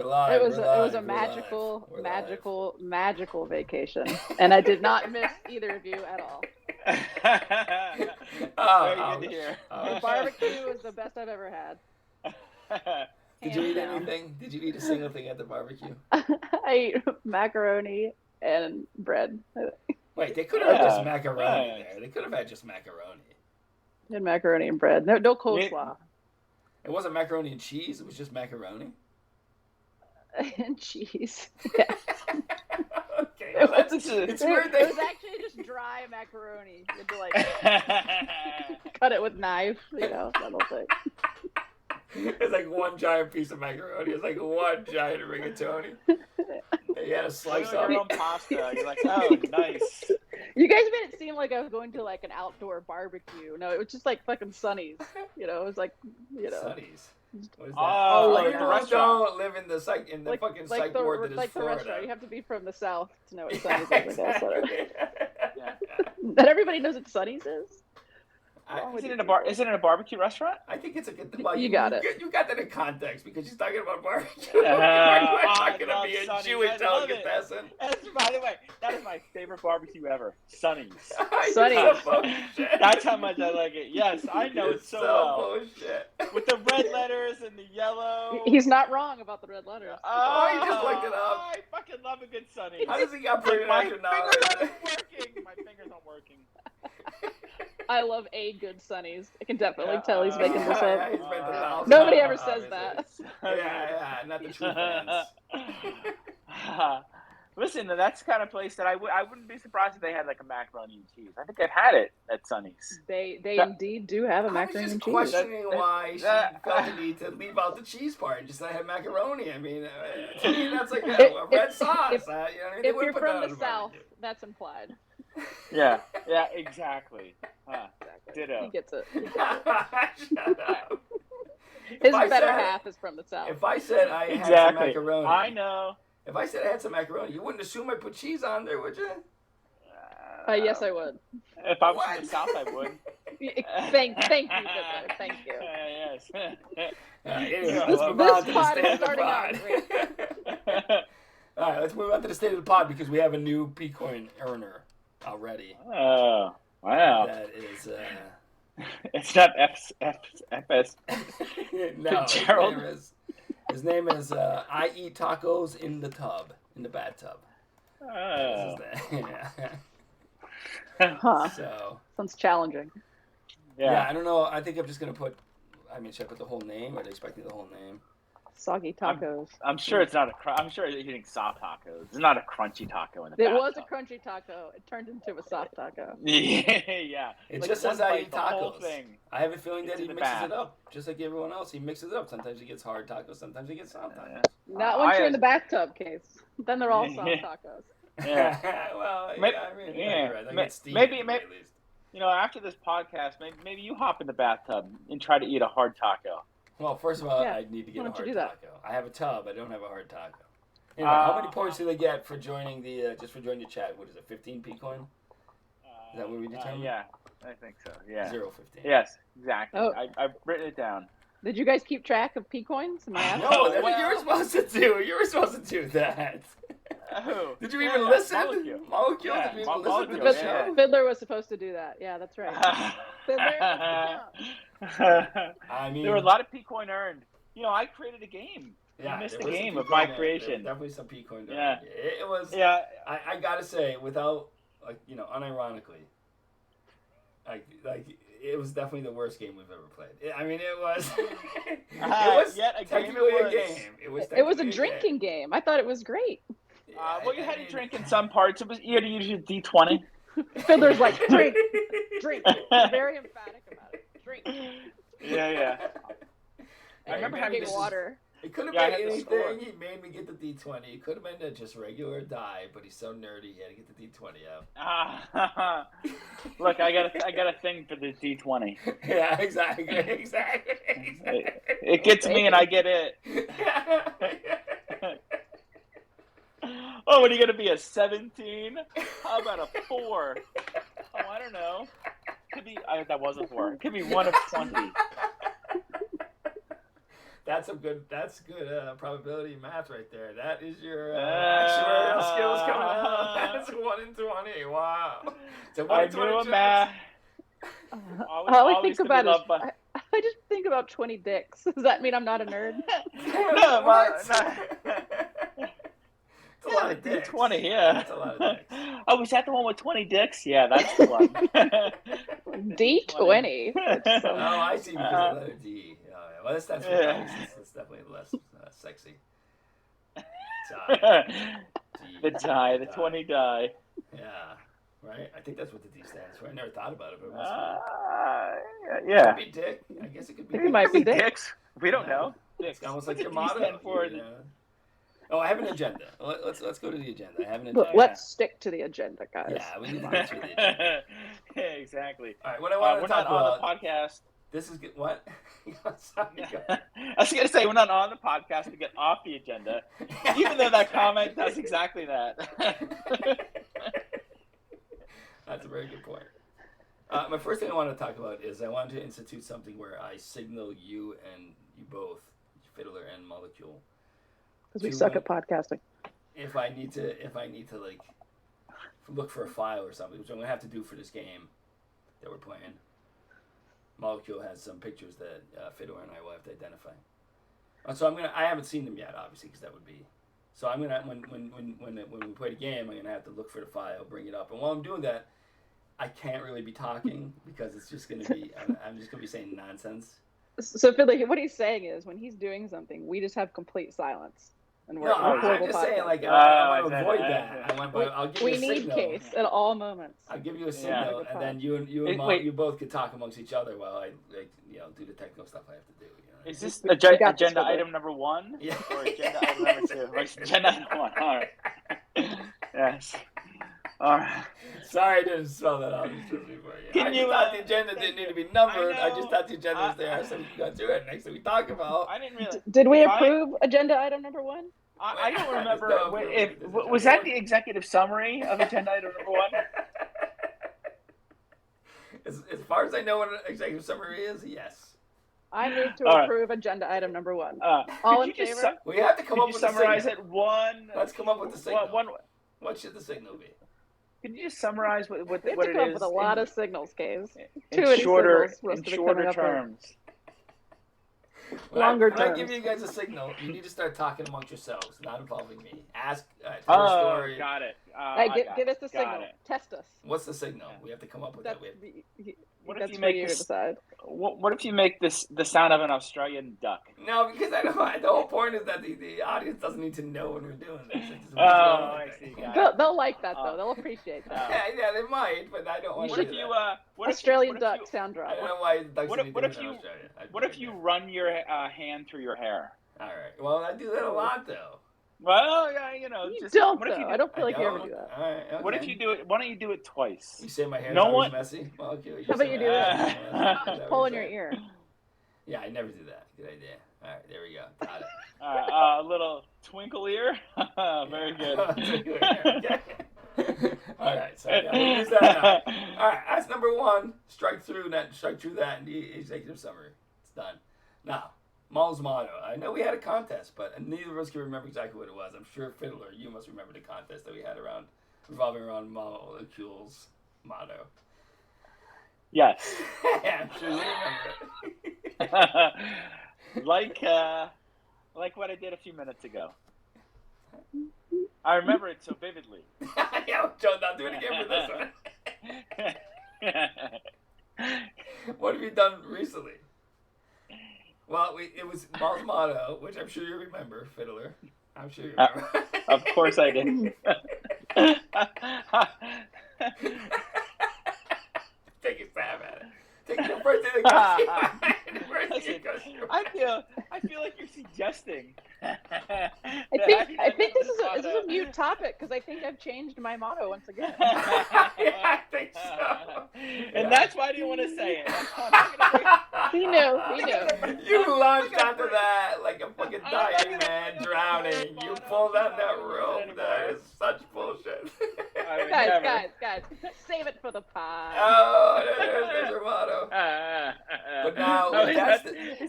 live. It was a magical vacation, and I did not miss either of you at all. Very good to hear. The barbecue was the best I've ever had. Did you eat anything? Did you eat a single thing at the barbecue? I ate macaroni and bread. Wait, they could have had just macaroni there. They could have had just macaroni. And macaroni and bread. No coleslaw. It wasn't macaroni and cheese. It was just macaroni. And cheese. Yeah. Okay. Well, it's weird. It was actually just dry macaroni. You had to like cut it with knife. You know, that whole thing. It's like one giant piece of macaroni. It's like one giant rigatoni. You had a slice of your own pasta. You're like, oh, nice. You guys made it seem like I was going to like an outdoor barbecue. No, it was just like fucking Sonny's. You know, it was like, you know. Sonny's. What is that? Oh, like the restaurant. Don't live in the fucking psych ward that is like Florida. The restaurant. You have to be from the South to know what Sonny's is. Exactly. That everybody knows what Sonny's is. Is it in a barbecue restaurant? I think it's a good. Well, you got it. You got that in context because she's talking about barbecue. We're not going to be a Jewish delicatessen. By the way, that is my favorite barbecue ever. Sonny's. Sonny's. That's how much I like it. Yes, I know it so well. Bullshit. With the red letters and the yellow. He's not wrong about the red letters. Oh, he just looked it up. I fucking love a good Sonny's. How does he got pregnant after knowledge? My fingers aren't working. I love a good Sonny's. I can definitely tell he's making this up. Yeah, Nobody ever says that. Yeah, not the true fans. Listen, that's the kind of place that I wouldn't be surprised if they had like a macaroni and cheese. I think they've had it at Sonny's. They indeed do have a macaroni and cheese. I was just questioning why she felt the need to leave out the cheese part and just have macaroni. I mean, to me, that's like a red sauce. If you're from the South, that's implied. Yeah, exactly. Ditto. He gets it. Shut up. His better half is from the South. If I said I had some macaroni, I know. If I said I had some macaroni, you wouldn't assume I put cheese on there, would you? Yes, I would. If I was from the South, I would. Thank you, Fiddler. Thank you. Yes. Anyway, let's move on to the state of the pod. All right, let's move on to the state of the pod because we have a new P-Coin earner already. Oh, wow. That is... It's not FS. No, Gerald. His name is I Eat Tacos in the Tub, in the bathtub. Oh. Huh. So sounds challenging. Yeah, I don't know. I think I'm just going to put... I mean, should I put the whole name? Or are they expecting the whole name? Soggy tacos. I'm sure it's not I'm sure you're eating soft tacos. It's not a crunchy taco in the bathtub. It was a crunchy taco. It turned into a soft taco. Yeah. It just says I eat tacos. Thing, I have a feeling that he mixes it up. Just like everyone else, he mixes it up. Sometimes he gets hard tacos. Sometimes he gets soft tacos. Not once you're in the bathtub, Case. Then they're all soft tacos. Yeah. Well, maybe, I mean, you're right. I get steamed maybe, at least. you know, after this podcast, maybe you hop in the bathtub and try to eat a hard taco. Well, first of all, I need to get a hard taco. I have a tub. I don't have a hard taco. Anyway, how many points do they get for joining the joining the chat? What is it? 15 P-Coin? Is that what we determined? Yeah, I think so. Yeah. 0.15. Yes, exactly. Oh. I've written it down. Did you guys keep track of P-Coins? No, that's what you were supposed to do. You were supposed to do that. Oh. Did you even listen? Molecule. Did you even listen to the show? Fiddler was supposed to do that. Yeah, that's right. Fiddler. I mean, there were a lot of P-Coin earned. You know, I created a game. Yeah, you missed the game of my creation. Definitely some P-Coin. Yeah. It was. Yeah. I gotta say, without unironically, it was definitely the worst game we've ever played. I mean, it was. It was yet a technically game a game. It was a drinking game. I thought it was great. Well, you had to drink in some parts. You had to use your D20. Fiddler's like, drink. Very emphatic about it. Drink. Yeah. I remember having water. It could have been anything. He made me get the D20. It could have been just regular die, but he's so nerdy he had to get the D20 out. Look, I got a thing for the D20. Yeah, exactly. It gets me and I get it. Oh, what are you gonna be, a 17? How about a 4? Oh, I don't know. Could be. That was a 4. It could be 1 of 20. That's good probability math right there. That is your actuarial skills coming out. That's 1 in 20. Wow. So 1 in 20 math. All I think about is I just think about 20 dicks. Does that mean I'm not a nerd? No. It's a lot of dicks. 20, yeah. That's a lot of dicks. Oh, was that the one with 20 dicks? Yeah, that's the one. D20. Oh, I see, because of the letter D. Oh, yeah. Well, that's for guys. That's definitely less sexy. The 20 die. Yeah, right? I think that's what the D stands for. I never thought about it, but it must be. Yeah. It could be dick. I guess it could be It might be dicks. We don't know. It's almost like your motto. Oh, I have an agenda. Let's go to the agenda. I have an agenda. Let's stick to the agenda, guys. Yeah, we need to get through the agenda. Yeah, exactly. All right, what I want to talk about. We're not on the podcast. This is good. What? Sorry, I was going to say, we're not on the podcast to get off the agenda, even though that comment does exactly that. That's a very good point. My first thing I want to talk about is I wanted to institute something where I signal you and you both, Fiddler and Molecule. Because we suck at podcasting. If I need to like look for a file or something, which I'm gonna have to do for this game that we're playing. Molecule has some pictures that Fiddler and I will have to identify. So I haven't seen them yet, obviously, because that would be. So I'm gonna when we play the game, I'm gonna have to look for the file, bring it up, and while I'm doing that, I can't really be talking because it's just gonna be. I'm just gonna be saying nonsense. So Fiddler, what he's saying is, when he's doing something, we just have complete silence. And we're I'm just saying, like, I want to avoid that. I'll give you a signal. We need case at all moments. I'll give you a signal, and then you both could talk amongst each other while I do the technical stuff I have to do. Is this agenda item number 1? Yeah. Or agenda item number 2? Or agenda item 1. All right. Yes. All right. Sorry I didn't spell that out before. I thought the agenda didn't need to be numbered. I just thought the agenda was there, so we got to it next thing we talk about. I didn't really. Did we approve agenda item number 1? I don't remember. Was that the executive summary of agenda item number 1? As far as I know what an executive summary is, yes. I move to approve agenda item number 1. All in favor? We have to come up with a signal. Summarize it one. Let's come up with the signal. What should the signal be? Can you just summarize what it is? We have to come up with a lot of signals, Caves. In shorter terms. Longer terms. When I give you guys a signal, you need to start talking amongst yourselves, not involving me. Ask, tell a story. Got it. Give us the signal. Test us. What's the signal? We have to come up with that. What if you make this? What if you make this the sound of an Australian duck? No, because the whole point is that the audience doesn't need to know when we're doing this. I see. They'll like that though. They'll appreciate that. Yeah, they might, but I don't want to do that. Australian duck sound drop. I don't know why ducks need to do that in Australia. What if you run your hand through your hair? All right. Well, I do that a lot though. Well, yeah, you don't. I don't feel like you ever do that. All right, okay. What if you do it? Why don't you do it twice? You say my hair's always messy. Well, okay. How about you do it? Pull in your ear. Yeah, I never do that. Good idea. All right, there we go. Got it. A little twinkle ear. Very good. All right, so yeah, we'll use that now. All right, that's number 1. Strike through that in the executive summary. It's done. Now, Maul's motto. I know we had a contest, but neither of us can remember exactly what it was. I'm sure Fiddler, you must remember the contest that we had revolving around Molecule's motto. Yes. I'm sure you remember it. Like what I did a few minutes ago. I remember it so vividly. Yeah, Joe, not doing it again for this one. What have you done recently? Well, it was Maul's motto, which I'm sure you remember, Fiddler. I'm sure you remember. Of course I did. Take a stab at it. Take the first thing that goes through. I feel like you're suggesting. I think this is a mute topic because I think I've changed my motto once again. Yeah, I think so. And that's why I didn't want to say it. He knew. You launched onto that like a fucking dying man drowning. You pulled out that rope. That is such bullshit. Guys, save it for the pod. Oh, there's your motto. But now,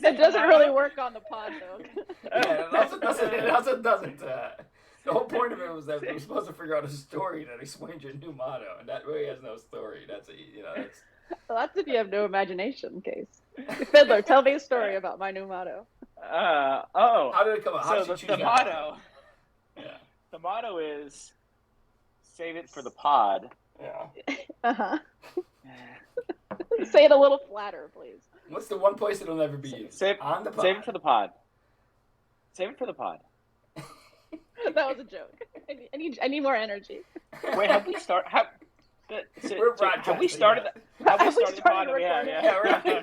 It doesn't really work on the pod, though. Yeah, it also doesn't. The whole point of it was that we were supposed to figure out a story that explains your new motto, and that really has no story. That's that's. Well, that's if you have no imagination, Case. Fiddler, tell me a story about my new motto. How did it come out? How So did you the choose that motto. Yeah. The motto is save it for the pod. Yeah. Uh-huh. Say it a little flatter, please. What's the one place it'll never be used? On the pod. Save it for the pod. Save it for the pod. That was a joke. I need more energy. Wait, have we started? Have we started? Have Have we we started the pod? started Yeah, recording?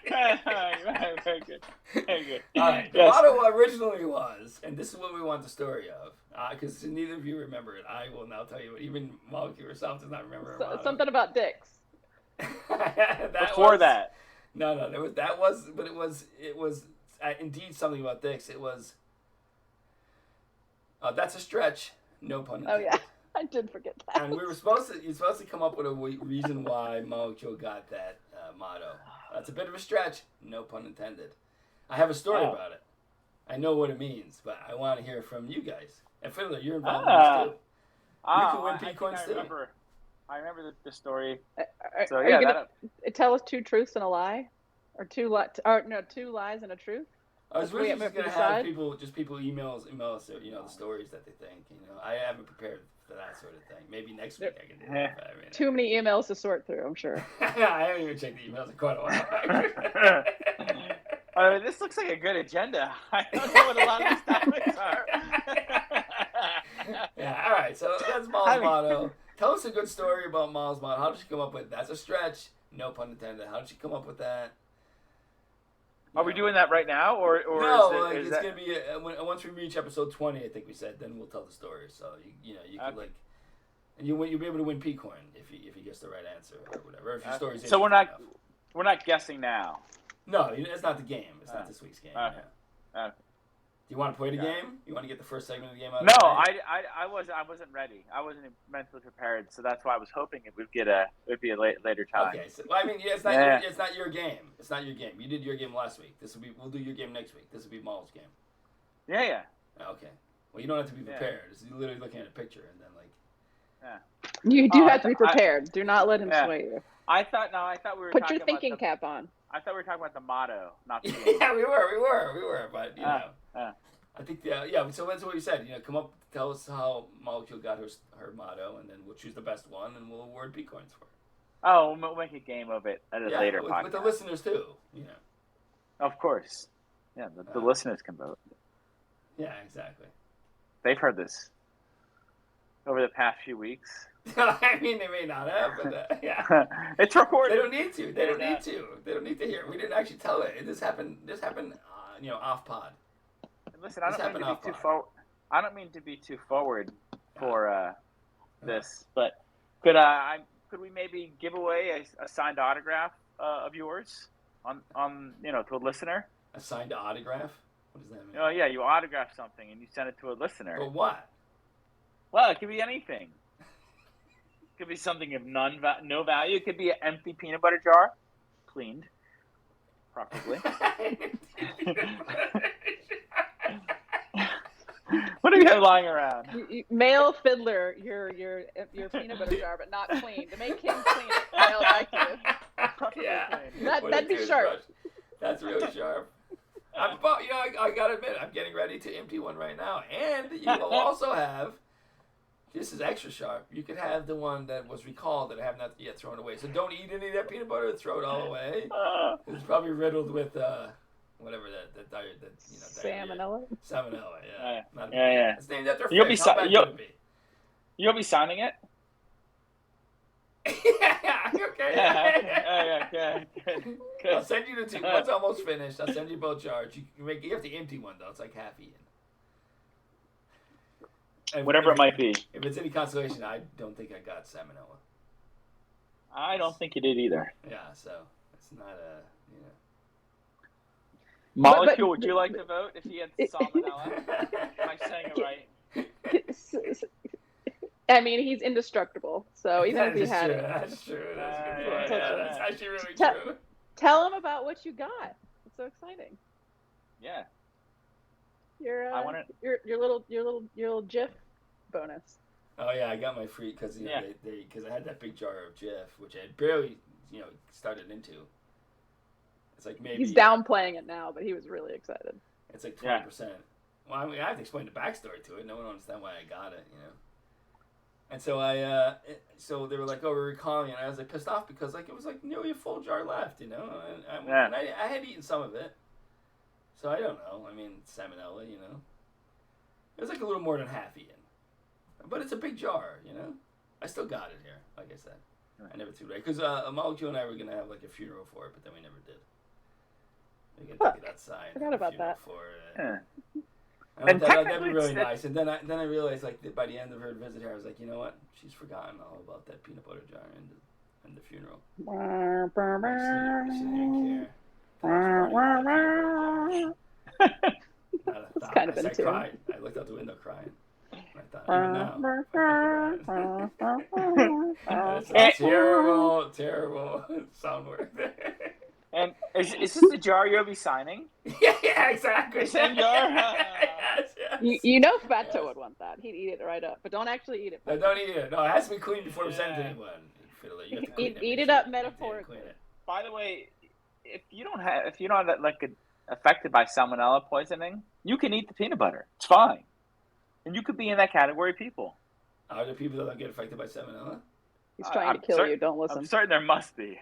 yeah. Very good. Very good. All right. The Yes. motto originally was, and this is what we want the story of, because neither of you remember it. I will now tell you. Even Molecule herself does not remember. Her motto. Something about dicks. Before that. No, but it was indeed something about dicks. It was. That's a stretch. No pun Oh intended. yeah, I did forget that. And you're supposed to come up with a reason why Molecule got that motto. That's a bit of a stretch. No pun intended. I have a story about it. I know what it means, but I want to hear from you guys. And Fiddler, you're involved in this too. You can win P-Coins too. I remember the story. So Are yeah, you gonna tell us 2 truths and a lie, or 2 lies and a truth? I was We really have just to gonna have decide? people email us, the stories that they think. I haven't prepared for that sort of thing. Maybe next week I can do that. But, Too many emails to sort through, I'm sure. I haven't even checked the emails in quite a while. This looks like a good agenda. I don't know what a lot of these topics are. Yeah. All right. So that's Maul's motto. Tell us a good story about Maul's motto. How did you come up with? That's a stretch. No pun intended. How did you come up with that? Are we doing that right now, or No, is it's that... gonna be once we reach episode 20. I think we said then we'll tell the story. So you can Okay. and you'll be able to win P-Coin if he gets the right answer or whatever. If your story's So we're interesting enough. not guessing now. No, it's not the game. It's not this week's game. Okay. Yeah. Okay. Do you want to play the Got it. game? You want to get the first segment of the game out of No, the way? I wasn't ready. I wasn't mentally prepared, so that's why I was hoping it would be a later time. Okay, so well, I mean, yeah, it's not your game. It's not your game. You did your game last week. We'll do your game next week. This will be Maul's game. Yeah. Okay. Well, you don't have to be Yeah. prepared. It's literally looking at a picture and then like. You do Oh, have to be prepared. Do not let him sway you. I thought we were Put talking your thinking about cap on. I thought we were talking about the motto, not the game. Yeah, we were, but you know. uh. I think yeah. So that's what you said. Come up, tell us how Molecule got her motto, and then we'll choose the best one, and we'll award P-Coins for it. Oh, we'll make a game of it at a later podcast. with the listeners too. Of course. Yeah, the listeners can vote. Yeah, exactly. They've heard this over the past few weeks. I mean, they may not have, but yeah. It's recorded. They don't need to. They don't need to hear it. We didn't actually tell it. This happened. Off pod. Listen, I don't mean to be too forward for this, but could we maybe give away a signed autograph of yours on to a listener? A signed autograph? What does that mean? Oh yeah, you autograph something and you send it to a listener. But what? Well, it could be anything. It could be something of no value. It could be an empty peanut butter jar, cleaned properly. What do you have lying around? Mail Fiddler your peanut butter jar, but not clean. To make him clean it. Mail back to you. Yeah. That'd be sharp. That's really sharp. I gotta admit, I'm getting ready to empty one right now, and you will also have. This is extra sharp. You could have the one that was recalled that I have not yet thrown away. So don't eat any of that peanut butter. Throw it all away. It's probably riddled with whatever that Salmonella. Salmonella. Yeah. Yeah. It's named after You'll fish. be How bad could it be? You'll be signing it. Yeah. Okay. Yeah. Good. I'll send you the two. One's almost finished. I'll send you both jars. You have the empty one though. It's like half eaten. Whatever it might be. If it's any consolation, I don't think I got salmonella. I don't think you did either. Yeah, so it's not a. Molecule, would you like to vote if he had salmonella? Am I saying it right? I mean, he's indestructible. So even if he had it, That's true. That's a good point. Yeah. Yeah, that's actually really true. tell him about what you got. That's so exciting. Yeah. Your little GIF bonus. Oh yeah, I got my free because because I had that big jar of Jif, which I had barely started into. It's like maybe he's downplaying it now, but he was really excited. It's like 20%. Well, I mean, I have to explain the backstory to it. No one will understand why I got it, And so so they were like, "Oh, we're recalling it." And I was like pissed off because like it was like nearly a full jar left, And I had eaten some of it, so I don't know. I mean, salmonella, It was like a little more than half eaten, but it's a big jar, I still got it here, like I said. I never threw it because Molecule and I were gonna have like a funeral for it, but then we never did. We gotta take it outside. Forgot about that. And that'd be really nice. And then I realized like that by the end of her visit here, I was like, you know what? She's forgotten all about that peanut butter jar and the funeral. She didn't care. It's kind of into. I looked out the window crying. I thought, even now, it's terrible sound work. And is this the jar you'll be signing? Yeah, exactly. Same jar? Yes. Fatso would want that. He'd eat it right up. But don't actually eat it. No, don't eat it. No, it has to be clean before we send it to anyone. You have to eat it up metaphorically. By the way, if you're not like affected by salmonella poisoning, you can eat the peanut butter. It's fine. And you could be in that category of people. Are there people that don't get affected by salmonella? He's trying to kill you. Don't listen. I'm certain there must be.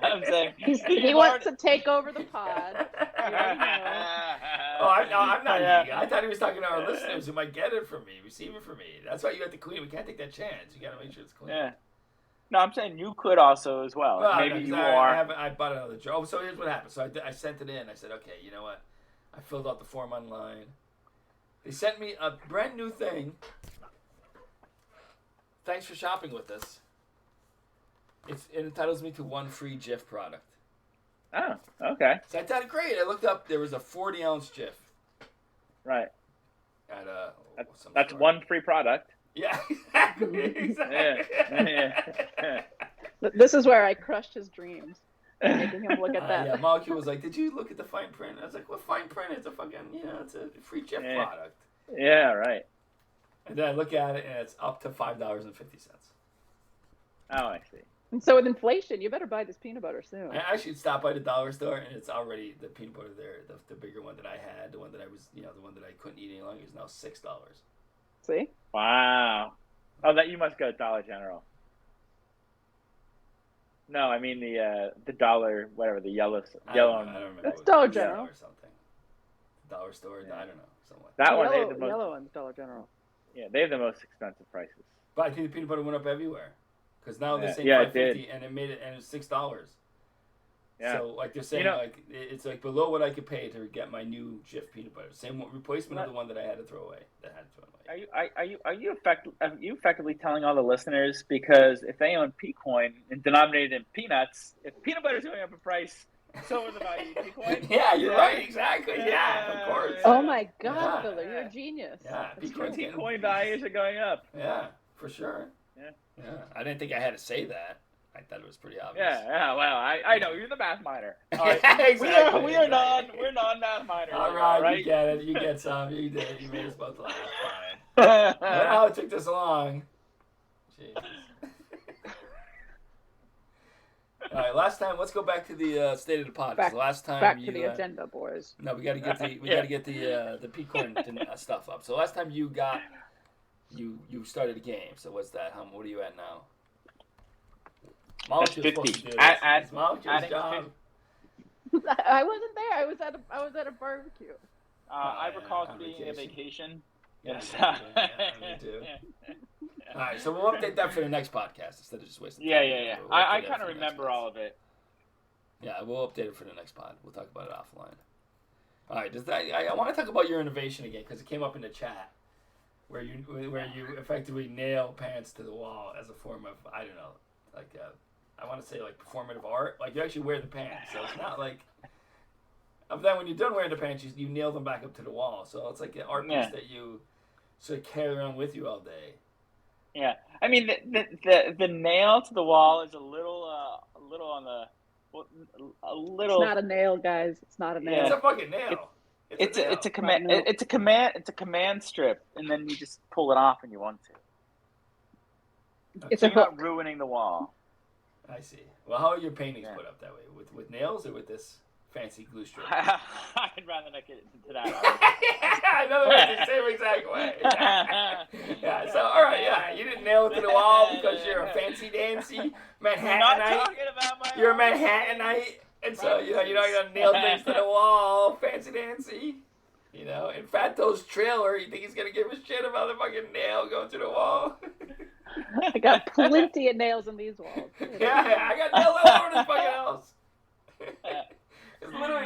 I'm saying he wants to take over the pod. I'm not eating it. I thought he was talking to our listeners who might get it from me, receive it from me. That's why you have to clean it. We can't take that chance. You got to make sure it's clean. Yeah. No, I'm saying you could also as well. Maybe you are. I bought another jar. Oh, so here's what happened. So I sent it in. I said, okay, you know what? I filled out the form online. They sent me a brand new thing. Thanks for shopping with us. It entitles me to one free Jif product. Oh, okay. So I thought, great. I looked up. There was a 40-ounce Jif. Right. At that's store. One free product. Yeah, exactly. Yeah. This is where I crushed his dreams. Making him look at that. Yeah, Molecule was like, did you look at the fine print? I was like, what fine print? It's a fucking, it's a free Jif product. Yeah, right. And then I look at it, and it's up to $5.50. Oh, I see. And so with inflation, you better buy this peanut butter soon. I actually stopped by the dollar store, and it's already the peanut butter there. The bigger one that I had, the one that I was, the one that I couldn't eat any longer, is now $6. See? Wow. Oh, that you must go to Dollar General. No, I mean the dollar, whatever, the yellow. I don't remember. That's Dollar General or something. Dollar store. Yeah. I don't know. Something like that. One, they have the most, yellow one's Dollar General. Yeah, they have the most expensive prices. But I think the peanut butter went up everywhere, because now they're saying $5.50, and it made it, and it's $6. Yeah. So like they're saying, like it's like below what I could pay to get my new Jif peanut butter. Same replacement of the one that I had to throw away. Are you effectively telling all the listeners, because if they own P-Coin and denominated in peanuts, if peanut butter is going up in price, so is the value of P-Coin? Yeah, you're right. Exactly. Yeah, of course. Oh my God, Billy, you're a genius. Yeah, P-Coin values are going up. Yeah, for sure. Yeah. I didn't think I had to say that. I thought it was pretty obvious. Yeah. Well, I know you're the math minor. All right. Exactly. We're non-math minors. All right, you get it. You get some. You did. You made us both laugh. Fine. How it took this long. Jesus. All right. Last time, let's go back to the state of the pod. Last time, back to the agenda, boys. No, we got to get the P-Coin stuff up. So last time you started a game. So what's that? What are you at now? Molecule's supposed to do this. Molecule's job. I wasn't there. I was at a barbecue. I recall being a vacation. Yes. Yeah, me too. All right, so we'll update that for the next podcast instead of just wasting time. Yeah. I kind of remember all of it. Yeah, we'll update it for the next pod. We'll talk about it offline. All right, I want to talk about your innovation again, because it came up in the chat where you effectively nail pants to the wall as a form of, I don't know, like I want to say like performative art. Like you actually wear the pants, so it's not like. But then when you're done wearing the pants, you nail them back up to the wall. So it's like an art piece that you sort of carry around with you all day. Yeah, I mean the nail to the wall is a little on the a little. It's not a nail, guys. It's not a nail. It's a fucking nail. It's a command strip, and then you just pull it off when you want to. It's so a you're hook. not ruining the wall. I see. Well, how are your paintings put up that way? With nails or with this fancy glue strip? I'd rather not get into that. In other words, the same exact way. Yeah. So, all right. Yeah, you didn't nail it to the wall because you're a fancy dancy Manhattanite. You're a Manhattanite, and so you're not gonna nail things to the wall, fancy dancy. In Fato's trailer, you think he's gonna give a shit about the fucking nail going through the wall? I got plenty of nails in these walls. Yeah, I got nails all over this fucking house.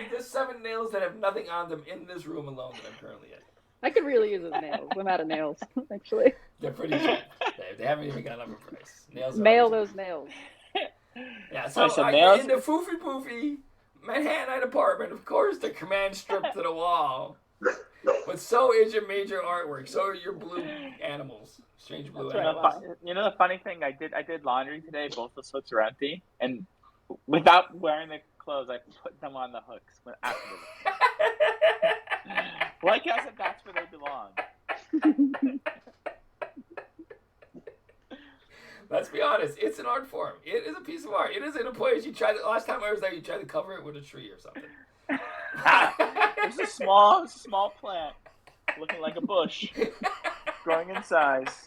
There's 7 nails that have nothing on them in this room alone that I'm currently in. I could really use those nails. I'm out of nails, actually. They're pretty cheap. They haven't even gone up in price. Nail those nails. Yeah, so in the foofy poofy Manhattanite apartment, of course, the command strip to the wall. But so is your major artwork. So are your blue animals. Strange blue animals. The funny thing, I did laundry today. Both the hooks are empty, and without wearing the clothes, I put them on the hooks afterwards. Like I said, that's where they belong. Let's be honest. It's an art form. It is a piece of art. It is in a place. Last time I was there, you tried to cover it with a tree or something. It's a small plant, looking like a bush, growing in size.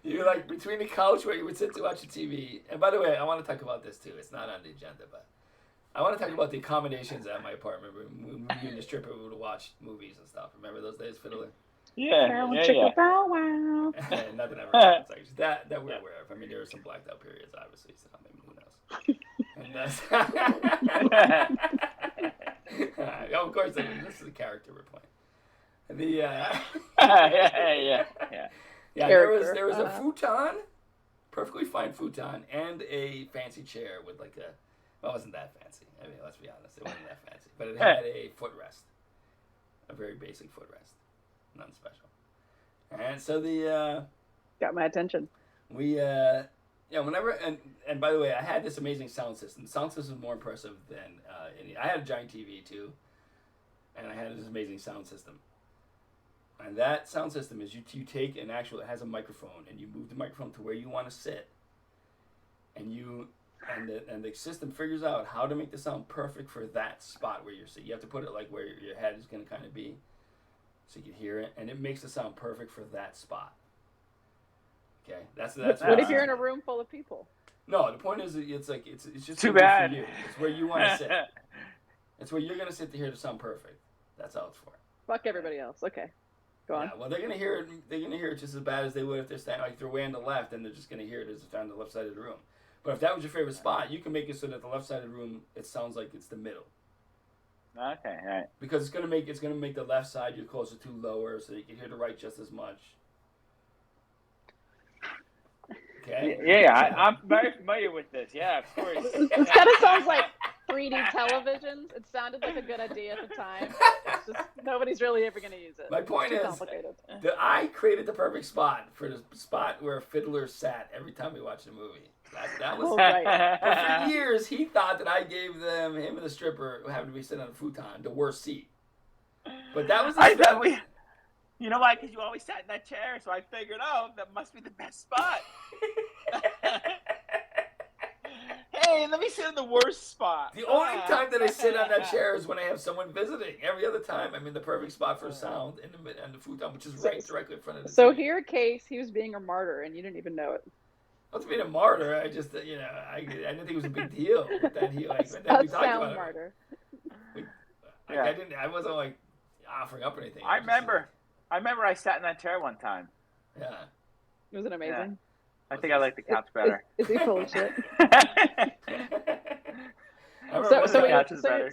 You're like between the couch where you would sit to watch the TV. And by the way, I want to talk about this too. It's not on the agenda, but I want to talk about the accommodations at my apartment where me and the stripper would watch movies and stuff. Remember those days, Fiddler? Yeah. Bow wow. Nothing ever happens. Like, that we're aware of. I mean, there were some blacked out periods, obviously, so maybe who knows. And of course, this is the character we're playing. Yeah, there was a futon, perfectly fine futon, and a fancy chair with it wasn't that fancy. I mean, let's be honest, it wasn't that fancy. But it had a footrest, a very basic footrest, nothing special. And so got my attention. Whenever, and by the way, I had this amazing sound system. The sound system was more impressive than I had a giant TV too, and I had this amazing sound system. And that sound system is you take it has a microphone, and you move the microphone to where you want to sit, and the system figures out how to make the sound perfect for that spot where you're sitting. You have to put it like where your head is going to kind of be, so you can hear it, and it makes the sound perfect for that spot. Okay, that's what if you're in a room full of people? No, the point is it's just too bad. For you. It's where you want to sit. It's where you're going to sit to hear the sound perfect. That's how it's for. Fuck everybody else. Okay. Go on. Yeah, well, they're gonna hear it. They're gonna hear it just as bad as they would if they're standing like they're way on the left, and they're just gonna hear it as if they're on the left side of the room. But if that was your favorite spot, you can make it so that the left side of the room it sounds like it's the middle. Okay, all right. Because it's gonna make the left side you're closer to lower, so you can hear the right just as much. Okay. Yeah, I'm very familiar with this. Yeah, of course. This kind of sounds like 3D televisions. It sounded like a good idea at the time. It's just nobody's really ever going to use it. My point is that I created the perfect spot for the spot where Fiddler sat every time we watched a movie. That was right. But for years he thought that I gave him and the stripper who happened to be sitting on a futon the worst seat. But that was you know why? Because you always sat in that chair, so I figured, that must be the best spot. Hey, let me sit in the worst spot. The only time that I sit on that chair is when I have someone visiting. Every other time, I'm in the perfect spot for sound and the futon, which is right directly in front of the So TV. here, Case, he was being a martyr, and you didn't even know it. Not to be a martyr, I just, I didn't think it was a big deal. But then we talked about martyr. I wasn't like offering up anything. I remember I sat in that chair one time. Yeah. Was it amazing? Yeah. I think I like the couch better. Is he full of shit?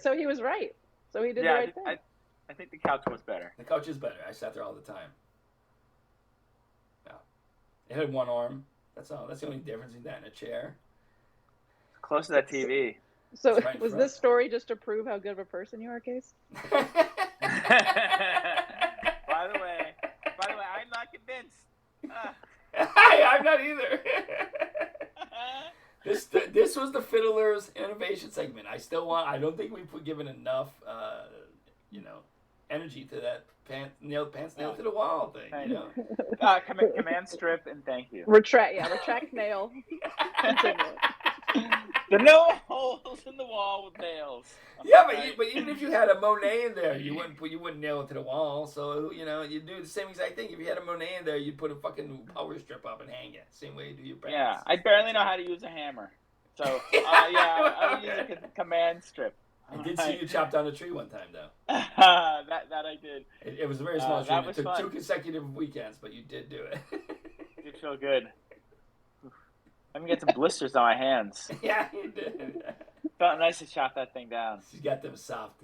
So he was right. So he did the right thing. I think the couch was better. The couch is better. I sat there all the time. Yeah. It had one arm. That's all. That's the only difference between that and a chair. Close to that TV. So was this story just to prove how good of a person you are, Case? By the way, I'm not convinced. I'm not either. This was the Fiddler's innovation segment. I don't think we've given enough, energy to that pants nailed to the wall thing. Command strip and thank you. Retract nail. The no holes in the wall with nails. Yeah, but even if you had a Monet in there, you wouldn't nail it to the wall. So you do the same exact thing. If you had a Monet in there, you'd put a fucking power strip up and hang it. Same way you do your pants. Yeah, I barely know how to use a hammer. So I would use a command strip. I did see you chop down a tree one time, though. that I did. It was a very small tree. It took fun. 2 consecutive weekends, but you did do it. It did feel good. Let me get some blisters on my hands. Yeah, you did. Felt nice to chop that thing down. She's got them soft,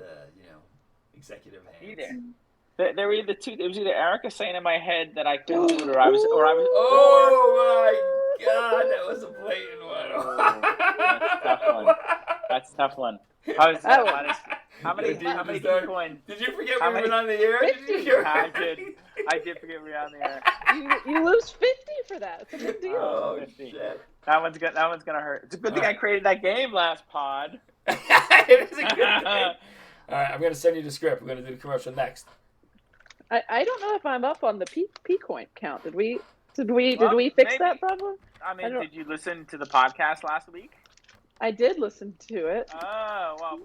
executive hands. There were either two. It was either Erica saying in my head that I couldn't do it, or I was. Oh my God, that was a blatant one. That's a tough one. How many Bitcoin? Did you forget we were on the air? I did forget we were on the air. You lose 50 for that. It's a big deal. Oh, 50. Shit. That one's gonna hurt. It's a good thing I created that game last pod. It is a good thing. All right, I'm gonna send you the script. We're gonna do the commercial next. I don't know if I'm up on the P-coin count. Did we fix that problem? I mean, did you listen to the podcast last week? I did listen to it. Oh, well,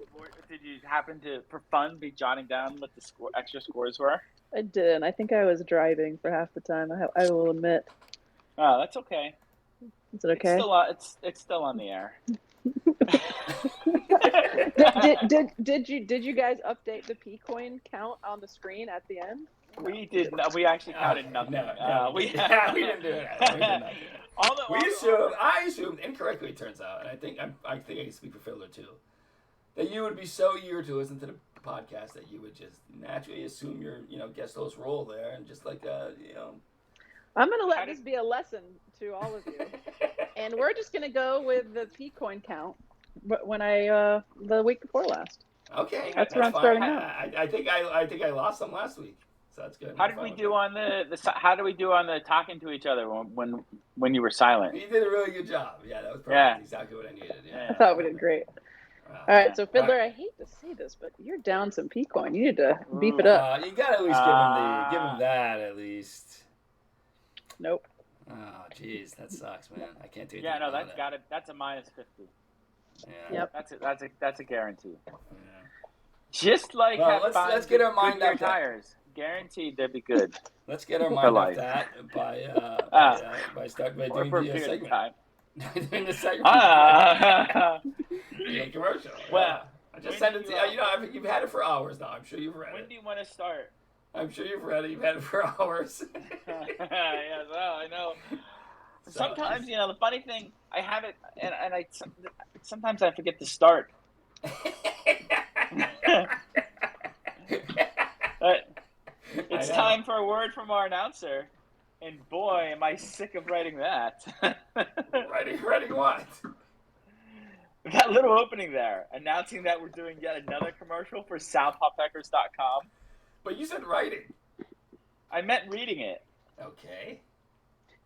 did you happen to, for fun, be jotting down what the extra scores were? I didn't. I think I was driving for half the time. I will admit. Oh, that's okay. Is it okay? It's still on the air. Did you guys update the P-coin count on the screen at the end? We did. We actually counted nothing. No, we didn't do that. I assumed incorrectly. It turns out, and I think I can speak for Fiddler too, that you would be so eager to listen to the podcast that you would just naturally assume your guest host role there, and just I'm gonna let this be a lesson to all of you, and we're just gonna go with the P-coin count. But when the week before last. Okay, that's where I'm starting out. I think I lost some last week. So that's good. How did we do on the talking to each other when you were silent? You did a really good job. Yeah, that was perfect. Exactly what I needed. Yeah. I thought we did great. Wow. All right, so Fiddler, I hate to say this, but you're down some P-coin. You need to beef it up. You got to at least give him that at least. Nope. Oh, jeez, that sucks, man. I can't do. Yeah, no, that's a minus 50. Yeah. Yep. That's a guarantee. Yeah. Just like let's get our mind off tires. Guaranteed they'll be good. Let's get our mind off that by doing the segment. Time. Doing the segment. Commercial. Well, I just sent it to you. I think you've had it for hours now. I'm sure you've read it. When do you want to start? I'm sure you've read it. You've had it for hours. Yes, well, I know. Sometimes, the funny thing, I have it, and sometimes I forget to start. But it's time for a word from our announcer, and boy, am I sick of writing that. Writing what? That little opening there, announcing that we're doing yet another commercial for SoundPopPeckers.com. But you said writing. I meant reading it. Okay.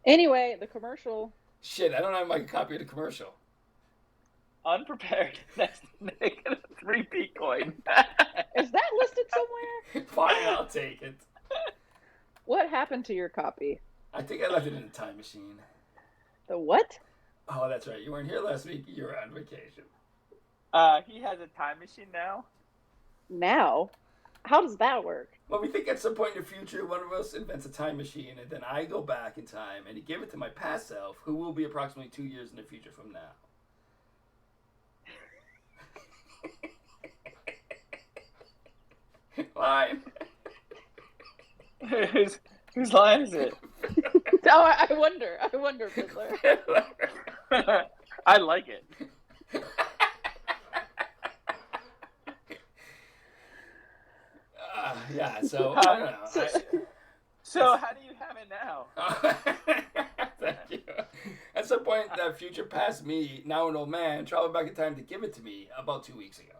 Anyway, the commercial. Shit, I don't have my copy of the commercial. Unprepared. That's negative 3 Bitcoin. Is that listed somewhere? Fine, I'll take it. What happened to your copy? I think I left it in a time machine. The what? Oh, that's right. You weren't here last week. You were on vacation. He has a time machine now? Now? How does that work? Well, we think at some point in the future, one of us invents a time machine, and then I go back in time and give it to my past self, who will be approximately 2 years in the future from now. Line. Whose line is it? Oh, I wonder, Fiddler. I like it. Yeah, so I don't know. So how do you have it now? Thank you. At some point, that future past me, now an old man, traveled back in time to give it to me about 2 weeks ago.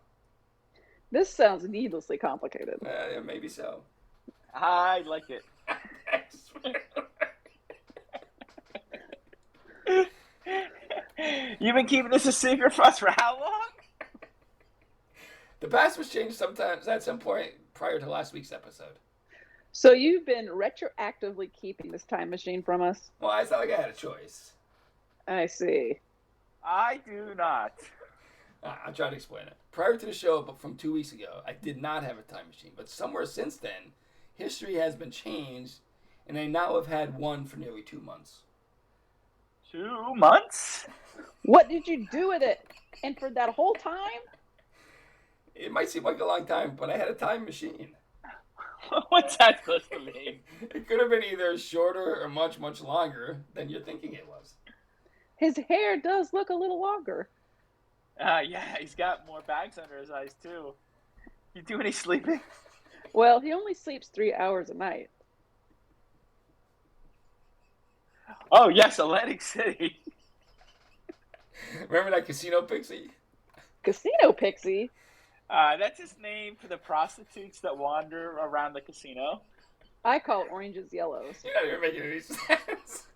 This sounds needlessly complicated. Yeah, maybe so. I like it. You've been keeping this a secret for us for how long? The past was changed sometimes at some point prior to last week's episode. So you've been retroactively keeping this time machine from us? Well, it's not like I had a choice. I see. I do not. I'll try to explain it. Prior to the show, but from 2 weeks ago, I did not have a time machine. But somewhere since then, history has been changed, and I now have had one for nearly 2 months. 2 months? What did you do with it? And for that whole time? It might seem like a long time, but I had a time machine. What's that supposed to mean? It could have been either shorter or much, much longer than you're thinking it was. His hair does look a little longer. Yeah, he's got more bags under his eyes, too. You do any sleeping? Well, he only sleeps 3 hours a night. Oh, yes, Atlantic City. Remember that Casino Pixie? Casino Pixie? That's his name for the prostitutes that wander around the casino. I call oranges yellows. You're not even making any sense.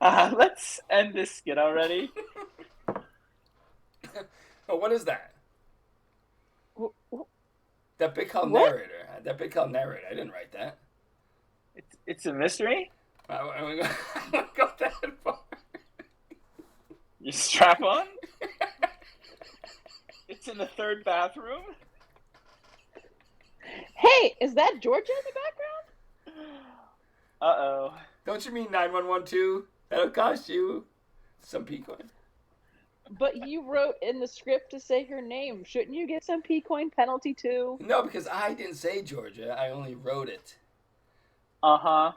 Let's end this skit already. Oh, what is that? That big called What? narrator. That big called narrator. I didn't write that. It's a mystery? I don't go that far. You strap on? It's in the third bathroom? Hey, is that Georgia in the background? Uh-oh. Don't you mean 9112? That'll cost you some P-coin. But you wrote in the script to say her name. Shouldn't you get some P-coin penalty too? No, because I didn't say Georgia. I only wrote it. Uh-huh.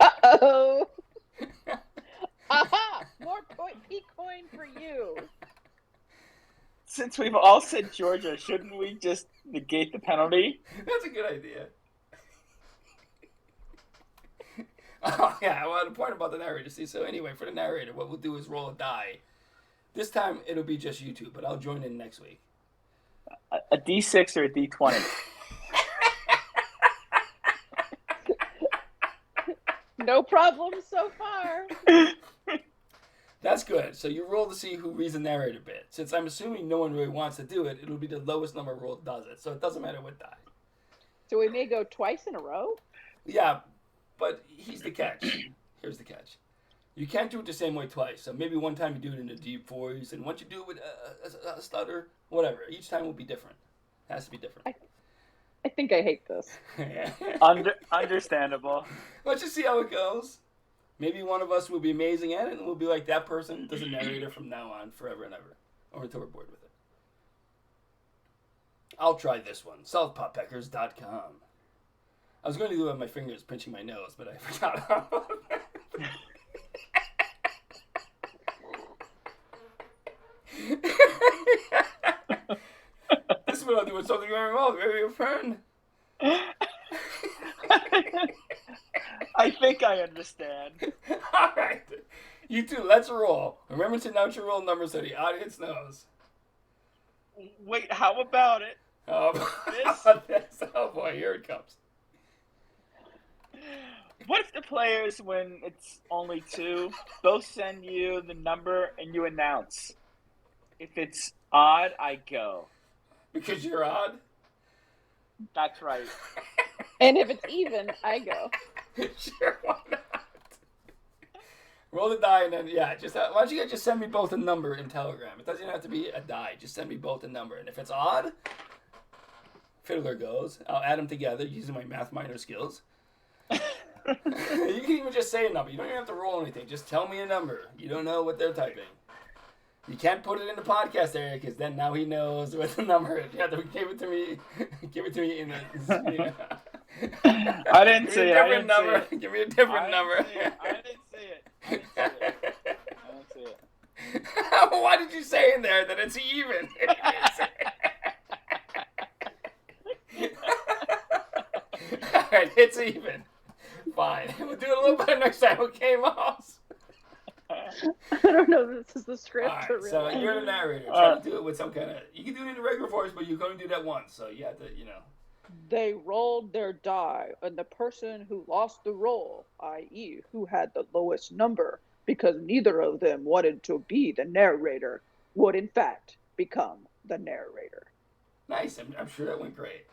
Uh-oh. Aha! More P-coin for you. Since we've all said Georgia, shouldn't we just negate the penalty? That's a good idea. Oh, yeah, well, the point about the narrator. See, so anyway, for the narrator, what we'll do is roll a die. This time, it'll be just you two, but I'll join in next week. A D6 or a D20? No problem so far. That's good. So you roll to see who reads the narrator bit. Since I'm assuming no one really wants to do it, it'll be the lowest number rolled does it. So it doesn't matter what die. So we may go twice in a row? Yeah, but here's the catch. Here's the catch. You can't do it the same way twice. So maybe one time you do it in a deep voice, and once you do it with a stutter, whatever. Each time will be different. It has to be different. I think I hate this. Understandable. Let's just see how it goes. Maybe one of us will be amazing at it, and we'll be like, that person does a narrator from now on, forever and ever. Or until we're bored with it. I'll try this one. SouthPopPeckers.com. I was going to do it with my fingers pinching my nose, but I forgot about that. This is what I'll do with something going wrong. Maybe a friend. I think I understand. All right. You two, let's roll. Remember to announce your roll number so the audience knows. Wait, how about it? How about this? Oh boy, here it comes. What if the players, when it's only two, both send you the number and you announce? If it's odd, I go. Because you're odd? That's right. And if it's even, I go. Sure, why not? Roll the die and then, yeah, just why don't you guys just send me both a number in Telegram? It doesn't have to be a die. Just send me both a number. And if it's odd, Fiddler goes. I'll add them together using my math minor skills. You can even just say a number. You don't even have to roll anything. Just tell me a number. You don't know what they're typing. You can't put it in the podcast area because then now he knows what the number is. You have to give it to me. Give it to me in the. You know. I didn't see it. Give me a different number. I didn't see it. Why did you say in there that it's even? All right, it's even. Fine. We'll do it a little better next time. Okay, Moss? I don't know if this is the script right, or real. so you're the narrator. Try to do it with some kind of... You can do it in the regular voice, but you can only do that once. So you have to, you know... They rolled their die, and the person who lost the roll, i.e. who had the lowest number, because neither of them wanted to be the narrator, would in fact become the narrator. Nice. I'm sure that went great.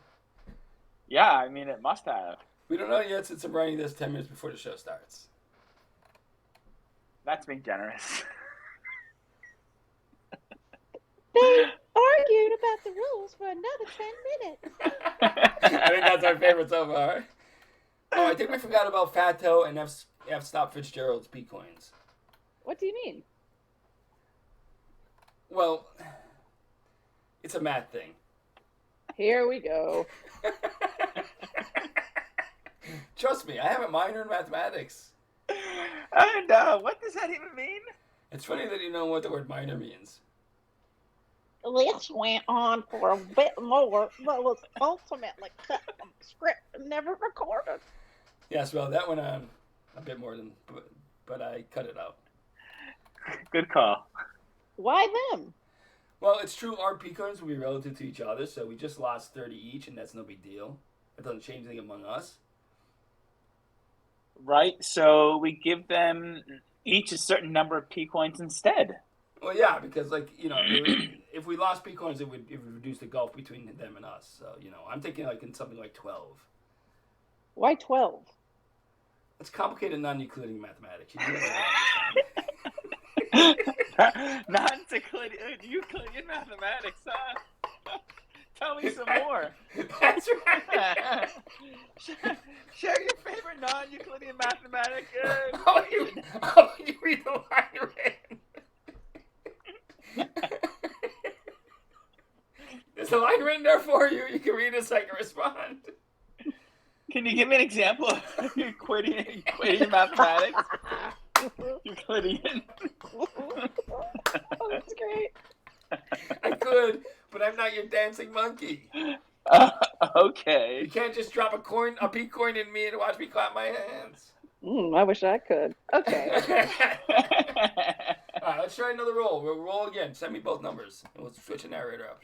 Yeah, I mean, it must have. We don't know yet since I'm writing this 10 minutes before the show starts. That's being generous. They argued about the rules for another 10 minutes. I think that's our favorite so far. Oh, I think we forgot about Fatto and F. Stop Fitzgerald's P coins. What do you mean? Well, it's a math thing. Here we go. Trust me, I have a minor in mathematics. And what does that even mean? It's funny that you know what the word minor means. This went on for a bit more, but was ultimately cut from the script and never recorded. Yes, well, that went on a bit more than, but I cut it out. Good call. Why them? Well, it's true our P coins will be relative to each other, so we just lost 30 each, and that's no big deal. It doesn't change anything among us. Right, so we give them each a certain number of P coins instead. Well, yeah, because, like, you know, if we lost P coins, it would reduce the gulf between them and us. So, you know, I'm thinking, like, in something like 12. Why 12? It's complicated non-Euclidean mathematics. Non-Euclidean mathematics, huh? Tell me some more. That's right. Share your favorite non-Euclidean mathematics. How about you read the line written? There's a line written there for you. You can read it so I can respond. Can you give me an example of Euclidean mathematics? Euclidean. Oh, that's great. I could, but I'm not your dancing monkey. Okay. You can't just drop a P coin in me and watch me clap my hands. I wish I could. Okay. All right, let's try another roll. We'll roll again. Send me both numbers, and we'll switch the narrator up.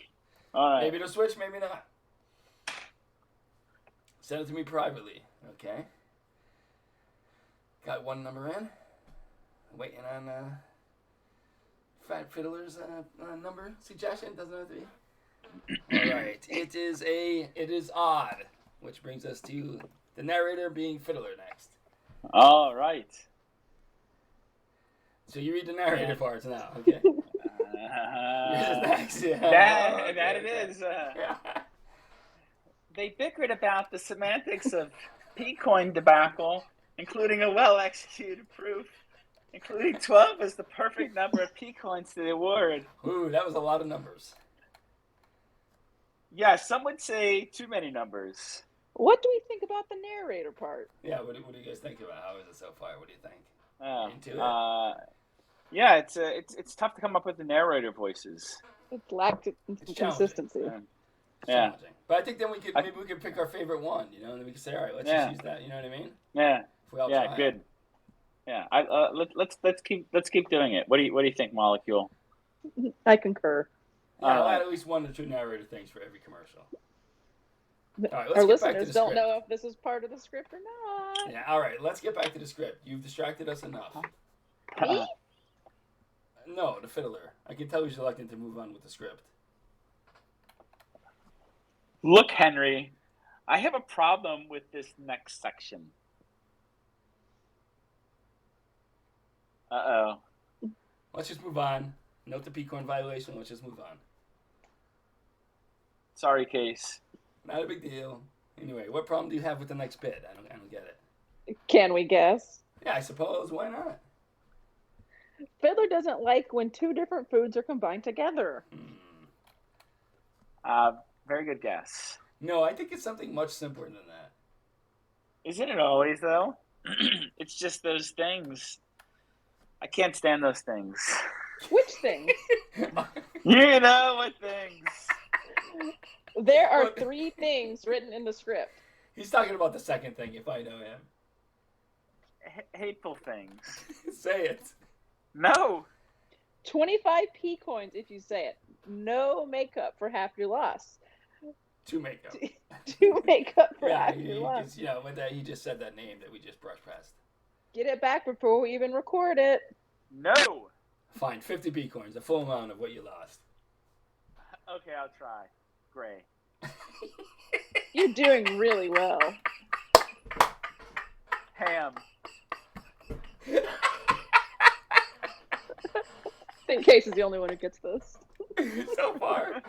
All right. Maybe it'll switch, maybe not. Send it to me privately, okay? Got one number in. Waiting on Fat Fiddler's number suggestion. Doesn't have to be. All right. It is odd, which brings us to the narrator being Fiddler next. All right. So you read the narrator parts now, okay? Next. Yeah. That it is. They bickered about the semantics of P-coin debacle, including a well-executed proof, including 12 as the perfect number of P-coins to the award. Ooh, that was a lot of numbers. Yeah, some would say too many numbers. What do we think about the narrator part? Yeah, what do you guys think about? How is it so far? What do you think? Into it? Yeah, it's tough to come up with the narrator voices. It's lacked consistency. Yeah. But I think then maybe we could pick our favorite one, you know, and then we can say, all right, let's just use that. You know what I mean? Yeah. If we all yeah. try Good. It. Yeah. Let's keep doing it. What do you think, Molecule? I concur. Yeah, I'll add at least one or two narrator things for every commercial. All right, our listeners don't know if this is part of the script or not. Yeah. All right. Let's get back to the script. You've distracted us enough. Me? No, the Fiddler. I can tell he's reluctant to move on with the script. Look, Henry, I have a problem with this next section. Uh-oh. Let's just move on. Note the P-coin violation. Let's just move on. Sorry, Case. Not a big deal. Anyway, what problem do you have with the next bit? I don't get it. Can we guess? Yeah, I suppose. Why not? Fiddler doesn't like when two different foods are combined together. Very good guess. No, I think it's something much simpler than that. Isn't it always, though? It's just those things. I can't stand those things. Which things? You know what things. There are 3 things written in the script. He's talking about the second thing, if I know him. Hateful things. Say it. No. 25 P coins if you say it. No makeup for half your loss. 2 makeup. 2 makeup for half your loss. You know, with that, he just said that name that we just brushed past. Get it back before we even record it. No. Fine, 50 Bitcoins, the full amount of what you lost. Okay, I'll try. Gray. You're doing really well. Ham. I think Case is the only one who gets this. So far,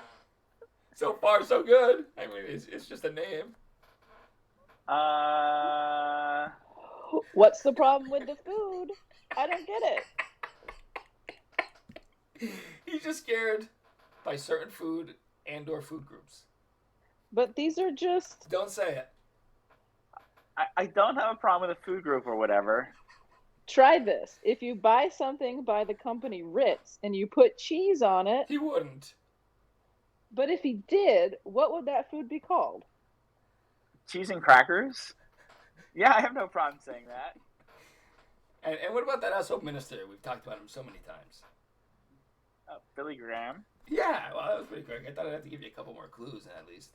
so good. I mean, it's just a name. What's the problem with the food? I don't get it. He's just scared by certain food and/or food groups. But these are just... Don't say it. I don't have a problem with a food group or whatever. Try this. If you buy something by the company Ritz and you put cheese on it... He wouldn't. But if he did, what would that food be called? Cheese and crackers? Yeah, I have no problem saying that. And what about that asshole minister? We've talked about him so many times. Billy Graham? Yeah, well, that was pretty quick. I thought I'd have to give you a couple more clues, at least.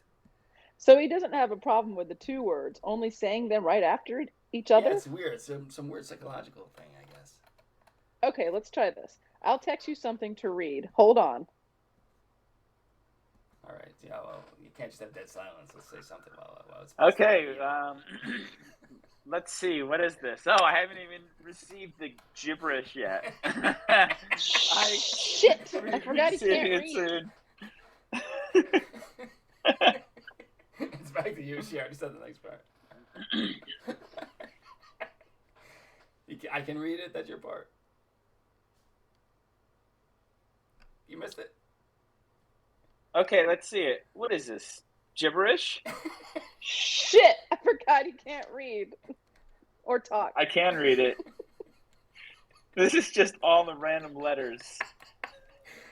So he doesn't have a problem with the two words, only saying them right after each other? Yeah, it's weird. Some weird psychological thing, I guess. Okay, let's try this. I'll text you something to read. Hold on. All right. Yeah, well, you can't just have dead silence. Let's say something while it's... Okay, let's see. What is this? Oh, I haven't even received the gibberish yet. Shit! I forgot he can't read. It's back to you. She already said the next part. I can read it. That's your part. You missed it. Okay, let's see it. What is this? Gibberish? Shit! I forgot he can't read. Or talk. I can read it. This is just all the random letters.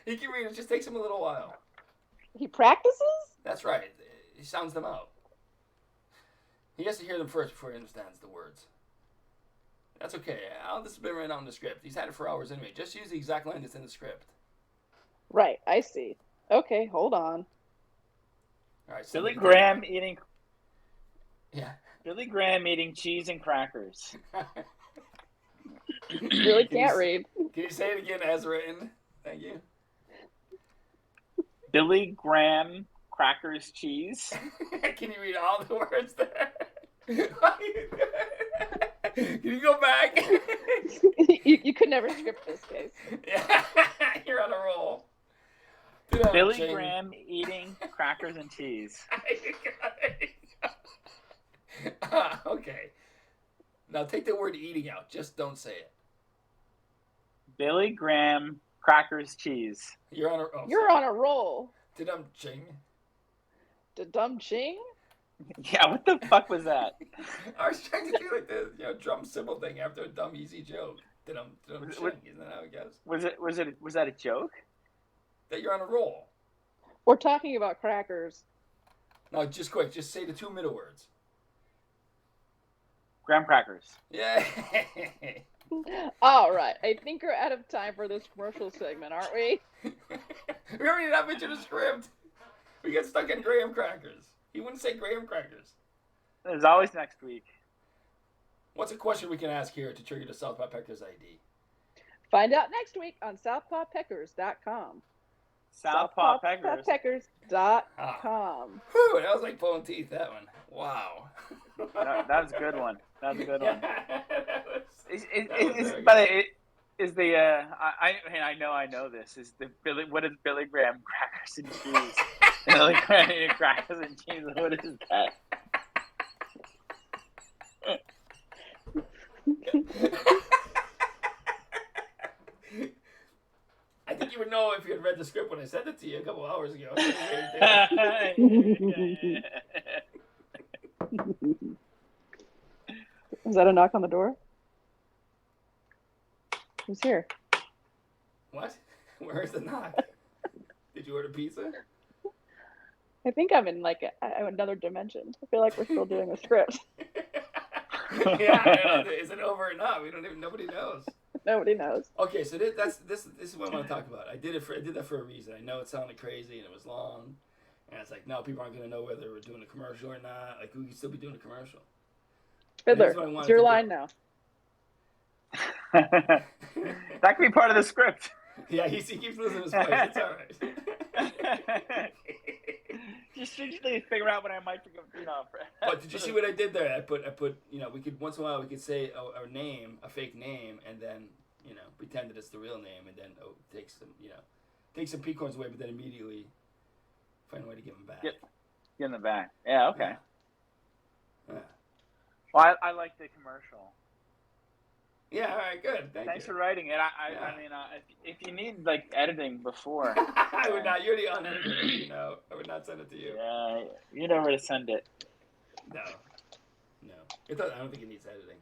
He can read it. It just takes him a little while. He practices? That's right. He sounds them out. He has to hear them first before he understands the words. That's okay. All this has been written out in the script. He's had it for hours anyway. Just use the exact line that's in the script. Right, I see. Okay, hold on. All right. So Billy Graham eating... Yeah. Billy Graham eating cheese and crackers. Really can't read. Can you say it again as written? Thank you. Billy Graham crackers cheese. Can you read all the words there? Can you go back? you could never script this case. Yeah, you're on a roll. Billy Graham eating crackers and cheese. Okay. Now take the word eating out. Just don't say it. Billy Graham crackers cheese. You're on a on a roll. Da-dum ching. Da-dum ching? Yeah, what the fuck was that? I was trying to do like the drum cymbal thing after a dumb easy joke. Da-dum ching. Isn't that how it goes? Was that a joke? That you're on a roll. We're talking about crackers. No, just quick. Just say the two middle words. Graham crackers. Yeah. All right. I think we're out of time for this commercial segment, aren't we? We already not mentioned a script. We get stuck in graham crackers. He wouldn't say graham crackers. There's always next week. What's a question we can ask here to trigger the Southpaw Peckers ID? Find out next week on southpawpeckers.com. Southpawpeckers.com. Whew, that was like pulling teeth, that one. Wow. That was a good one. That was a good one. I know this. Is the Billy? What is Billy Graham crackers and cheese? Billy Graham crackers and cheese. What is that? I think you would know if you had read the script when I sent it to you a couple hours ago. Is that a knock on the door? Who's here? What? Where's the knock? Did you order pizza? I think I'm in like another dimension. I feel like we're still doing a script. Yeah, is it over or not? Nobody knows. Nobody knows. Okay, so this is what I want to talk about. I did that for a reason. I know it sounded crazy and it was long, and it's like, no, people aren't going to know whether we're doing a commercial or not. Like, we can still be doing a commercial. Fiddler, it's your line now. That could be part of the script. Yeah, he keeps losing his voice. It's all right. Just usually figure out what I might, But did you see what I did there? I put. We could once in a while we could say a name, a fake name, and then pretend that it's the real name, and then take some P-coins away, but then immediately find a way to give them back. Get them back. Yeah. Okay. Yeah. Well, I like the commercial. Yeah, all right, good. Thanks for writing it. I mean, if you need editing before, I would not. You're the uneditor. I would not send it to you. Yeah, you know where to send it. No. I don't think it needs editing.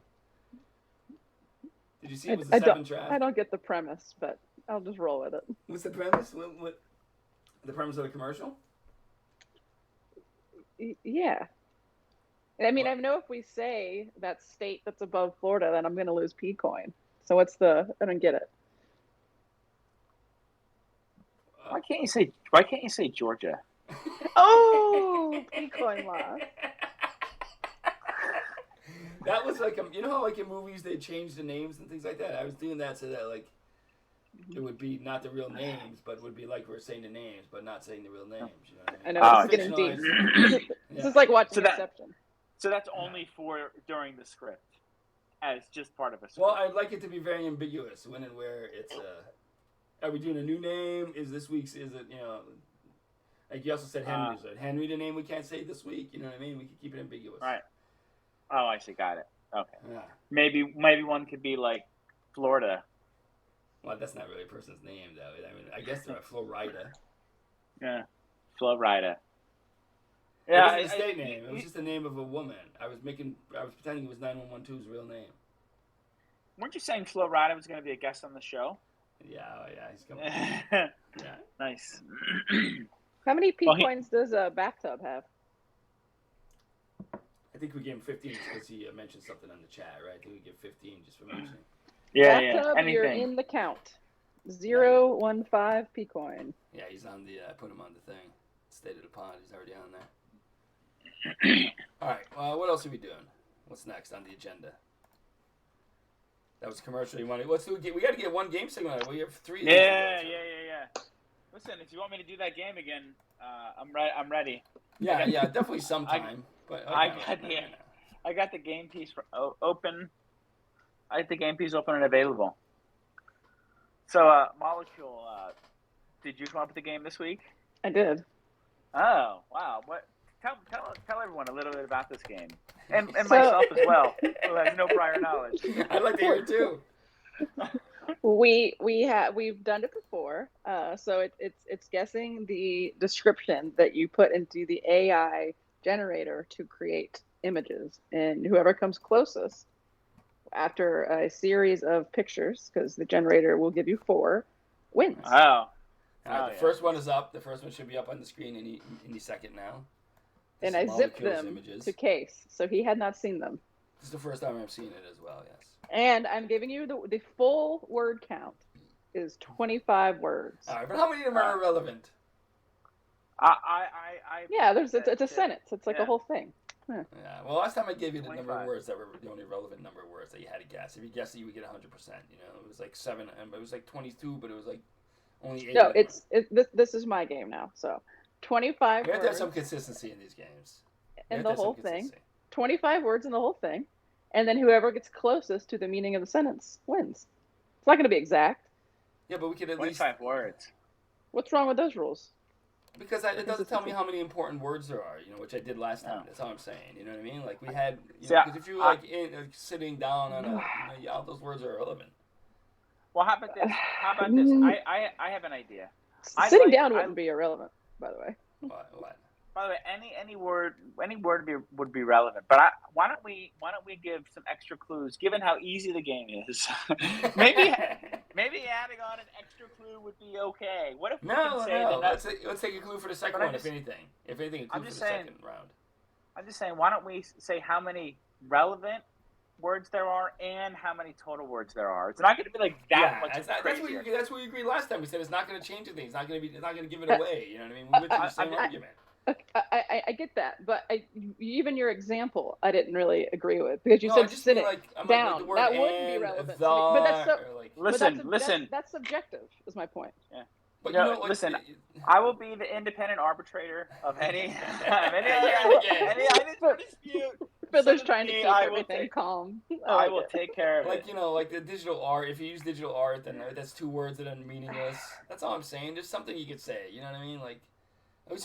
Did you see it was a 7 track? I don't get the premise, but I'll just roll with it. What's the premise? What the premise of the commercial? Yeah. I mean, I know if we say that state that's above Florida, then I'm going to lose P-coin. So I don't get it. Why can't you say Georgia? Oh, P-coin law. That was like how in movies they change the names and things like that. I was doing that so that it would be not the real names, but it would be like we're saying the names, but not saying the real names. You know what I mean? I know it's getting deep. This is like watching Inception. So that's only for during the script, as just part of a script. Well, I'd like it to be very ambiguous when and where it's. Are we doing a new name? Is this week's? Is it like you also said Henry? Is Henry the name we can't say this week? You know what I mean? We could keep it ambiguous. Right. Oh, I see. Got it. Okay. Yeah. Maybe one could be like Florida. Well, that's not really a person's name, though. I mean, I guess they're a Florida. Yeah, Florida. Yeah, it was a state name. It was just the name of a woman. I was pretending it was 9112's real name. Weren't you saying Florida was going to be a guest on the show? Yeah, he's coming. Yeah. Nice. How many P-coins does a bathtub have? I think we gave him 15 because he mentioned something on the chat, right? I think we give 15 just for mentioning. Bathtub, anything. You're in the count. 015 P-coin. Yeah, he's on the. I put him on the thing. State of the Pod. He's already on there. All right. Well, what else are we doing? What's next on the agenda? That was commercial. You want to? Let's do. We got to get one game segment. We have 3. Yeah. Listen, if you want me to do that game again, I'm ready. Yeah, definitely sometime. I got the game piece open. I had the game piece open and available. So, Molecule, did you come up with the game this week? I did. Oh, wow! What? Tell everyone a little bit about this game, and myself as well, who has no prior knowledge. I'd like to hear it too. We've done it before, so it's guessing the description that you put into the AI generator to create images, and whoever comes closest after a series of pictures, because the generator will give you 4, wins. Oh. The first one is up. The first one should be up on the screen any second now. And I zipped them to Case, so he had not seen them. This is the first time I've seen it as well, yes. And I'm giving you the full word count is 25 words. All right, but how many of them are irrelevant? It's a sentence. It's like a whole thing. Yeah. Well, last time I gave you the number of words that were the only relevant number of words that you had to guess. If you guessed it, you would get 100%. It was like 7. It was like 22, but it was like only 8. No, this is my game now. So 25 words. We have to have words. some consistency in these games. In the whole thing. 25 words in the whole thing. And then whoever gets closest to the meaning of the sentence wins. It's not going to be exact. Yeah, but we could at 25 words. What's wrong with those rules? Because it doesn't tell me how many important words there are, which I did last time. That's all I'm saying. You know what I mean? Like we had, because if you're sitting down on all those words are irrelevant. Well, how about this? I have an idea. Sitting down wouldn't be irrelevant, by the way. What? By the way, any word would be relevant. But why don't we give some extra clues? Given how easy the game is, maybe adding on an extra clue would be okay. What if we can say let's take a clue for the second one. If anything, a clue for the second round. I'm just saying, why don't we say how many relevant words there are and how many total words there are? It's not going to be like that much. That's what we agreed last time. We said it's not going to change anything. It's not going to give it away. You know what I mean? We went through the same argument. I get that, but even your example, I didn't really agree with because you No, I said just sitting mean like down. the word That and, wouldn't be relevant the, to me. But that's so. or like. Listen. That's subjective. Is my point. Yeah. But no, you know, like, listen. I will be the independent arbitrator of any dispute. Fiddler's trying to keep everything calm. I will take care of it. Like, you know, like the digital art. If you use digital art, then that's 2 words that are meaningless. That's all I'm saying. Just something you could say. You know what I mean? Like.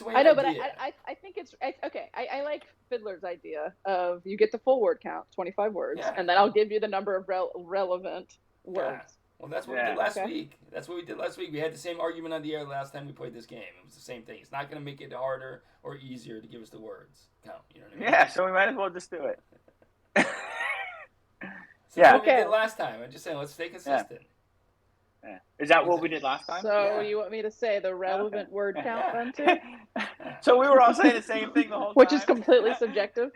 I know, but I think it's okay. I like Fiddler's idea of you get the full word count, 25 words, and then I'll give you the number of relevant words. Yeah. Well, that's what we did last week. That's what we did last week. We had the same argument on the air last time we played this game. It was the same thing. It's not going to make it harder or easier to give us the words count. You know what I mean? Yeah, so we might as well just do it. That's what we did last time. I'm just saying, let's stay consistent. Yeah. Is that what we did last time? So you want me to say the relevant word count then too? So we were all saying the same thing the whole time? Which is completely subjective.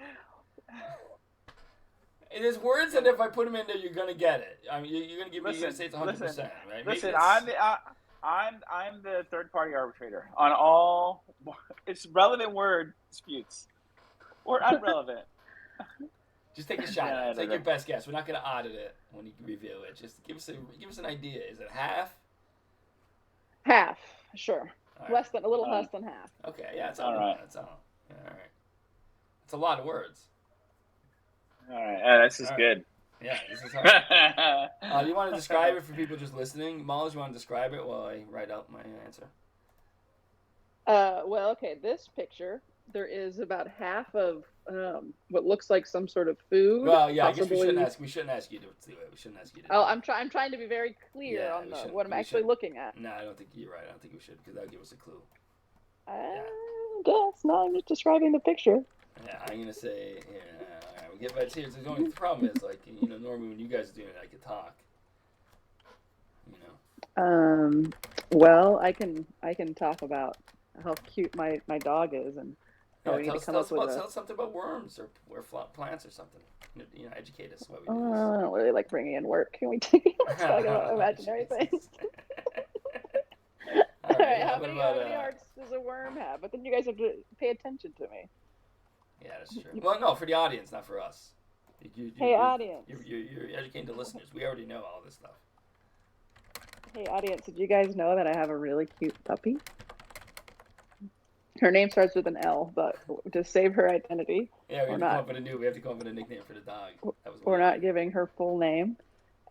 There's words that if I put them in there, you're gonna get it. I mean, you're gonna give me. You're gonna say it's 100%, right? Listen, I'm the third party arbitrator on all. It's relevant word disputes, or irrelevant. Just take a shot. Take your best guess. We're not gonna audit it when you reveal it. Just give us an idea. Is it half? Half, sure. Right. A little less than half. Okay, yeah, it's all right. That's all. Yeah, all right. It's a lot of words. All right, this is good. Yeah, this is hard. You want to describe it for people just listening? Molly, you want to describe it while I write out my answer? Well, okay, this picture, there is about half of what looks like some sort of food. Well, yeah, possibly. I guess we shouldn't ask you to do it. We shouldn't ask you to do it. I'm trying to be very clear on what I'm actually looking at. No, I don't think you're right. I don't think we should, because that'll give us a clue. I guess. No, I'm just describing the picture. Yeah, I'm going to say, we get back here. The only problem is, like, you know, normally when you guys are doing it, I could talk. You know? Well, I can talk about how cute my dog is and how we need to come up with tell us something about worms or plants or something. You know, educate us what we do. I don't really like bringing in work. Can we talk about imaginary things? All right, how many hearts does a worm have? But then you guys have to pay attention to me. Yeah, that's true. Well, no, for the audience, not for us. Audience. You're educating the listeners. We already know all this stuff. Hey, audience, did you guys know that I have a really cute puppy? Her name starts with an L, but to save her identity, we have to come up with a nickname for the dog. We're not giving her full name.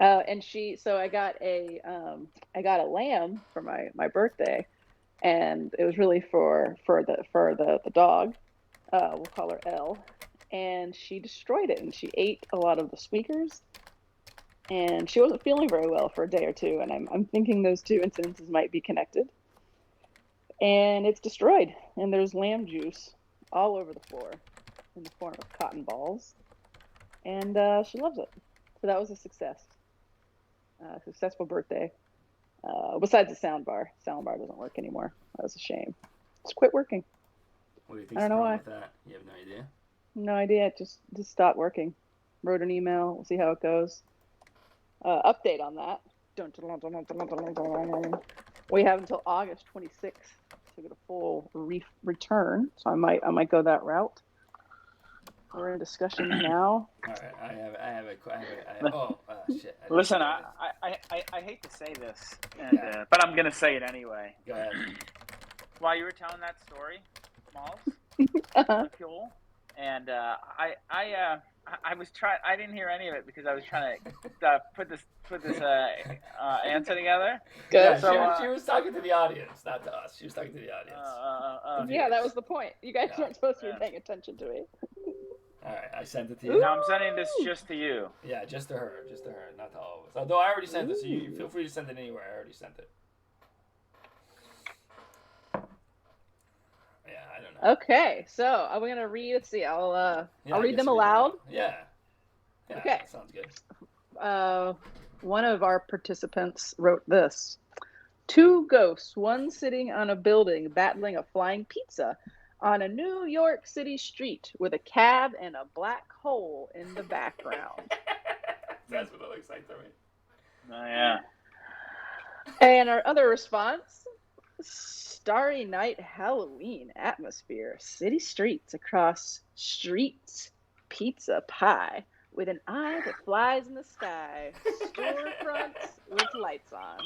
And so I got a lamb for my birthday, and it was really for the dog. We'll call her Elle, and she destroyed it, and she ate a lot of the squeakers, and she wasn't feeling very well for a day or two, and I'm thinking those two incidences might be connected. And it's destroyed, and there's lamb juice all over the floor in the form of cotton balls, and she loves it. So that was a success. Successful birthday. Besides the sound bar doesn't work anymore. That was a shame. It's quit working. What do you think? I don't know why. With that? You have no idea. No idea. It just stopped working. Wrote an email. We'll see how it goes. Update on that. We have until August 26th to get a full return. So I might go that route. We're in discussion now. All right, I have shit. Listen, I hate to say this, but I'm gonna say it anyway. Go ahead. While you were telling that story, Smalls, fuel, and I was trying. I didn't hear any of it because I was trying to put this answer together. Good. So, she was talking to the audience, not to us. She was talking to the audience. Yeah, that was the point. You guys weren't supposed to be paying attention to me. All right, I sent it to you. No, I'm sending this just to you. Yeah, just to her, not to all of us. Although I already sent it, so you feel free to send it anywhere. I already sent it. Yeah, I don't know. Okay, so are we gonna read? Let's see. I'll read them aloud. Yeah. Okay. That sounds good. One of our participants wrote this: 2 ghosts, one sitting on a building battling a flying pizza on a New York City street with a cab and a black hole in the background. That's what it looks like to me. Oh, yeah. And our other response: starry night Halloween atmosphere. City streets across streets. Pizza pie with an eye that flies in the sky. Storefronts with lights on.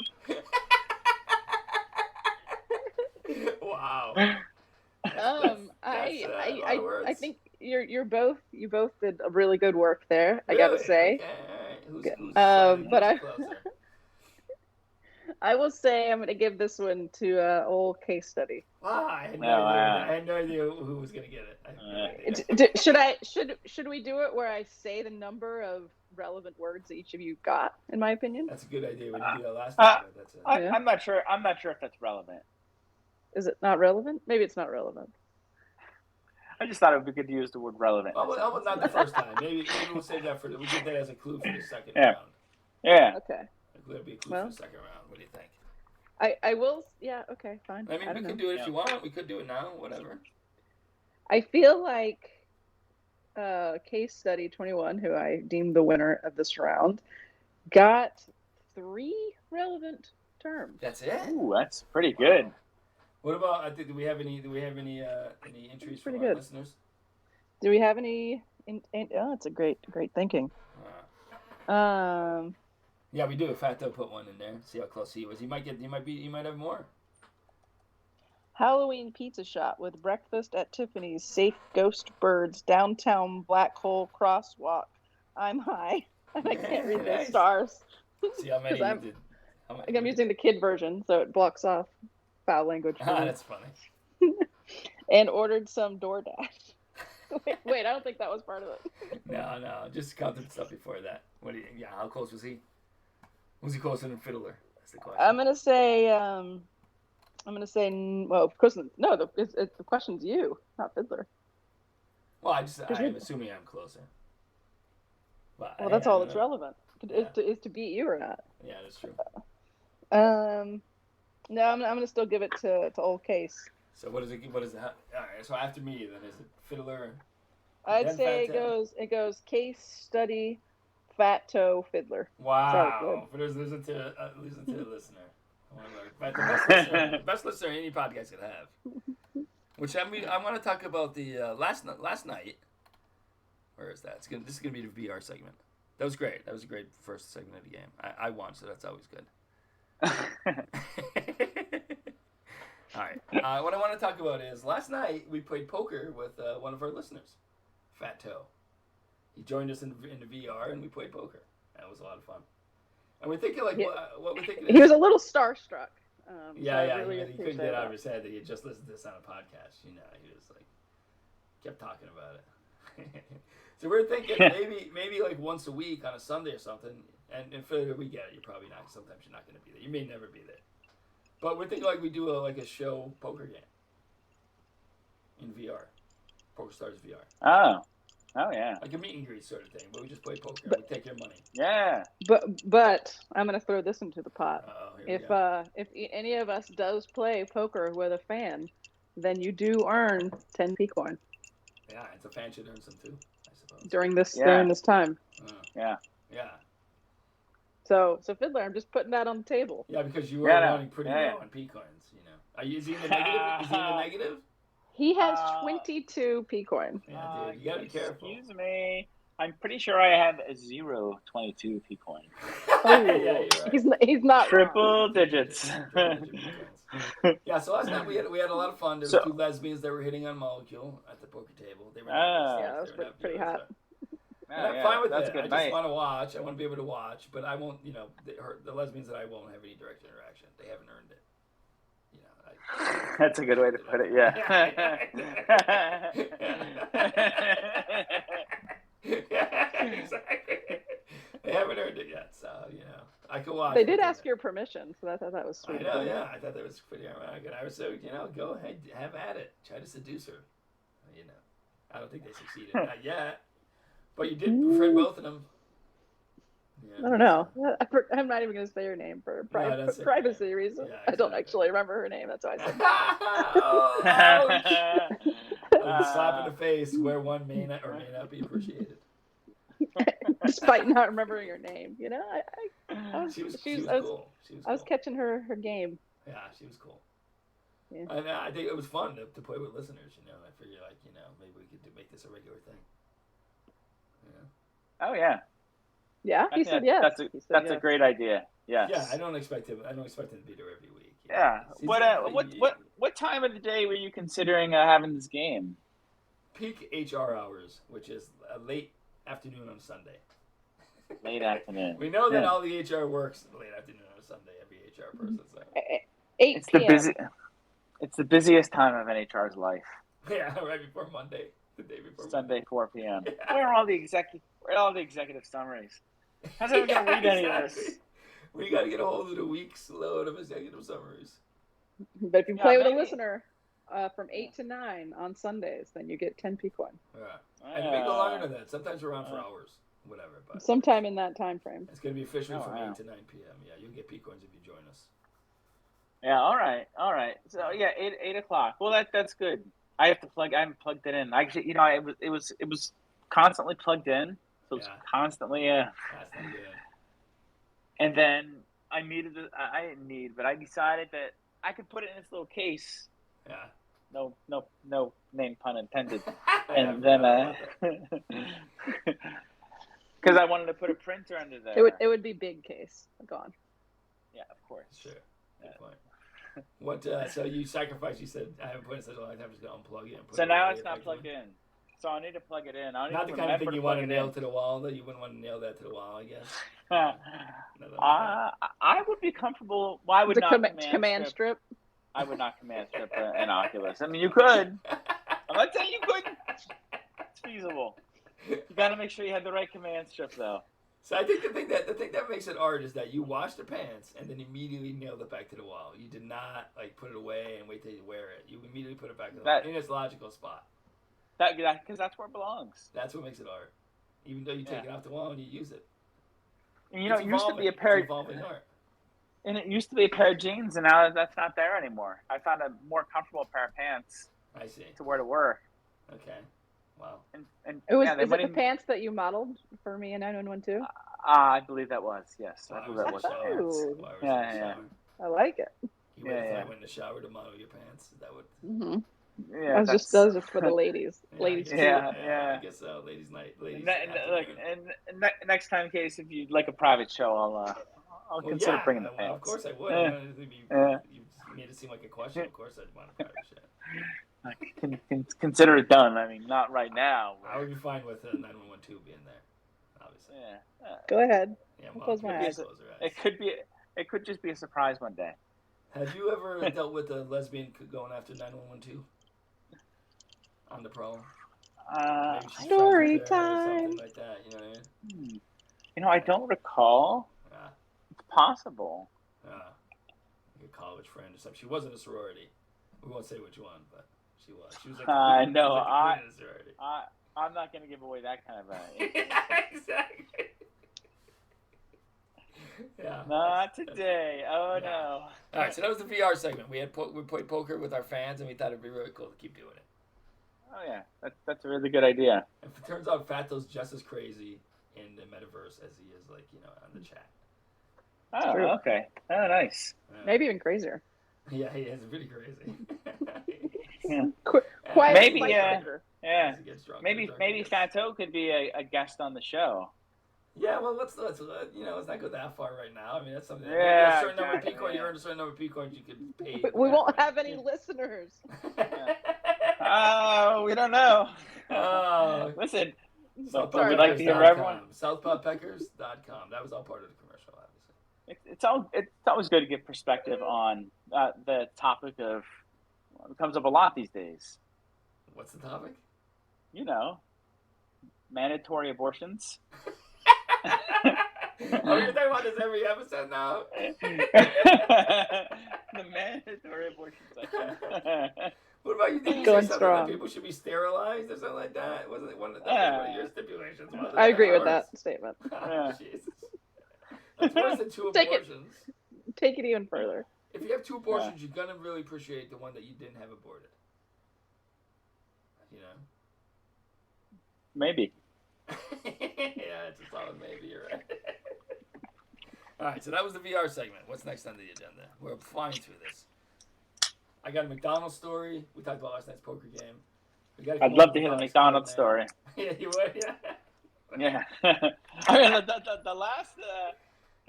Wow. I think you both did a really good work there. Really? I gotta say. Okay. Who's but closer? I will say I'm gonna give this one to old case study. Wow, I had no idea who was gonna get it. Should we do it where I say the number of relevant words that each of you got? In my opinion, that's a good idea. We did that last time. I'm not sure. I'm not sure if that's relevant. Is it not relevant? Maybe it's not relevant. I just thought it would be good to use the word relevant. Well, not the first time. Maybe we'll save that we'll get that as a clue for the second round. Yeah. Okay. That'll be a clue for the second round. What do you think? I will. Yeah. Okay. Fine. I mean, we could do it if you want. We could do it now. Whatever. I feel like Case Study 21, who I deemed the winner of this round, got 3 relevant terms. That's it. Ooh, that's pretty good. What about? Do we have any entries from our listeners? Do we have any? It's a great thinking. Yeah, we do. Fato put one in there. See how close he was. He might have more. Halloween pizza shop with breakfast at Tiffany's. Safe ghost birds. Downtown black hole crosswalk. I'm high. And I can't read the stars. See how many you did. I'm using the kid version, so it blocks off foul language. That's funny. And ordered some DoorDash. wait, I don't think that was part of it. No, just counted stuff before that. How close was he? Was he closer than Fiddler? That's the question. I'm gonna say, well, of course, no. The question's you, not Fiddler. Well, I'm assuming I'm closer. But, well, that's all that's relevant. Is to beat you or not. Yeah, that's true. No, I'm gonna still give it to Old Case. So what is it? All right. So after me, then is it Fiddler? I'd say it goes Case Study, Fat Toe, Fiddler. Wow. Listen to the listener. Best listener any podcast could have. Which I want to talk about the last night. Where is that? This is gonna be the VR segment. That was great. That was a great first segment of the game. I won, so that's always good. All right. What I want to talk about is last night we played poker with one of our listeners, Fat Toe. He joined us in the VR and we played poker. That was a lot of fun. And we're thinking what we're thinking. He was a little starstruck. He couldn't get out of his head that he had just listened to this on a podcast. He was like kept talking about it. So we're thinking maybe like once a week on a Sunday or something. And Philly, we get it. You're probably not. Sometimes you're not going to be there. You may never be there. But we're thinking like we do a show poker game in VR, PokerStars VR. Oh yeah. Like a meet and greet sort of thing, but we just play poker. We take your money. Yeah. But I'm going to throw this into the pot. If any of us does play poker with a fan, then you do earn 10 P-coin. Yeah, and the fan should earn some too, I suppose. During this time. Yeah. Yeah. So Fiddler, I'm just putting that on the table. Yeah, because you were running pretty low on P-coins, Is he in the negative? He has 22 P-coin. Yeah, dude, you gotta be careful. Excuse me. I'm pretty sure I have 22 P-coin. Oh, yeah, you're right. He's not triple digits. Yeah, so last night we had a lot of fun. There were 2 lesbians that were hitting on Molecule at the poker table. They were that was pretty hot. I'm fine with that. I just want to watch. I want to be able to watch, but I won't. The lesbians that I won't have any direct interaction. They haven't earned it. That's a good way to put it. Yeah. Exactly. They haven't earned it yet, so I could watch. They did ask your permission, so I thought that was sweet. I know, yeah. I thought that was pretty ironic, and I was so go ahead, have at it. Try to seduce her. I don't think they succeeded, not yet. But you did befriend both of them. Yeah. I don't know. I'm not even going to say her name for privacy reasons. Yeah, exactly. I don't actually remember her name. That's why I said that. Slap in the face where one may not or may not be appreciated. Despite not remembering her name. She was cool. I was catching her game. Yeah, she was cool. Yeah. And I think it was fun to play with listeners. I figured maybe we could make this a regular thing. Oh yeah. Yeah, he said yes. That's a great idea. Yes. Yeah, I don't expect him to be there every week. Yeah. What time of the day were you considering having this game? Peak HR hours, which is late afternoon on Sunday. Late afternoon. We know that all the HR works late afternoon on Sunday. Every HR person. So. 8 p.m. It's the busiest time of NHR's life. Yeah, right before Monday, the day before. Sunday, Monday. 4 p.m. Yeah. Where are all the executive summaries? How's anyone gonna read any of this? We got to get a hold of the week's load of executive summaries. But if you play with a listener from 8 to 9 on Sundays, then you get 10 P-Coin. Yeah. And we go longer than that. Sometimes we're on for hours, whatever. But sometime in that time frame. It's going to be officially from 8 to 9 p.m. Yeah, you'll get P-Coins if you join us. Yeah, all right. So, 8 o'clock. Well, that's good. I haven't plugged it in. Actually, it was constantly plugged in. So it's constantly, That's not good. And then I decided that I could put it in this little case. Yeah. No name pun intended. And then, because I wanted to put a printer under there. It would be big case. Gone. Yeah, of course. Sure. Good point. What? So you sacrificed. You said I haven't put it in such a long time. I'm just gonna unplug it. So now it's not plugged in. So I need to plug it in. Not the kind of thing you want to nail to the wall, though. You wouldn't want to nail that to the wall, I guess. I would be comfortable. Well, I would not command strip. I would not command strip an Oculus. I mean, you could. I'm not saying you couldn't. It's feasible. You got to make sure you have the right command strip, though. So I think the thing that makes it hard is that you wash the pants and then immediately nailed it back to the wall. You did not put it away and wait till you wear it. You immediately put it back to the wall in its logical spot. Because that's where it belongs. That's what makes it hard. Even though you take it off the wall and you use it. And it used to be a pair of art. And it used to be a pair of jeans, and now that's not there anymore. I found a more comfortable pair of pants. I see. To wear to work. Okay. Wow. And is it the pants that you modeled for me in 9112? I believe that was, yes. I believe that was the pants. Yeah. I like it. You wait until I went in the shower to model your pants? Is that what? Mm-hmm. Yeah, that's just for the ladies. Ladies. I guess so. Ladies' night. And next time, Case, if you'd like a private show, I'll consider bringing the pants. Of course I would. You made it seem like a question. Of course I'd want a private show. I can consider it done. I mean, not right now. I would be fine with 9112 being there, obviously. Yeah. Go ahead. Yeah, close my eyes. It could just be a surprise one day. Have you ever dealt with a lesbian going after 9112 on the pro? Story time. Something like that. You know what I mean? I don't recall. Yeah. It's possible. Like a college friend or something. She wasn't a sorority. We won't say which one, but she was. She was like I'm not going to give away that kind of exactly. Yeah. Not today. Oh no. All right, so that was the VR segment. We played poker with our fans, and we thought it'd be really cool to keep doing it. Oh yeah, that's a really good idea. If it turns out Fato's just as crazy in the metaverse as he is, on the chat. Oh, okay. Oh, nice. Maybe even crazier. Yeah, he is pretty crazy. Maybe, Maybe Fato could be a guest on the show. Yeah, well, let's not go that far right now. I mean, that's something. Yeah, a certain number of P-coins, you earn a certain number of P-coins, you can pay. We won't have any listeners. Oh, we don't know. Listen, but we'd like to hear everyone. SouthpawPeckers.com. That was all part of the commercial, obviously. It's always good to get perspective on the topic of. It comes up a lot these days. What's the topic? Mandatory abortions. You're talking about this every episode now? The mandatory abortion section. What about you? Did you say something that people should be sterilized or something like that? Wasn't it one of your stipulations? I agree with that statement. Jesus. That's worse than 2 abortions. Take it even further. If you have 2 abortions, you're going to really appreciate the one that you didn't have aborted. Maybe. Yeah, it's a solid maybe. You're right. All right, so that was the VR segment. What's next on the agenda? We're flying through this. I got a McDonald's story. We talked about last night's poker game. I'd love to hear the McDonald's story. Yeah, you would. Yeah. Yeah. I mean, the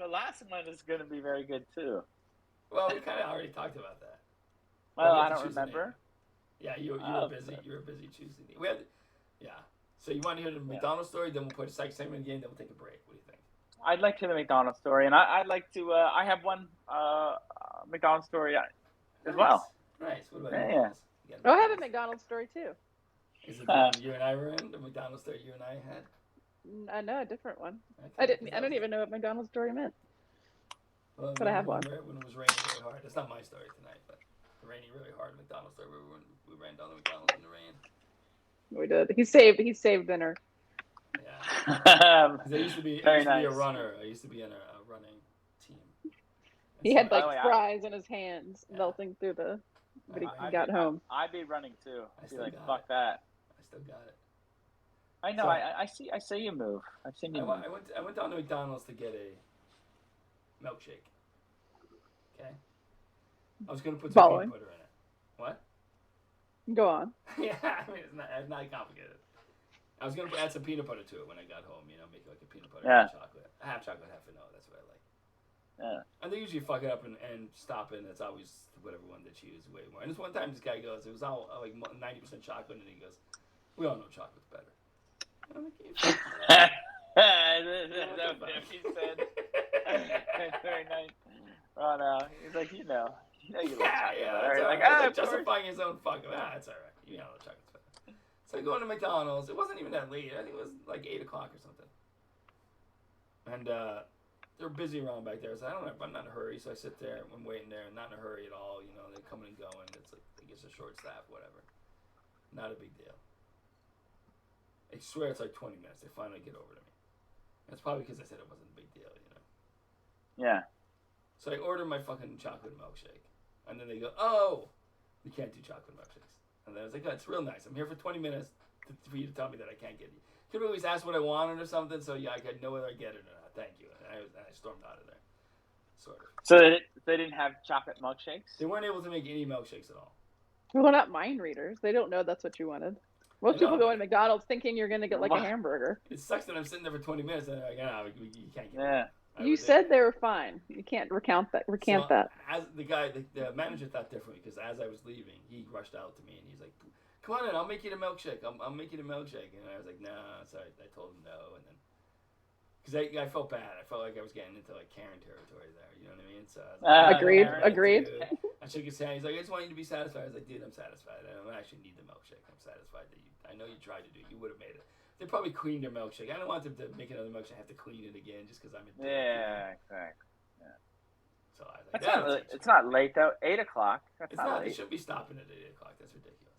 last one is going to be very good too. Well, we kind of already talked about that. Well, I don't remember. Yeah, you were busy. You were busy choosing. So you want to hear the McDonald's story? Then we'll put a second segment again. Then we'll take a break. What do you think? I'd like to hear the McDonald's story, and I'd like to. I have one McDonald's story as well. Nice. What about you? Yeah. Oh, I have a McDonald's story too. Is it the one you and I were in? The McDonald's story you and I had? I know a different one. Okay, I don't even know what McDonald's story meant. Well, but I have one. When it was raining really hard. It's not my story tonight, but it raining really hard. McDonald's story. We ran down the McDonald's in the rain. We did. He saved dinner. Yeah. I used to be a runner. I used to be in a running team. He had fries in his hands melting through the. But he got home. I'd be running too. I'd be like, fuck that. I still got it. I know. So, I see you move. I've seen you move. I went down to McDonald's to get a milkshake. Okay. I was gonna put some peanut butter in it. What? Go on. Yeah, I mean it's not complicated. I was gonna add some peanut butter to it when I got home. Make it like a peanut butter and chocolate. Half chocolate, half vanilla. That's what I like. Yeah. And they usually fuck it up and stop it. And it's always whatever one that you use way more. And this one time, this guy goes, it was all like 90% chocolate, and he goes, "We all know chocolate's better." I'm like, that's what he said. Very nice. Oh no, he's like, you know you love chocolate. Like, justifying his own fuck. It's all right. You know chocolate's better. So I go into McDonald's. It wasn't even that late. I think it was like 8 o'clock or something. And they're busy around back there. So I don't know. I'm not in a hurry. So I sit there. I'm waiting there. Not in a hurry at all. They're coming and going. It's like I guess a short staff, whatever. Not a big deal. I swear it's like 20 minutes. They finally get over to me. That's probably because I said it wasn't a big deal, Yeah. So I order my fucking chocolate milkshake. And then they go, "Oh, we can't do chocolate milkshakes." And then I was like, "Oh, it's real nice. I'm here for 20 minutes for you to tell me that I can't get it. You could always ask what I wanted or something, so I could know whether I get it or not. Thank you." And I stormed out of there. Sort of. So they didn't have chocolate milkshakes? They weren't able to make any milkshakes at all. Well, they're not mind readers. They don't know that's what you wanted. Most people go in McDonald's thinking you're going to get like a hamburger. It sucks that I'm sitting there for 20 minutes and they're like, you can't get it. You said they were fine. You can't recant that. As the manager thought differently, because as I was leaving, he rushed out to me and he's like, "Come on in, I'll make you the milkshake. I'll make you the milkshake." And I was like, "Nah, sorry." I told him no, and then because I felt bad. I felt like I was getting into like Karen territory there. You know what I mean? So I was like, agreed. I shook his hand. He's like, "I just want you to be satisfied." I was like, "Dude, I'm satisfied. I don't actually need the milkshake. I'm satisfied that I know you tried to do it. You would have made it." They probably cleaned their milkshake. I don't want them to make another milkshake. I have to clean it again just because I'm a dick. Yeah, exactly. Yeah. So I was like, it's not late though. 8 o'clock. That's it's not. late. They shouldn't be stopping at 8 o'clock. That's ridiculous.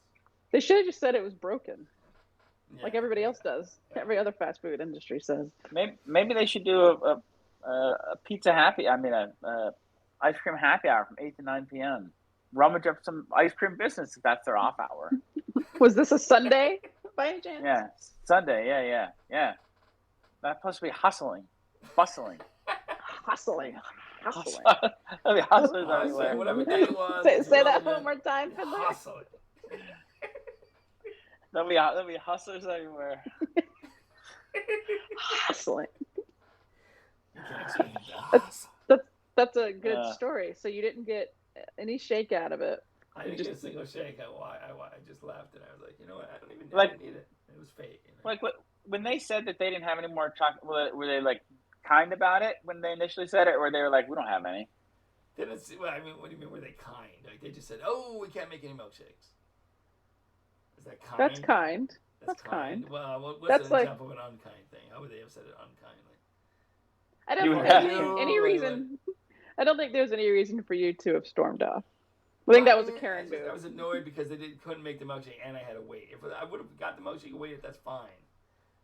They should have just said it was broken, like everybody else does. Yeah. Every other fast food industry says. Maybe they should do a pizza happy. I mean, a ice cream happy hour from 8 to 9 p.m. Rummage up some ice cream business if that's their off hour. Was this a Sunday by any chance? Yeah, Sunday. Yeah. That's supposed to be bustling. Hustling. There'll be hustlers everywhere. Whatever day it was. Say that one more time. Hustling. There'll be hustlers everywhere. Hustling. That's a good story. So you didn't get any shake out of it. I didn't get a single shake. I just laughed and I was like, you know what? I don't even need it. It was fake. Like when they said that they didn't have any more chocolate, were they like kind about it when they initially said it, or they were like, "We don't have any"? Didn't see. Well, I mean, what do you mean? Were they kind? Like they just said, "Oh, we can't make any milkshakes." Is that kind? That's kind. That's kind. Well, what's that's an example of an unkind thing? How would they have said it unkindly? I don't think there's any reason. I don't think there's any reason for you to have stormed off. I think that was a Karen move. I was annoyed because they couldn't make the milkshake and I had to wait. If I would have got the milkshake and waited, that's fine.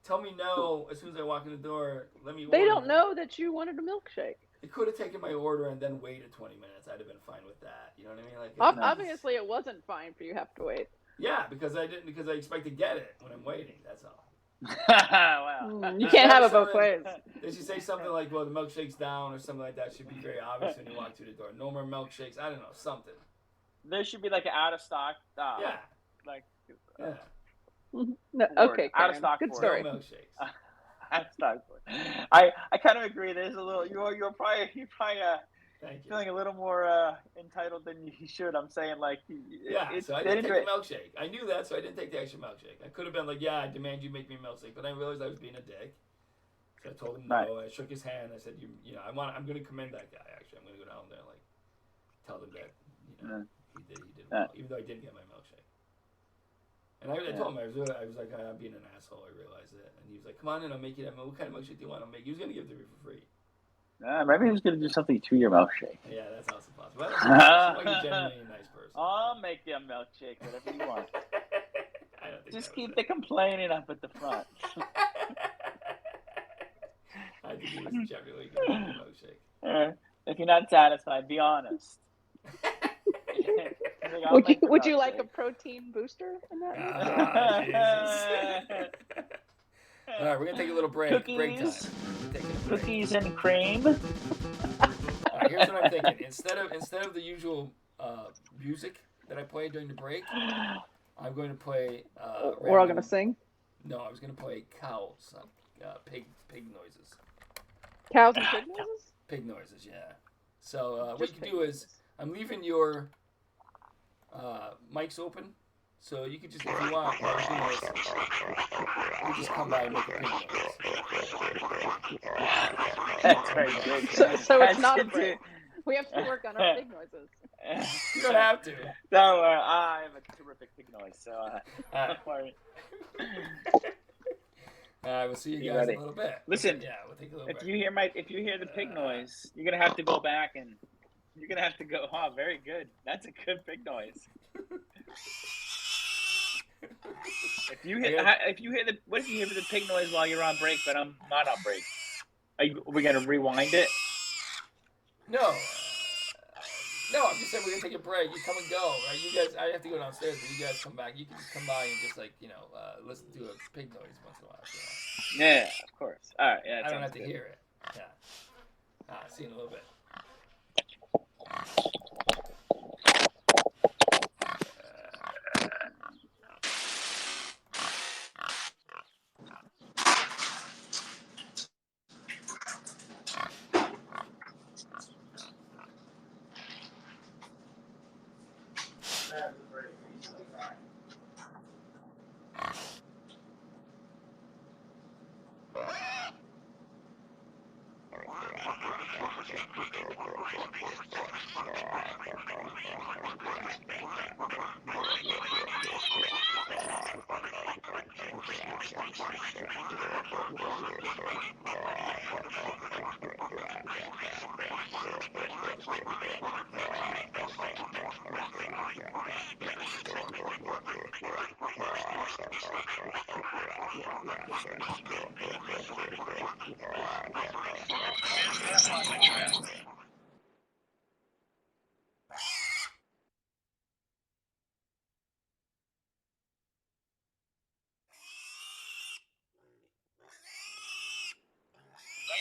Tell me no as soon as I walk in the door. Let me. They don't know that you wanted a milkshake. It could have taken my order and then waited 20 minutes. I'd have been fine with that. You know what I mean? Like obviously, it wasn't fine for you to have to wait. Yeah, because I expect to get it when I'm waiting. That's all. Wow. You can't have it both ways. They should say something like, "Well, the milkshake's down" or something like that. Should be very obvious when you walk through the door. No more milkshakes. I don't know, something. there should be like an out of stock. Yeah. Like. Yeah. No, okay, out of Karen. stock. Good story. No milkshakes. Out of stock. I kind of agree. There's a little. You're probably feeling a little more entitled than you should. I'm saying like. So I didn't take the milkshake. I knew that, so I didn't take the extra milkshake. I could have been like, yeah, I demand you make me a milkshake, but I realized I was being a dick. So I told him no. Right. I shook his hand. I said, I'm going to commend that guy. Actually, I'm going to go down there and like tell them that he did well, even though I didn't get my milkshake. And I told him I was like, I'm being an asshole. I realized it, and he was like, come on in, I'll make you that. What kind of milkshake do you want? I'll make. He was going to give it to me for free. Maybe he was going to do something to your milkshake. Yeah, that's also possible. That's like a genuinely nice person. I'll make you a milkshake, whatever you want. I don't think just keep the complaining up at the front. I think he was generally going to make a milkshake. If you're not satisfied, be honest. Would you like a protein booster in that? All right, we're gonna take a little break. Break time. Cookies and cream. All right, here's what I'm thinking. Instead of the usual music that I play during the break, I'm going to play. We're all gonna sing. No, I was gonna play cows, pig noises. Cows and pig noises. Pig noises, yeah. So what you can do is I'm leaving your mics open, so you can just, if you want, while we're doing this, you just come by and make a pig noise. That's very good. So it's not a break. We have to work on our pig noises. You don't have to. Don't worry, I have a terrific pig noise, so don't worry. We'll see you guys in a little bit. Listen, we'll take a little break. If you hear the pig noise, you're gonna have to go back and you're gonna have to go. Oh, very good. That's a good pig noise. If you hear the pig noise while you're on break, but I'm not on break, are we gonna rewind it? No, I'm just saying we're gonna take a break. You come and go, right? You guys, I have to go downstairs, but you guys come back. You can just come by and just listen to a pig noise once in a while. Yeah, of course. All right, yeah. I don't have to hear it. Yeah. See you in a little bit.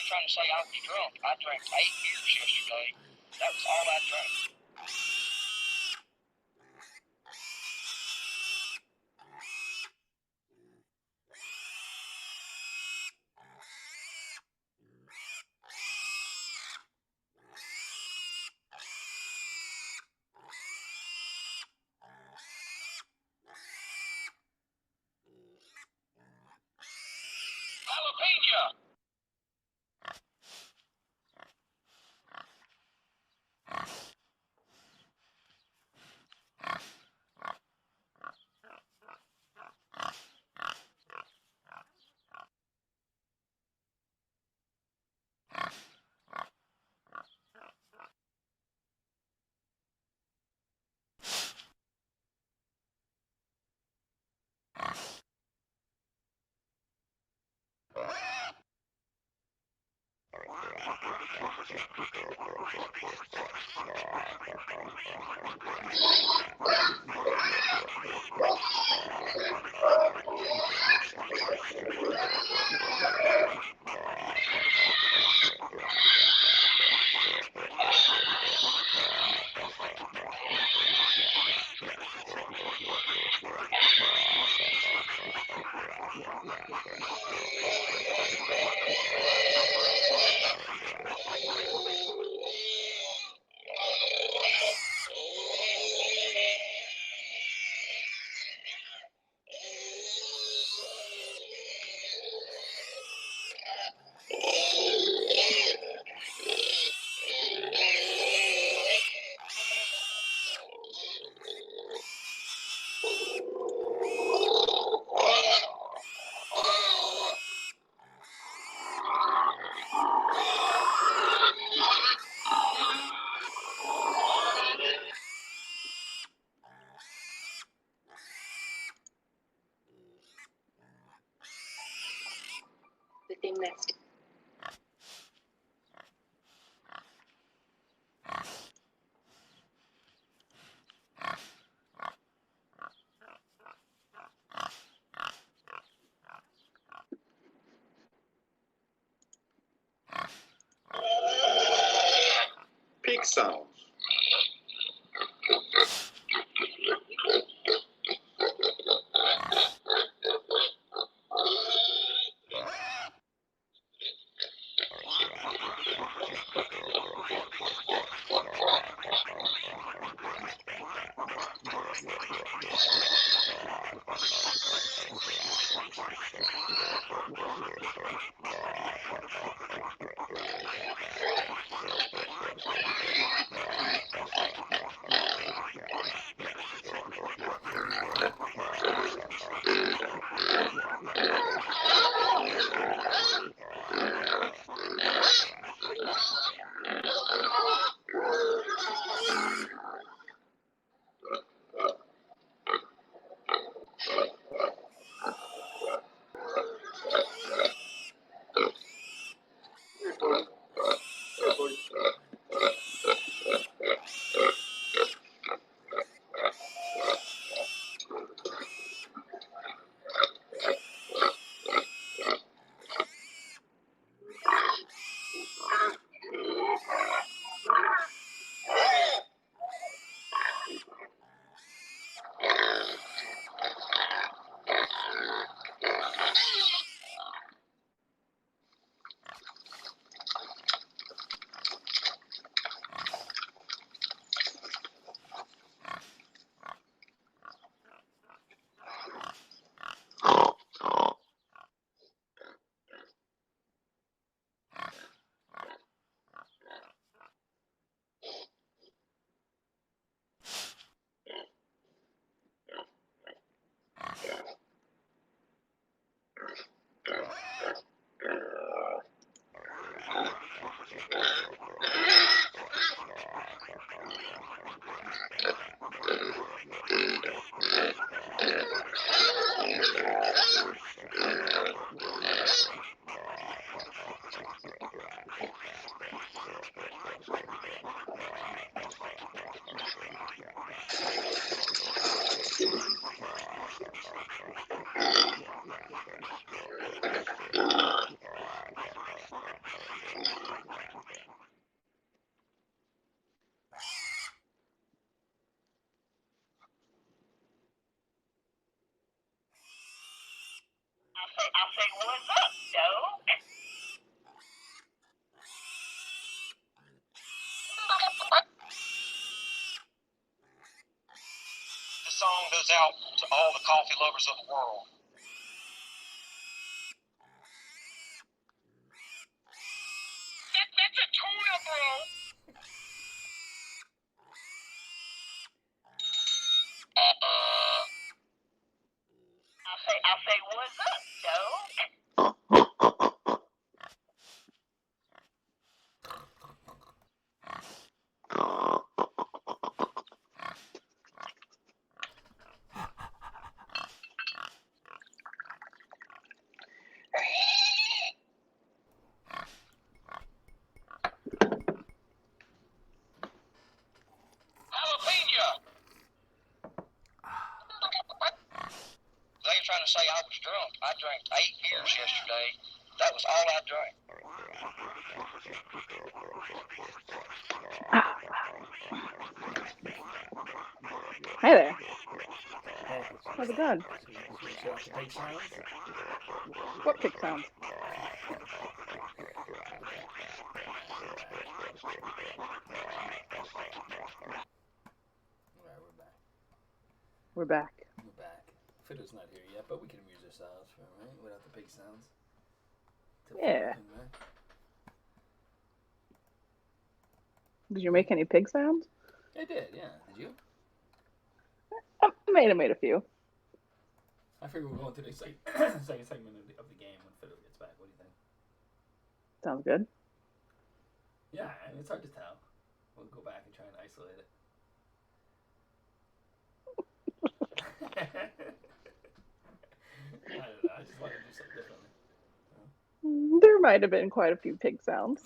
Trying to say I was drunk. I drank 8 beers yesterday. That was all I drank. Jalapeno. pig sounds. I say, what's up, dog? This song goes out to all the coffee lovers of the world. It's a tuna, bro. I say, what's up, dog? Jalapeno. They were trying to say I was drunk. I drank 8 beers yesterday. That was all I drank. Hi there. Hey, How's it going? pig sounds? What pig sounds? Alright, we're back. We're back. We're back. Fiddle's not here yet, but we can amuse ourselves, right? Without the pig sounds. Yeah. Did you make any pig sounds? I did, yeah. Did you? I made a few. I figure we're going to the second segment of the game when Fiddle gets back. What do you think? Sounds good. Yeah, I mean, it's hard to tell. We'll go back and try and isolate it. I don't know. I just want to do something differently. There might have been quite a few pig sounds.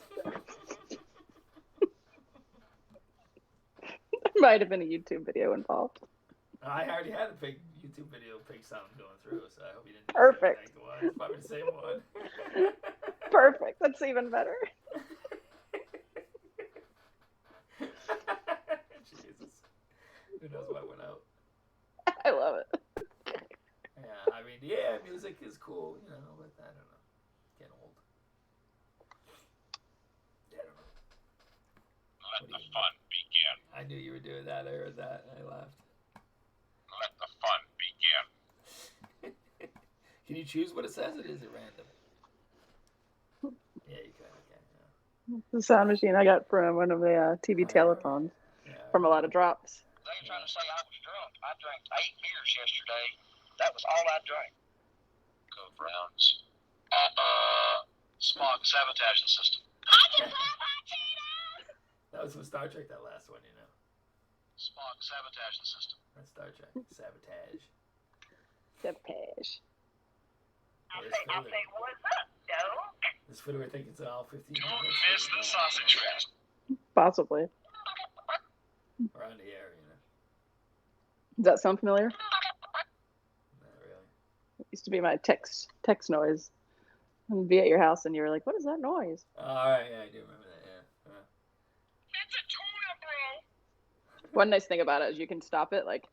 There might have been a YouTube video involved. I already had a big YouTube video pig sound going through, so I hope you didn't. Perfect. It's probably the same one. Perfect. That's even better. Who knows what went out? I love it. Yeah, I mean, music is cool, but I don't know. Getting old. Yeah, I don't know. Let the fun begin. I knew you were doing that. I heard that. And I laughed. Let the fun begin. Can you choose what it says? It is at random. Yeah, you can. Okay. Yeah. The sound machine I got from one of the TV telethons from a lot of drops. They were trying to say I was drunk. I drank 8 beers yesterday. That was all I drank. Go Browns. Smog sabotage the system. That was from Star Trek, that last one, Smog sabotage the system. That's Star Trek. Sabotage. Sabotage. I say, what's up, dog? This Fiddler think it's all 15 minutes. Don't miss the sausage fest. Possibly. We're on the air, Does that sound familiar? Not really. It used to be my text noise. I'd be at your house and you were like, what is that noise? All right, yeah, I do remember that, yeah. It's a tuna, bro. One nice thing about it is you can stop it, like,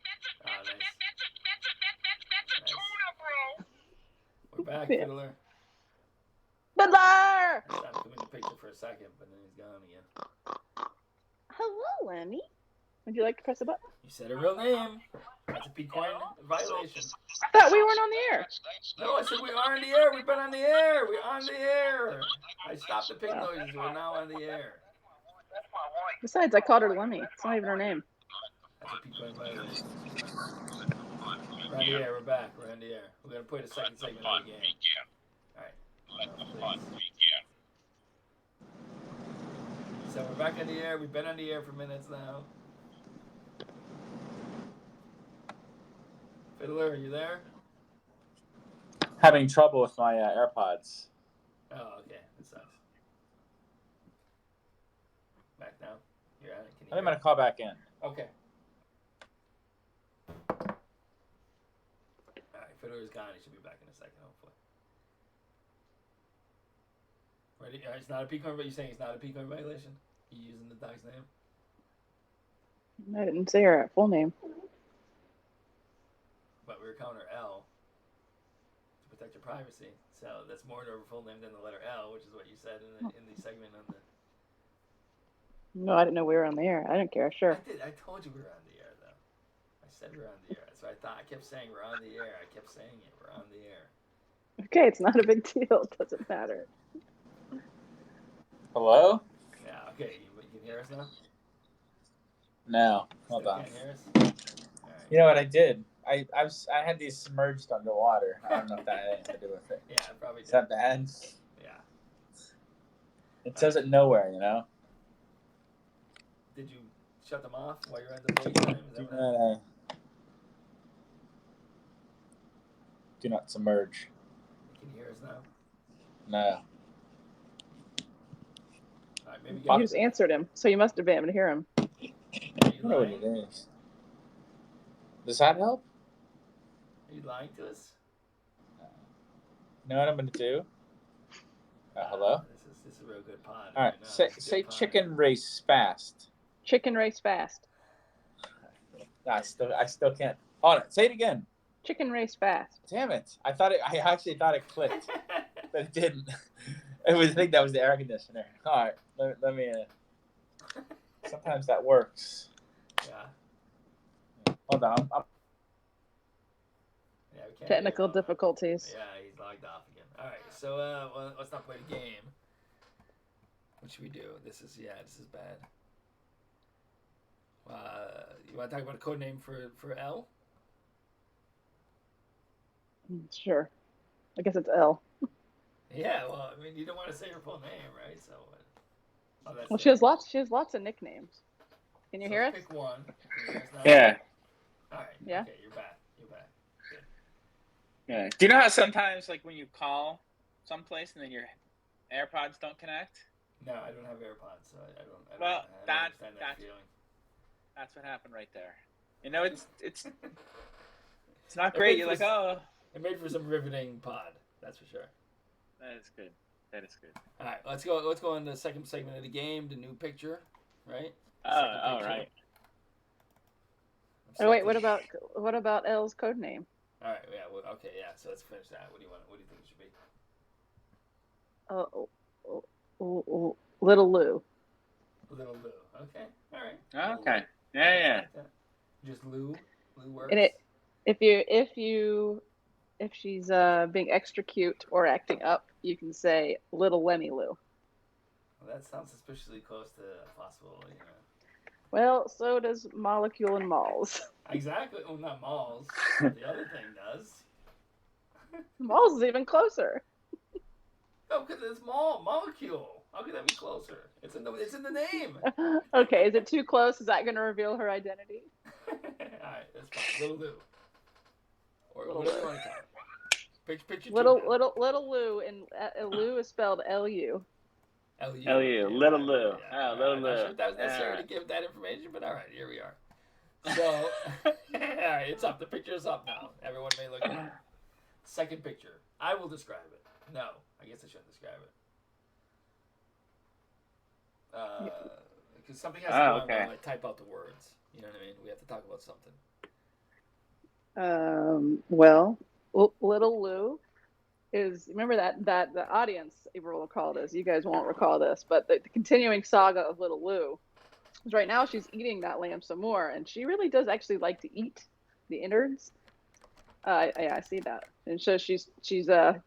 Oh, nice. It's a tuna, bro. We're back, Yeah. Fiddler. Fiddler! I stopped him in the picture for a second, but then he's gone again. Hello, Lenny. Would you like to press a button? You said a real name. That's a P-coin violation. I thought we weren't on the air. No, I said we are on the air. We've been on the air. We're on the air. I stopped the pig noises. We're now on the air. That's my wife. Besides, I called her Lemmy. It's not even her name. That's a P-coin violation. We're on the air. We're back. We're on the air. We're going to play the second segment of the game. All right. Let the fun begin. So we're back on the air. We've been on the air for minutes now. Fiddler, are you there? Having trouble with my AirPods. Oh, okay. That sucks. Back now? You're on it. Can you I'm hear going to call back in. Okay. All right, Fiddler's gone. He should be back in a second, hopefully. Ready? It's not a P-coin, but you're saying it's not a P-coin violation? You using the dog's name? I didn't say her full name. But we were calling her L to protect your privacy. So that's more to her full name than the letter L, which is what you said in the segment on the... No, I didn't know we were on the air. I didn't care. Sure. I did. I told you we were on the air, though. I said we were on the air. So I kept saying we're on the air. I kept saying it. We're on the air. Okay, it's not a big deal. It doesn't matter. Hello? Yeah, okay. You can hear us now? No. Hold Still on. Can't hear us? All right. You know what I did? I had these submerged underwater. I don't know if that had anything to do with it. Yeah, it probably Is did. that bad? Yeah. It says it nowhere, Did you shut them off while you're at the FaceTime? Is that Do what happened? not, do not submerge. Can you hear us now? No. All right, maybe You just answered him, so you must have been able to hear him. Are I you don't know what lying? it is. Does that help? Are you lying to us? You know what I'm going to do? Hello? This is a real good pod. All right. now. Say This is a good pod. chicken race fast. Chicken race fast. No, I still can't. Hold on. Say it again. Chicken race fast. Damn it. I actually thought it clicked, but it didn't. I think that was the air conditioner. All right. Let me sometimes that works. Yeah. Hold on. Yeah, we can't Technical hear him. difficulties. Yeah, he's logged off again. All right, so well, let's not play the game. What should we do? This is bad. You want to talk about a code name for L? Sure. I guess it's L. Yeah, well, I mean, you don't want to say her full name, right? So, that's Well, it. she has lots of nicknames. Can you So hear us? Pick one. Can you hear us now? Yeah. All right. Yeah. Okay, you're back. Good. Yeah. Do you know how sometimes, like, when you call someplace and then your AirPods don't connect? No, I don't have AirPods, so I don't Well, understand that feeling. That's what happened right there. It's not great. You're like, oh, It made for some riveting pod. That's for sure. that is good. That is good. All right, let's go on the second segment of the game. The new picture, right? Oh, all right. Oh wait, what about L's code name? All right, yeah, well, okay, yeah. So let's finish that. What do you want? What do you think it should be? Little Lou. Little Lou. Okay, all right. Oh, okay. Yeah. Just Lou. Lou works. And if she's being extra cute or acting up, you can say Little Lemmy Lou. Well, that sounds suspiciously close to possible, Well, so does Molecule and Malls. Exactly. Well, not Malls. The other thing does. Malls is even closer. No, because it's Molecule. How could that be closer? It's in the name. Okay, is it too close? Is that going to reveal her identity? All right, that's fine. Little Lou. Or Little whatever Lou. you want to call it. Picture Little Lou, and Lou is spelled L-U. L-U. Little Lou. Yeah. Oh, Little Lou. I'm not sure if that was necessary to give that information, but all right, here we are. So, all right, it's up. The picture is up now. Everyone may look at it. Second picture. I will describe it. No, I guess I shouldn't describe it. Because something has to go on when I type out the words. You know what I mean? We have to talk about something. Well, Little Lou is, remember that the audience will recall this. You guys won't recall this, but the continuing saga of Little Lou is right now she's eating that lamb some more, and she really does actually like to eat the innards. I see that, and so she's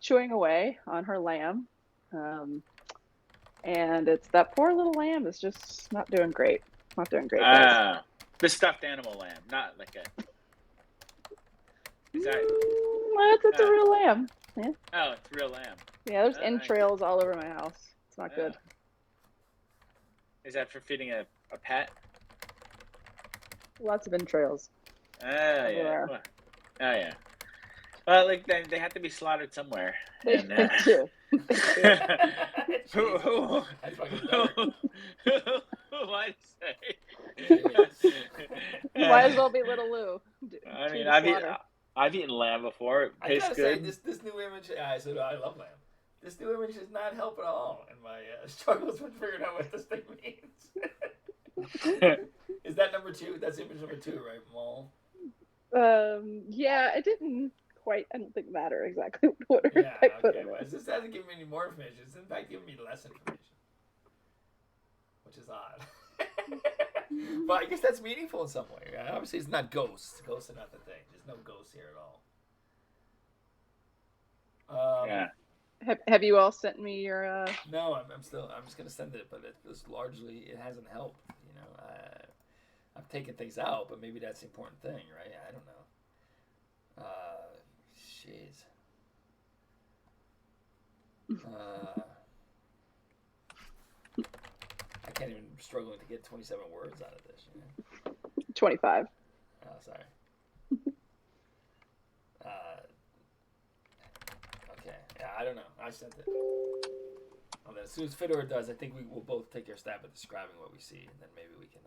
chewing away on her lamb, and it's that poor little lamb is just not doing great. Not doing great. The stuffed animal lamb, not like a. Is that? It's a real lamb. Yeah. Oh, it's real lamb. Yeah, there's entrails all over my house. It's not good. Is that for feeding a pet? Lots of entrails. Yeah. Oh yeah. Well, like they have to be slaughtered somewhere. They do. Who I say? Might as well be Little Lou. I mean, I've eaten lamb before. It tastes good. Say, this new image. I said I love lamb. This new image does not help at all in my struggles with figuring out what this thing means. Is that number 2? That's image number 2, right, Maul? Yeah, it didn't quite. I don't think matter exactly what I put in it. This hasn't given me any more information. It's in fact giving me less information, which is odd. But I guess that's meaningful in some way. Right? Obviously, it's not ghosts. Ghosts are not the thing. There's no ghosts here at all. Yeah. Have you all sent me your? No, I'm just gonna send it, but it hasn't helped. You know, I've taken things out, but maybe that's the important thing, right? I don't know. Jeez. I can't even struggling to get 27 words out of this. You know? 25. Oh, sorry. Okay. Yeah, I don't know. I sent it. And then as soon as Fedor does, I think we will both take our stab at describing what we see, and then maybe we can.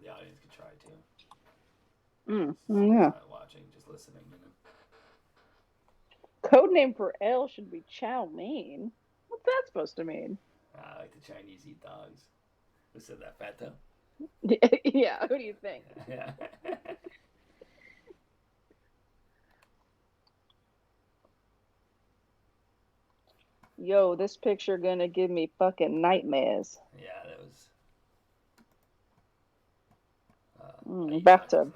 The audience could try too. Yeah. Not watching, just listening. You know. Code name for L should be Chow Mein. What's that supposed to mean? Like the Chinese eat dogs. Who said that? Fat Toe? Yeah, who do you think? Yeah. Yo, this picture gonna give me fucking nightmares. Yeah, that was. Bathtub.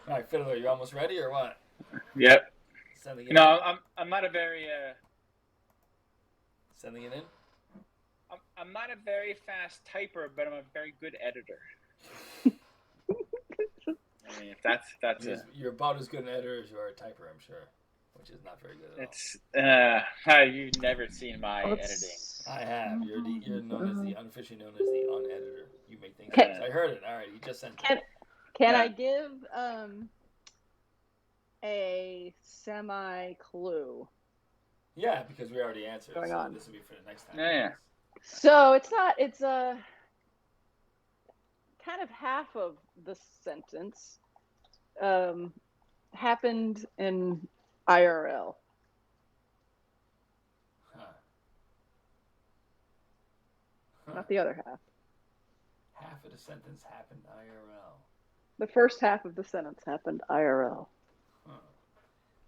All right, Fiddler, you almost ready or what? Yep. Sending it in? I'm not a very. Sending it in? I'm not a very fast typer, but I'm a very good editor. I mean, if that's You're about as good an editor as you are a typer, I'm sure, which is not very good at all. You've never seen my editing. I have. You're unofficially known as the uneditor. You make things. I heard it. All right, you just sent it. Can I give a semi clue? Yeah, because we already answered. Going on. This will be for the next time. Yeah. So it's kind of half of the sentence happened in IRL. Huh. not the other half. Half of the sentence happened IRL. The first half of the sentence happened IRL. Huh.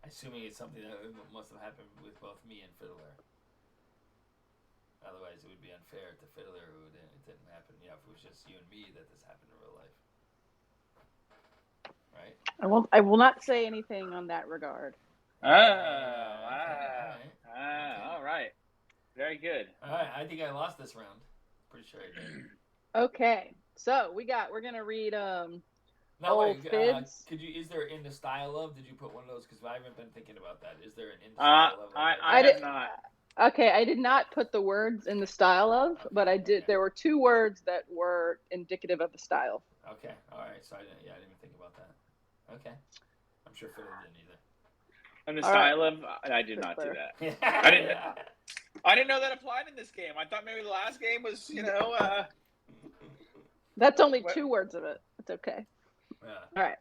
Assuming it's something that must have happened with both me and Fiddler. Otherwise, it would be unfair to Fiddler who it didn't happen. If it was just you and me that this happened in real life. Right? I will not say anything on that regard. All right. Very good. All right, I think I lost this round. Pretty sure I did. Okay, so we're gonna read Fids. Is there in the style of? Did you put one of those? Because I haven't been thinking about that. Is there an in the style of? I did not. Okay, I did not put the words in the style of, but I did. There were 2 words that were indicative of the style. Okay, all right. So I didn't even think about that. Okay, I'm sure Fiddler didn't either. And the style of, I did not do that. I didn't know that applied in this game. I thought maybe the last game was, That's only 2 words of it. It's okay. Yeah. All right.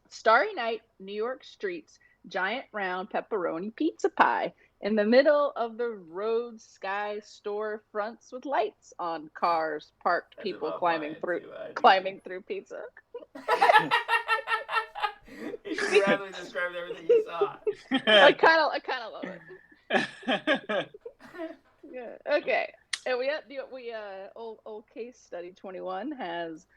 Starry night, New York streets, giant round pepperoni pizza pie. In the middle of the road, sky store fronts with lights on cars, parked people climbing through pizza. You should rather describe everything you saw. I kind of love it. Yeah. Okay. And old case study 21 has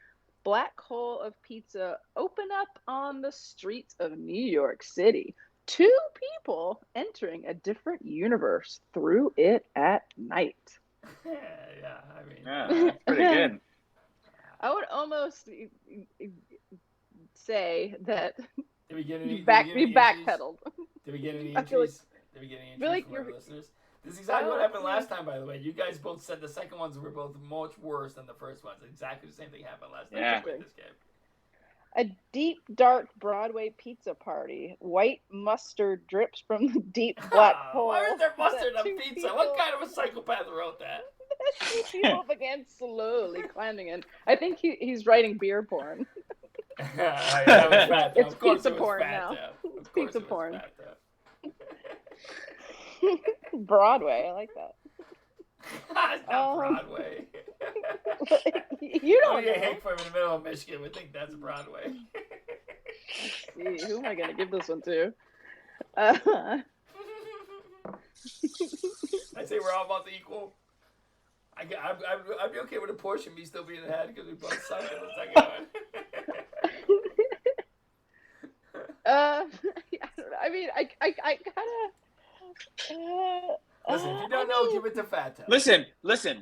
black hole of pizza open up on the streets of New York City. 2 people entering a different universe through it at night. That's pretty good. I would almost say that you backpedaled. Did we get any entries? Did we get any entries from our listeners? This is exactly what happened last time, by the way. You guys both said the second ones were both much worse than the first ones. Exactly the same thing happened last time we played this game. A deep, dark Broadway pizza party. White mustard drips from the deep black hole. Why is there mustard on pizza? What kind of a psychopath wrote that? 2 people began slowly climbing in. I think he's writing beer porn. It's pizza porn now. It's pizza porn. Broadway, I like that. It's not Broadway. You don't know. Hank from in the middle of Michigan would think that's Broadway. Let's see, who am I going to give this one to? I say we're almost equal. I'd be okay with a portion me still being ahead because we both suck in the second one. I mean, I kind of. Listen, if you don't know, give it to Fato. Listen.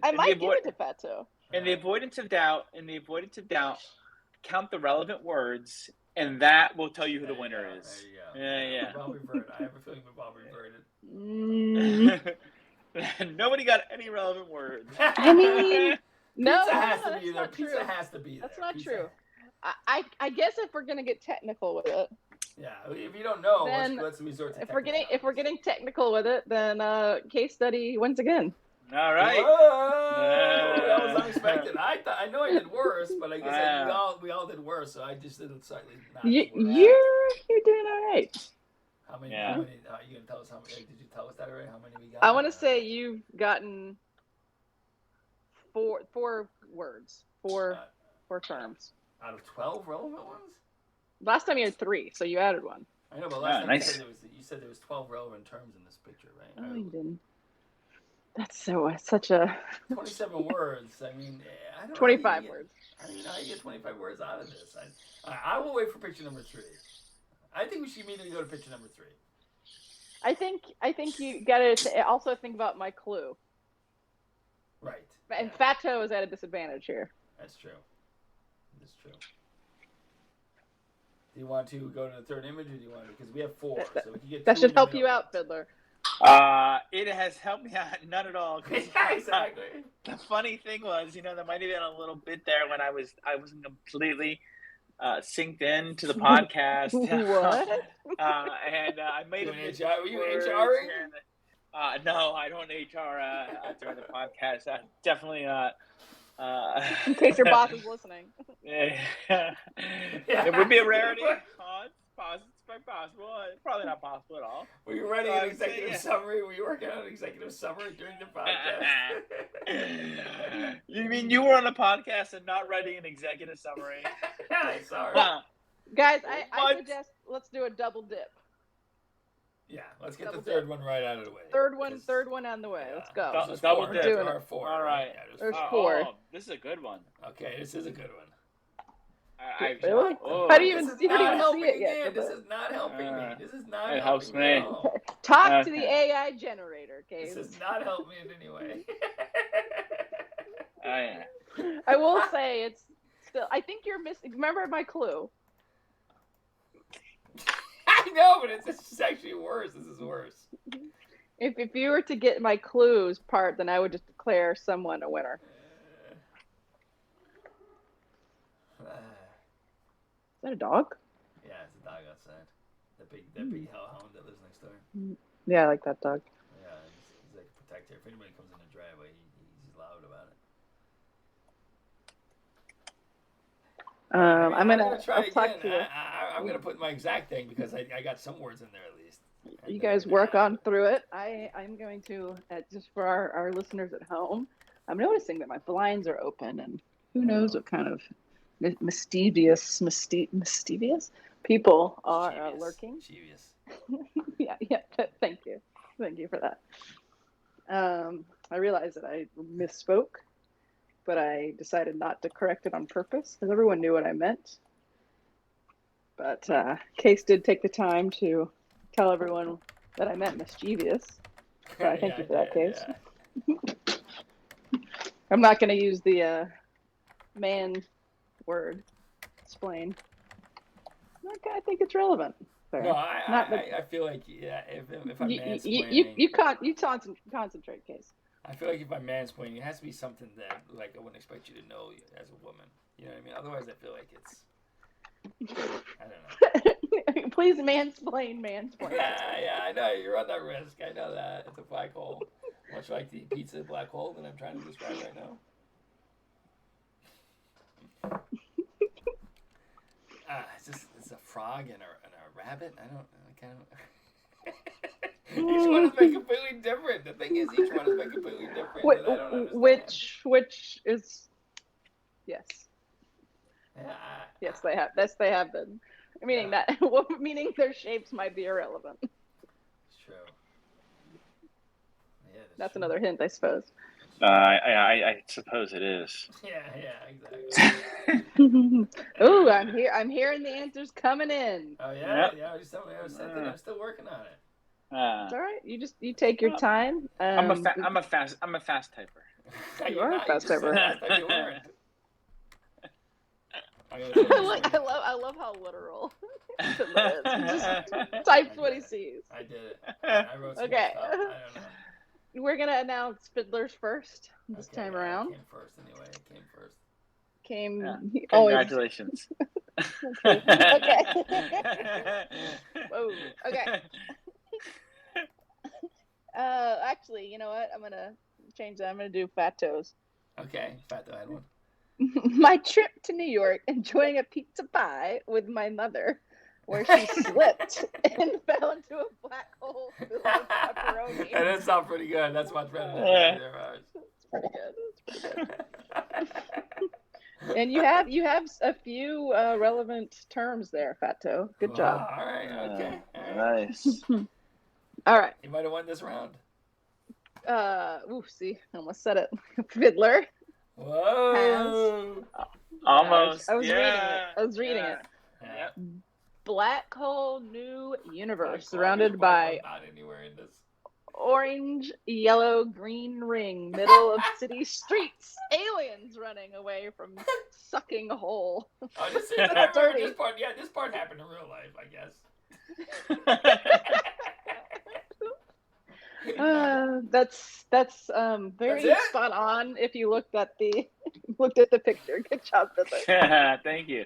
I might give it to Fato. In the avoidance of doubt, count the relevant words, and that will tell you who the winner is. There you go. Yeah. Bob reverted. I have a feeling Bob reverted. Nobody got any relevant words. I mean, no. Pizza has to be there. Pizza has to be there. That's not true. I guess if we're gonna get technical with it. Yeah, if you don't know, let's resort to if we're getting technical with it, then case study wins again. All right. Whoa, that was unexpected. I know I did worse, but I guess we all did worse, so I just did it slightly. You're doing all right. How many? Are you gonna tell us how many? Did you tell us that already? How many we got? I want to say you've gotten four words, four terms. Out of 12 relevant ones? Last time you had 3, so you added 1. I know, but last time you said there was 12 relevant terms in this picture, right? Oh, you didn't. That's such a 27 words. I mean, I don't 25 words. I mean, I get 25 words out of this. I will wait for picture number 3. I think we should immediately go to picture number 3. I think you got to also think about my clue. Right. And Fato is at a disadvantage here. That's true. That's true. Do you want to go to the third image, or do you want to? Because we have 4, so we can get. That should help you out, Fiddler. It has helped me out, not at all. Exactly. The funny thing was, there might have been a little bit there when I wasn't completely synced in to the podcast. What? And I made a HR. Were you HRing? No, I don't HR during the podcast. Definitely not. In case your boss is listening. Yeah. It would be a rarity. Pause. aspect possible. Probably not possible at all. Were you writing an executive summary? Were you working on an executive summary during the podcast? You mean you were on a podcast and not writing an executive summary? Sorry. Guys, I suggest let's do a double dip. Yeah, let's get the third one right out of the way. Third one on the way. Yeah. Let's go. Double dip. There are 4. All right. Yeah, there's 4. Oh, this is a good one. Okay, this is a good one. Really? Oh, How do you even see it yet? This is not helping me. This is not it helping helps me. Talk to the AI generator, Case. This does not help me in any way. I will say it's still. I think you're missing. Remember my clue? I know, but it's actually worse. This is worse. If you were to get my clues part, then I would just declare someone a winner. Is that a dog? Yeah, it's a dog outside. That big hellhound that lives next door. Yeah, I like that dog. Yeah, he's like a protector. If anybody comes in the driveway, he's loud about it. I'm gonna try talk again. I'm gonna put my exact thing because I got some words in there at least. You guys work on through it. I'm going to just for our listeners at home. I'm noticing that my blinds are open, and who knows what kind of mischievous people are lurking. Mischievous. yeah. Thank you for that. I realized that I misspoke, but I decided not to correct it on purpose because everyone knew what I meant. But Case did take the time to tell everyone that I meant mischievous. So I thank you for that, Case. Yeah. I'm not going to use the man word, explain. Okay, I think it's relevant. Fair. No, I feel like if I'm mansplaining, you concentrate, Case. I feel like if I'm mansplaining, it has to be something that like I wouldn't expect you to know as a woman. You know what I mean? Otherwise, I feel like it's I don't know. Please mansplain. Yeah, I know you're on that risk. I know that it's a black hole, much like the pizza black hole that I'm trying to describe right now. It's a frog and a rabbit. I kind of. Each one has been completely different. The thing is, each one has been completely different. And I don't understand. Which is, yes. Yeah. Yes, they have. Yes, they have been. Meaning meaning their shapes might be irrelevant. It's true. Yeah, that's true. Another hint, I suppose. I suppose it is. Yeah, exactly. Ooh, I'm hearing the answers coming in. Oh yeah, yeah. I'm still working on it. It's all right. You take your time. I'm a fast typer. You are a fast typer. You weren't. I love how literal. He just types what he sees. I did it. I wrote some stuff. I don't know. We're gonna announce Fiddlers first this time around. Came first anyway. Congratulations. Okay. Whoa. Okay. Actually, you know what? I'm gonna change that. I'm gonna do Fat Toes. Okay, Fat Toe had one. My trip to New York, enjoying a pizza pie with my mother, where she slipped and fell into a black hole filled with pepperoni. That does sound pretty good. That's much better than It's pretty good. And you have a few relevant terms there, Fat Toe. Good job. All right. Okay. Nice. All right. You might have won this round. See, I almost said it. Fiddler. Whoa. Almost. I was reading it. Yeah. Black hole new universe surrounded by not anywhere in this. Orange, yellow, green ring, middle of city streets. Aliens running away from sucking hole. Oh, this part. Yeah, this part happened in real life, I guess. That's very spot on. If you looked at the picture, good job, Fiddler. Thank you.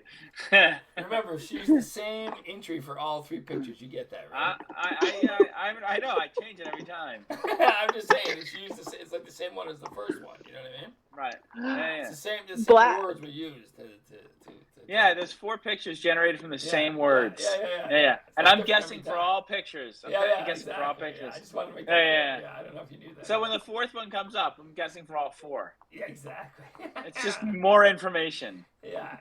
Remember, she used the same entry for all 3 pictures. You get that, right? I know. I change it every time. I'm just saying. It's like the same one as the first one. You know what I mean? Right. Yeah. It's the same Black. words we used to Yeah, there's 4 pictures generated from the same words. Yeah. And I'm guessing for all pictures. I'm guessing exactly. for all pictures. Yeah, I just want to make that clear. I don't know if you knew that. So when the 4th one comes up, I'm guessing for all 4. Yeah, exactly. It's just more information. Yeah,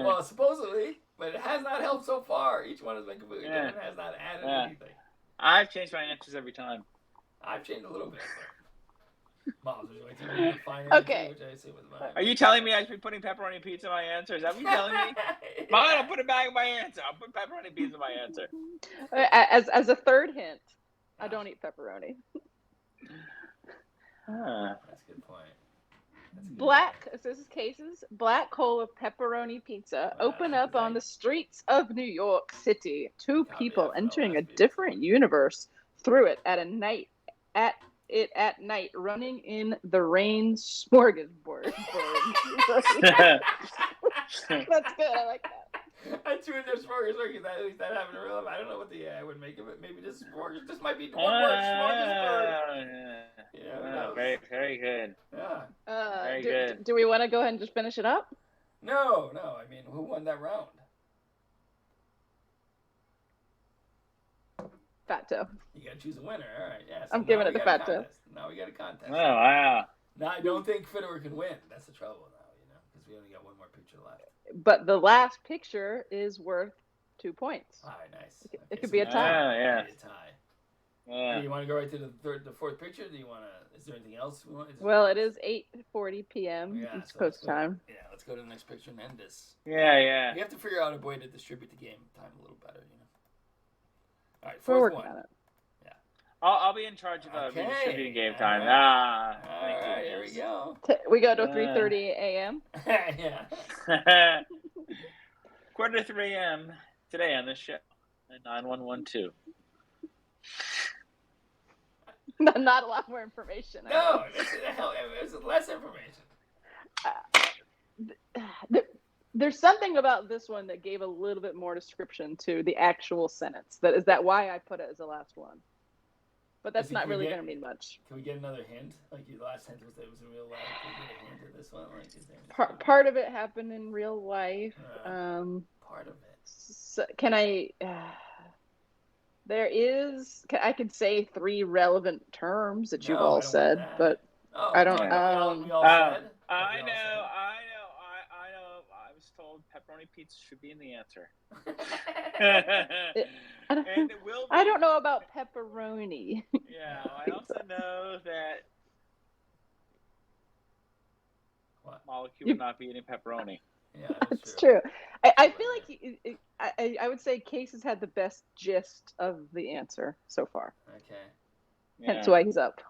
well, supposedly, but it has not helped so far. Each one has been completely different. It has not added anything. I've changed my answers every time. I've changed a little bit. Moms, would you like to read the finer Okay. which I say was mine? Are you telling me I should be putting pepperoni pizza in my answer? Is that what you're telling me? Mom, I'll put it back in my answer. I'll put pepperoni pizza in my answer. As a third hint, I don't eat pepperoni. That's a good point. This is Cases. Black hole of pepperoni pizza open up on the streets of New York City. 2 people entering a different universe through it at night, running in the rain smorgasbord. That's good. I like that. I threw in there smorgasbord because at least that happened in real life. I don't know what the AI would make of it. Maybe just smorgasbord. This might be one word, smorgasbord. Very, very good. Yeah. Very good. Do we want to go ahead and just finish it up? No. I mean, who won that round? Fat Toe. You gotta choose a winner. All right. Yeah. So I'm giving it to Fat Toe. Now we got a contest. Oh, wow. Now I don't think Fitterer can win. That's the trouble now, because we only got one more picture left. But the last picture is worth 2 points. All right, nice. It could be a tie. Yeah. It could be a tie. Do you want to go right to the 4th picture? Do you want to? Is there anything else we want? Well, it is 8:40 p.m. East Coast time. Yeah, let's go to the next picture and end this. Yeah. We have to figure out a way to distribute the game time a little better, All right, 4th We're working one. on it. Yeah. I'll be in charge of redistributing game time. All right, here we go. We go to 3:30 a.m. Yeah. 2:45 a.m. today on this show at 9112. Not a lot more information. No, there's less information. There's something about this one that gave a little bit more description to the actual sentence. Is that why I put it as the last one? But that's not really going to mean much. Can we get another hint? Like your last hint was that it was in real life. Can we get a hint of this one? Part of it happened in real life. Part of it. So can I? I could say 3 relevant terms that you've all said, but I don't. We all said. I know. I was told pepperoni pizza should be in the answer. And it will be. I don't know about pepperoni. Yeah, I also know that Molecule will not be eating pepperoni. Yeah, that's true. I feel like I would say Cases had the best gist of the answer so far. Okay. Yeah. That's why he's up.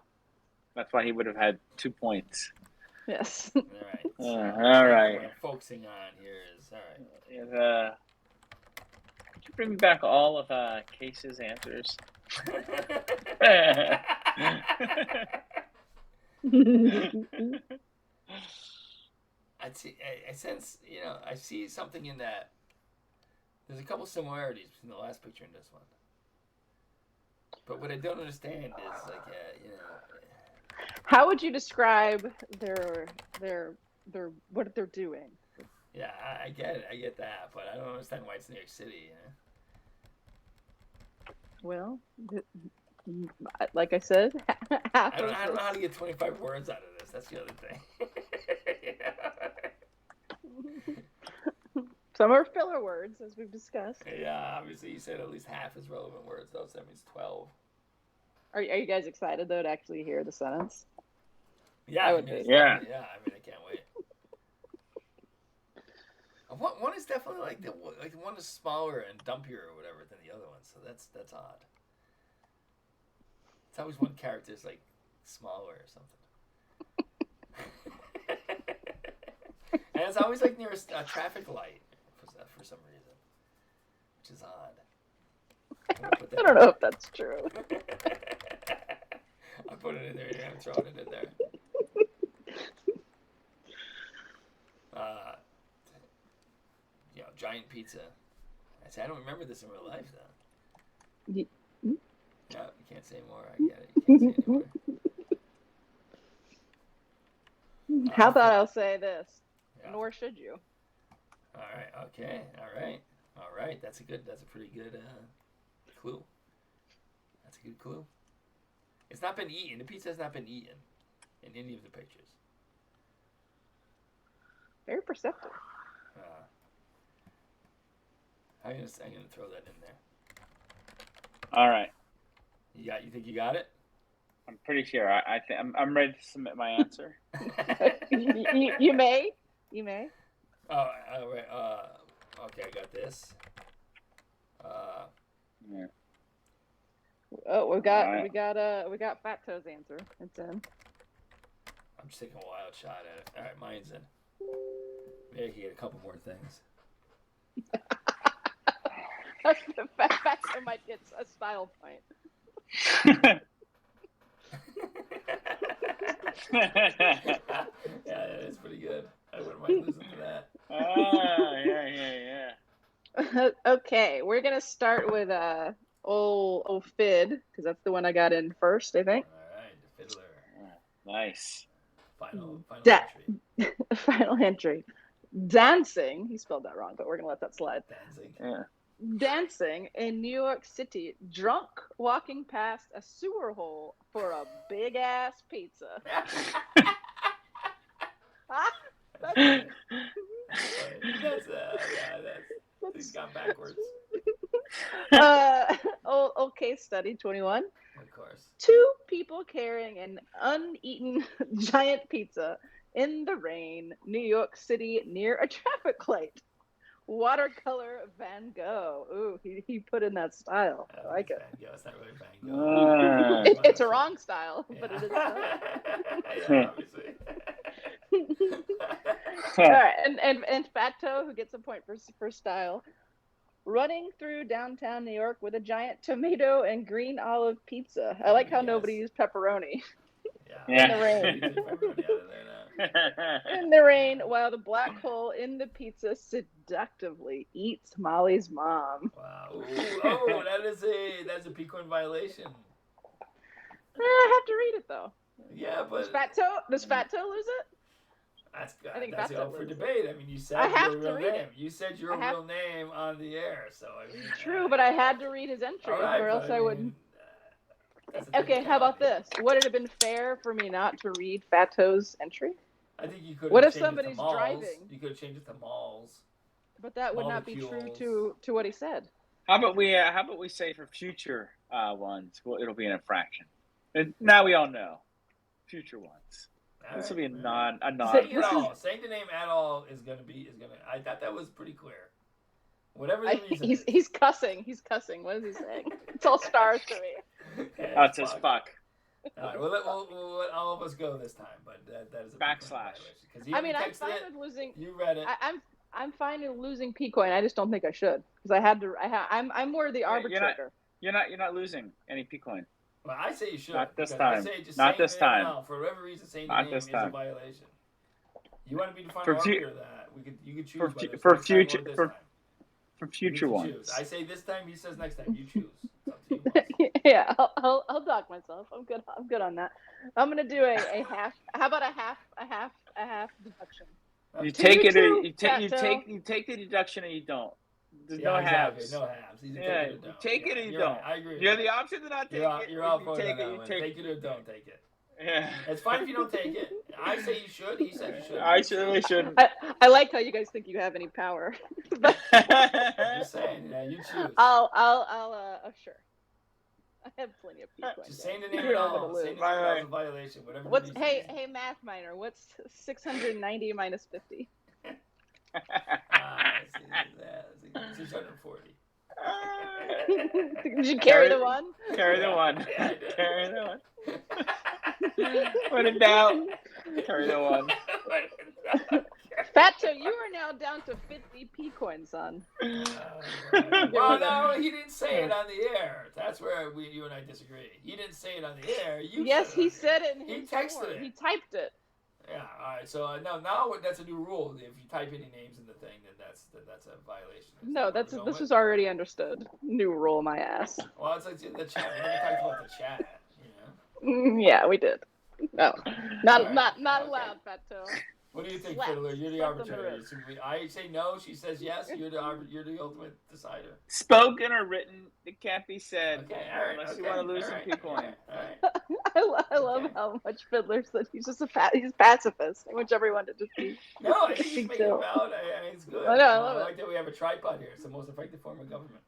That's why he would have had 2 points. Yes. All right. So all right. What I'm focusing on here is all right. Could you bring me back all of Case's answers? I sense, I see something in that. There's a couple similarities between the last picture and this one. But what I don't understand is how would you describe their what they're doing? Yeah, I get it. I get that, but I don't understand why it's New York City. Well, like I said, I don't know how to get 25 words out of this. That's the other thing. Some are filler words, as we've discussed. Yeah, obviously you said at least half is relevant words, though, so that means 12. Are you guys excited, though, to actually hear the sentence? Yeah, I would be. Yeah, I can't wait. One is definitely like one is smaller and dumpier or whatever than the other one, so that's odd. It's always one character is like smaller or something. And it's always like near a traffic light for some reason, which is odd. I don't know if that's true. I put it in there. You're gonna throw it in there. Giant pizza. I don't remember this in real life though. No, you can't say more. I get it. You can't say anymore. How about I'll say this? Yeah. Nor should you. All right. Okay. All right. That's a pretty good clue. That's a good clue. It's not been eaten. The pizza has not been eaten in any of the pictures. Very perceptive. I'm gonna throw that in there. All right. You think you got it? I'm pretty sure. I'm ready to submit my answer. you may. Oh, all right. Okay, I got this. Yeah. Oh, we got Fat Toe's answer. It's in. I'm just taking a wild shot at it. All right, mine's in. Maybe I can get a couple more things. Fat Toe might get a style point. Yeah, that is pretty good. I wouldn't mind losing to that. Yeah. Okay, we're gonna start with old Fid, because that's the one I got in first, I think. All right, the Fiddler. Nice. Final entry. Final entry. Dancing. He spelled that wrong, but we're gonna let that slide. Dancing. Yeah. Dancing in New York City, drunk, walking past a sewer hole for a big ass pizza. He's gone backwards. Old case study 21. Of course. 2 people carrying an uneaten giant pizza in the rain, New York City, near a traffic light. Watercolor Van Gogh. Ooh, he put in that style. I like it. Van Gogh. It's not really Van Gogh. It's a wrong style, but it is. Yeah, obviously. All right, and Fat Toe, who gets a point for style, running through downtown New York with a giant tomato and green olive pizza. I like how nobody used pepperoni. Yeah. In the rain. In the rain, while the black hole in the pizza seductively eats Molly's mom. Wow. Ooh, oh, that's a P-coin violation. I have to read it though. Yeah, but does Fat Toe lose it? That's up for debate. I mean, you said your real name. You said your real name on the air, so I mean. True, but I had to read his entry, or else I wouldn't. Okay, how about this? Would it have been fair for me not to read Fat Toe's entry? I think you could. What if somebody's driving? You could have changed it to malls. But that would not be true to what he said. How about we say for future ones, well, it'll be an infraction. And now we all know. Future ones. This will be a non. Saying the name at all is gonna. I thought that was pretty clear. Whatever the reason. He's cussing. He's cussing. What is he saying? It's all stars to me. Yeah, it says fuck. All right, we'll let all of us go this time, but that is a backslash. I mean, I'm fine with losing. You read it. I'm fine with losing P-coin. I just don't think I should because I had to. I'm more the arbitrator. You're not losing any P-coin. Well, I say you should. Not this time. Not this time. Now, for whatever reason, saying the name is a violation. You want to be the final arbiter of that? You could choose for future ones. I say this time. He says next time. You choose. It's up to you. Yeah, I'll dock myself. I'm good on that. I'm gonna do a half. How about a half deduction? You take it or you take the deduction or you don't. There's no halves. No halves. Yeah, you take it or you don't. Right. I agree. You have the option to not take it. You're out for take it. Take it or don't take it. Yeah. It's fine if you don't take it. I say you should. He said you should. I certainly shouldn't. I like how you guys think you have any power. I'm just saying. Yeah, you choose. I'll sure. I have plenty of people. Just saying the name at all. Saying the name is a violation. Whatever. Hey, math minor. What's 690 minus 50? 640. Did you carry the one? Carry the one. Carry the one. When in doubt, carry the one. Fat Toe, you are now down to 50 P-coins, son. Well, no, he didn't say it on the air. That's where you and I disagree. He didn't say it on the air. Yes, he said it. He texted it. He typed it. Yeah. All right. So now that's a new rule. If you type any names in the thing, then that's a violation. No, this was already understood. New rule, my ass. Well, it's like the chat. We never talked about the chat. You know. Yeah, we did. No, not allowed, Fat Toe. What do you think, Slaps. Fiddler? You're the Slapped on the arbitrator. wrist. I say no. She says yes. You're the ultimate decider. Spoken or written, it can't be said. Okay, all right. Unless Okay, you want to lose all some right, people. all right. I love Okay. how much Fiddler said he's just he's pacifist. I want everyone to just be. No, I think he's Big making deal. it valid. I mean, it's good. I know, I love I it. like that we have a tripod here. It's the most effective form of government.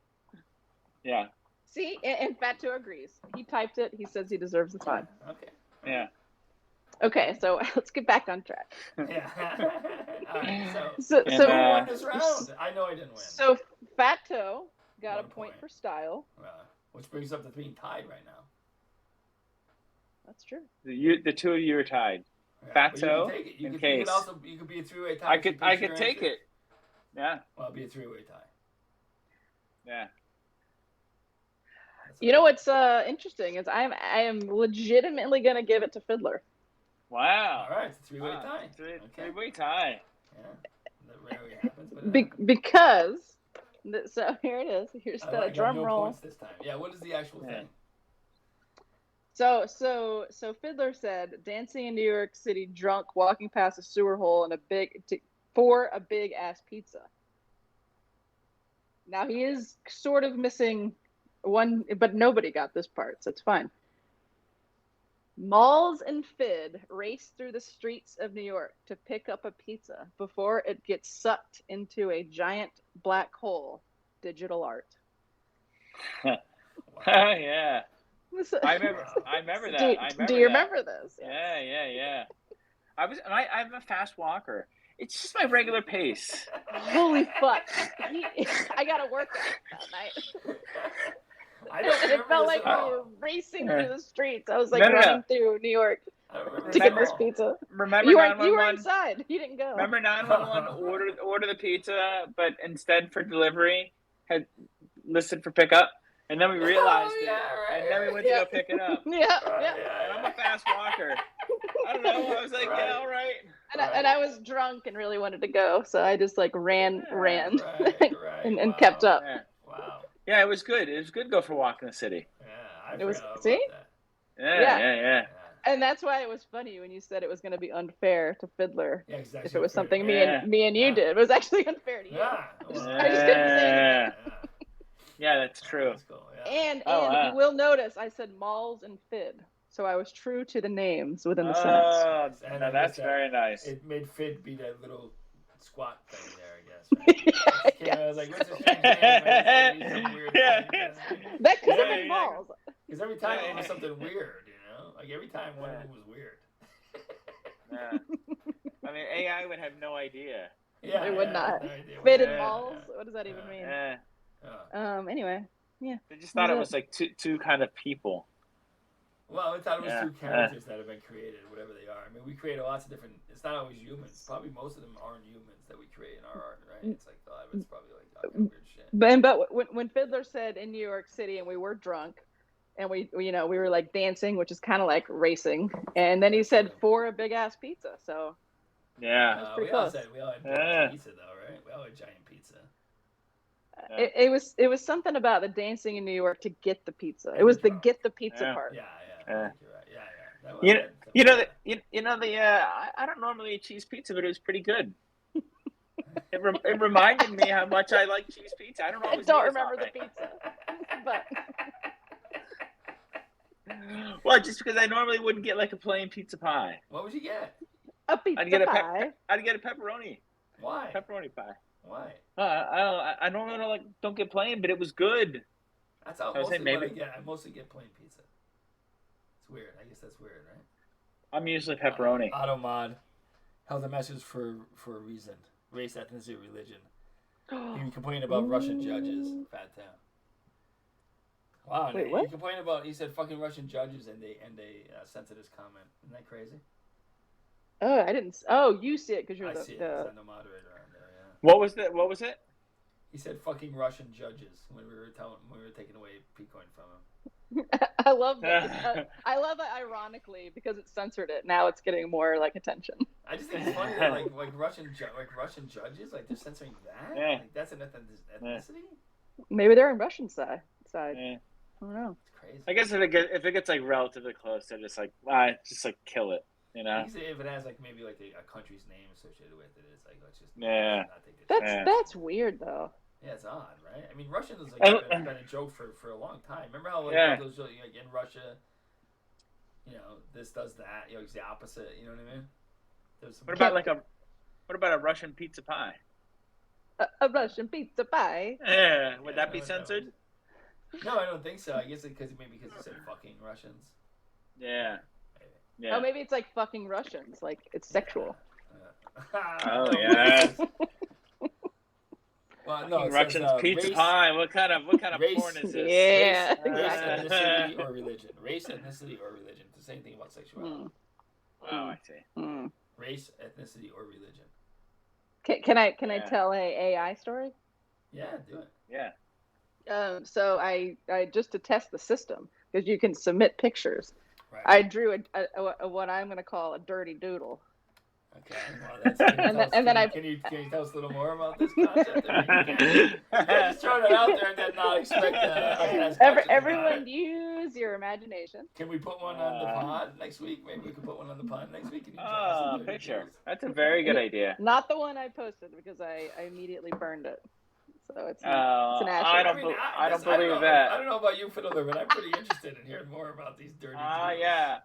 Yeah. See, and Fato agrees. He typed it. He says he deserves the time. Okay. Yeah. Okay, so let's get back on track. Yeah. All right. So, And, So who won this round? I know I didn't win. so Fato got a 1 point point. for style. Which brings up to being tied right now. That's true. The two of you are tied. But you Fato, can take it. You in could case. also you could be a three-way tie. I if you could pick your take answer. it. Yeah. Well, it'll be a three-way tie. Yeah. That's You know what's interesting is I am legitimately gonna give it to Fiddler. Wow. All right, it's a three-way tie. Three-way tie. Yeah, that rarely happens, but Because so here it is. Here's I the got drum no roll. points this time. Yeah, what is the actual thing? So Fiddler said, dancing in New York City drunk, walking past a sewer hole and for a big ass pizza. Now he is sort of missing one, but nobody got this part, so it's fine. Malls and Fid race through the streets of New York to pick up a pizza before it gets sucked into a giant black hole. Digital art. Yeah. I remember that. Do you remember this? Yeah. I'm a fast walker. It's just my regular pace. Holy fuck! I got to work out that night. I don't And it remember felt this like at we all. were racing through the streets. I was like No. running through New York I don't remember to this get at this all. pizza. Remember You 911? were inside. You didn't go. Remember 911? Order the pizza, but instead for delivery, had listed for pickup, and then we realized Oh, yeah, it, right, and then we right. went to go pick it up. Yeah. And I'm a fast walker. I don't know. I was like, Right. yeah, all right. And I was drunk and really wanted to go, so I just like ran Right, and wow. kept up. Yeah. Wow. Yeah, it was good. It was good to go for a walk in the city. Yeah, I It was- forgot about see? that. Yeah. Yeah. And that's why it was funny when you said it was going to be unfair to Fiddler Yeah, exactly. if it was something me Yeah. and you did. It was actually unfair to you. Yeah. I just couldn't say anything. Yeah, that's true. That's cool. Yeah. And wow. you will notice I said malls and Fid, so I was true to the names within the sentence. Oh, And no, then that's with that, very nice. It made Fid be that little squat thing there, I guess. Right? I was like, what's this strange name? It's gonna be some weird Yeah. thing. That could have Yeah, been yeah. malls. Because every time it was something weird, you know? Like every time one of them was weird. Yeah. I mean, AI would have no idea. Yeah, It would not. no idea what Fid it and Yeah. malls. What does that even mean? Yeah. Yeah. Anyway, They just thought it was like two kind of people. Well, I thought it was Yeah, two characters that have been created, whatever they are. I mean, we create lots of different. It's not always humans. Probably most of them aren't humans that we create in our art, right? It's like a lot of it's probably like all kind of weird shit. but when Fiddler said in New York City and we were drunk, and we were like dancing, which is kind of like racing, and then he said for a big ass pizza. So Yeah. pretty We all close. said we all had Yeah. pizza though, right? We all had giant pizza. it was something about the dancing in New York to get the pizza. It was the get the pizza Yeah. part. Yeah. Yeah. I think you're right. Yeah. That was You it. know the I don't normally eat cheese pizza, but it was pretty good. It reminded me how much I like cheese pizza. I don't I always don't eat it remember the that way. pizza, but Well, just because I normally wouldn't get like a plain pizza pie. Oh. What would you get? a pizza I'd get pie. I'd get a pepperoni Why? pie. Why? I normally don't get plain, but it was good. That's how I was mostly saying what I maybe- get. I mostly get plain pizza. It's weird. I guess that's weird, right? I'm usually pepperoni. Automod held a message for a reason. Race, ethnicity, religion. He complained about Russian judges. Fat town. Wow. Wait, he what? complained about. He said fucking Russian judges, and they censored his comment. Isn't that crazy? Oh, I didn't. Oh, you see it because you're I see it. the I'm the moderator on there. Yeah. What was that? What was it? He said fucking Russian judges when we were taking away P-coin from him. I love that. I love it ironically because it censored it. Now it's getting more like attention. I just think it's funny that like Russian judges like they're censoring that. Yeah. Like that's an ethnicity. Maybe they're on Russian side. Yeah. I don't know. It's crazy. I guess if it gets like relatively close, they're just like, just like kill it. You know, if it has like maybe like a country's name associated with it, it's like let's just Yeah. not take this. That's weird though. Yeah, it's odd, right? I mean, Russian is like been a joke for a long time. Remember how like those like in Russia, you know, this does that. You know, it's the opposite. You know what I mean? There's some what about a Russian pizza pie? A Russian pizza pie. Yeah, would that be censored? No, I don't think so. I guess because you said fucking Russians. Yeah. Maybe. Yeah. Oh, maybe it's like fucking Russians. Like it's sexual. Oh yeah. Well, no, Russians pizza race, pie. What kind of porn is this? Yeah. Race, ethnicity, or religion. Race, ethnicity, or religion. It's the same thing about sexuality. Oh, I see. Race, ethnicity, or religion. Can I tell a AI story? Yeah, do it. Yeah. So I just to test the system, because you can submit pictures. Right. I drew a what I'm going to call a dirty doodle. Okay. Well, can you tell us a little more about this concept? You just throw it out there and then not expect everyone use your imagination. Can we put one on the pod next week? Maybe we can put one on the pod next week. Picture. That's a very good idea. Not the one I posted because I immediately burned it. So it's an I don't believe that. I don't know about you, Fiddler, but I'm pretty interested in hearing more about these dirty doodles. Yeah.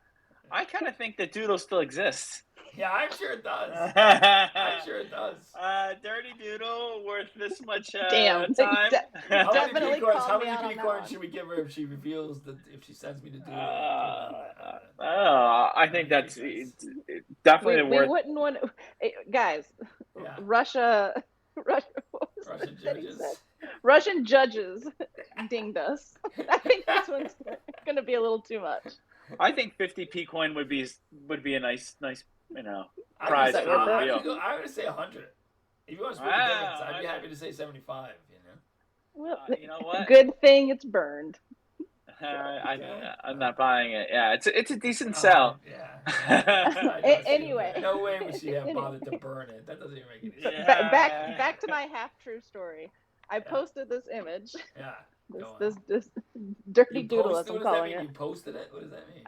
I kind of think the doodle still exists. Yeah, I'm sure it does. Dirty doodle worth this much time. How many penny coins should we give her if she reveals if she sends me the doodle? I think that's definitely worth. We wouldn't want guys. Yeah. Russian judges. Russian judges dinged us. I think this one's going to be a little too much. I think 50p coin would be a nice prize for the real. I'm going to say 100. If you want to split the difference, I'd be happy to say 75. Well, you know what? Good thing it's burned. I'm not buying it. Yeah, it's a decent sell. Anyway, no way would she have bothered to burn it. That doesn't even make any sense. Back to my half true story. I posted this image. Yeah. This dirty doodle, as I'm calling it. You posted it? What does that mean?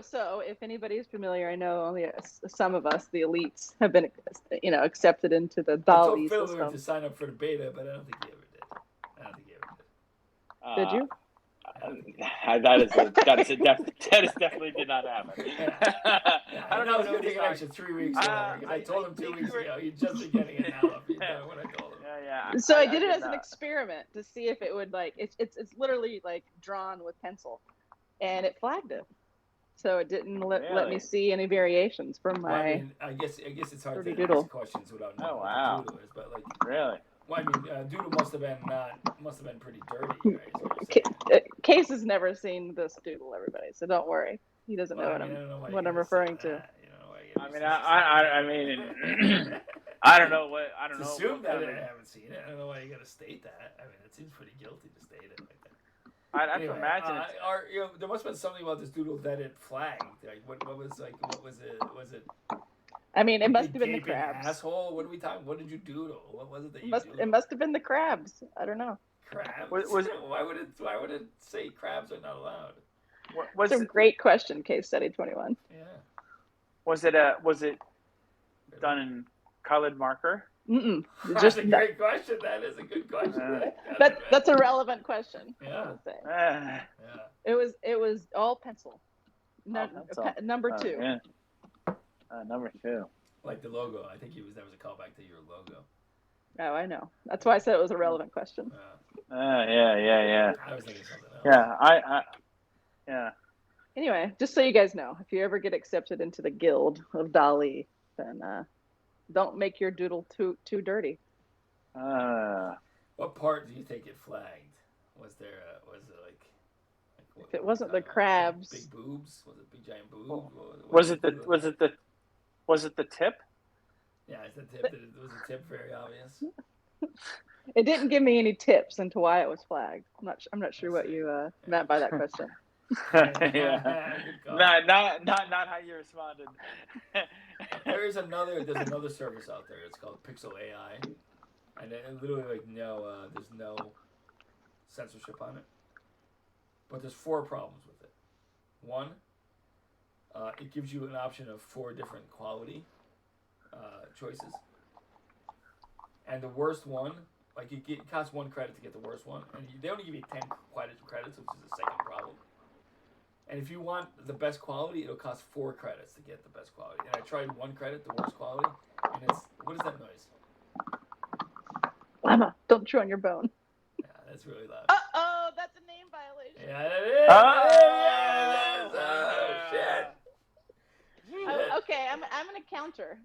So if anybody's familiar, I know only some of us, the elites, have been accepted into the DALL-E system. To sign up for the beta, but I don't think you ever did. Did you? That is definitely did not happen. I don't know. It's going to take an extra 3 weeks. I told him 2 weeks ago. He's just beginning it now. If you know what I told him. Yeah. So I did it as an experiment to see if it would it's literally like drawn with pencil, and it flagged it. So it didn't let me see any variations from my. I guess it's hard to doodle. ask questions without knowing what the doodle is, but really. Well, I mean, doodle must have been pretty dirty. Right? Case has never seen this doodle, everybody, so don't worry. He doesn't know what I'm referring to. I mean, I don't know what I don't know. Assume that I haven't seen it. I don't know why you got to state that. I mean, it seems pretty guilty to state it like that. I'd have to imagine. There must have been something about this doodle that it flagged. Like, what was it? Was it? I mean, it must have been the crabs. Asshole. What are we talking? What did you doodle? What was it that you doodled? It must have been the crabs. I don't know. Crabs? Why would it say crabs are not allowed? That's a great question, Case Study 21. Yeah. Was it done in colored marker? That's a great question. That is a good question. That's a relevant question. Yeah. I would say. It was all pencil. Number 2. Yeah. Number 2. Like the logo. I think that was a callback to your logo. Oh, I know. That's why I said it was a relevant question. Yeah. I was thinking something else. Yeah, yeah. Anyway, just so you guys know, if you ever get accepted into the guild of DALL-E, then don't make your doodle too dirty. What part do you think it flagged? Was it if it wasn't the crabs? Big boobs? Was it big giant boobs? Was it the tip? Yeah, it's the tip. Was the tip very obvious? It didn't give me any tips into why it was flagged. I'm not sure what you meant by that question. Yeah. Not how you responded. There's another service out there. It's called Pixel AI, and it literally there's no censorship on it. But there's 4 problems with it. One, it gives you an option of 4 different quality choices. And the worst one, like it costs 1 credit to get the worst one, and they only give you 10 credits, which is the second problem. And if you want the best quality, it'll cost 4 credits to get the best quality. And I tried 1 credit, the worst quality, and it's, what is that noise? Llama, don't chew on your bone. Yeah, that's really loud. Uh-oh, that's a name violation. Yeah, that is. Oh, shit. Okay, I'm gonna counter.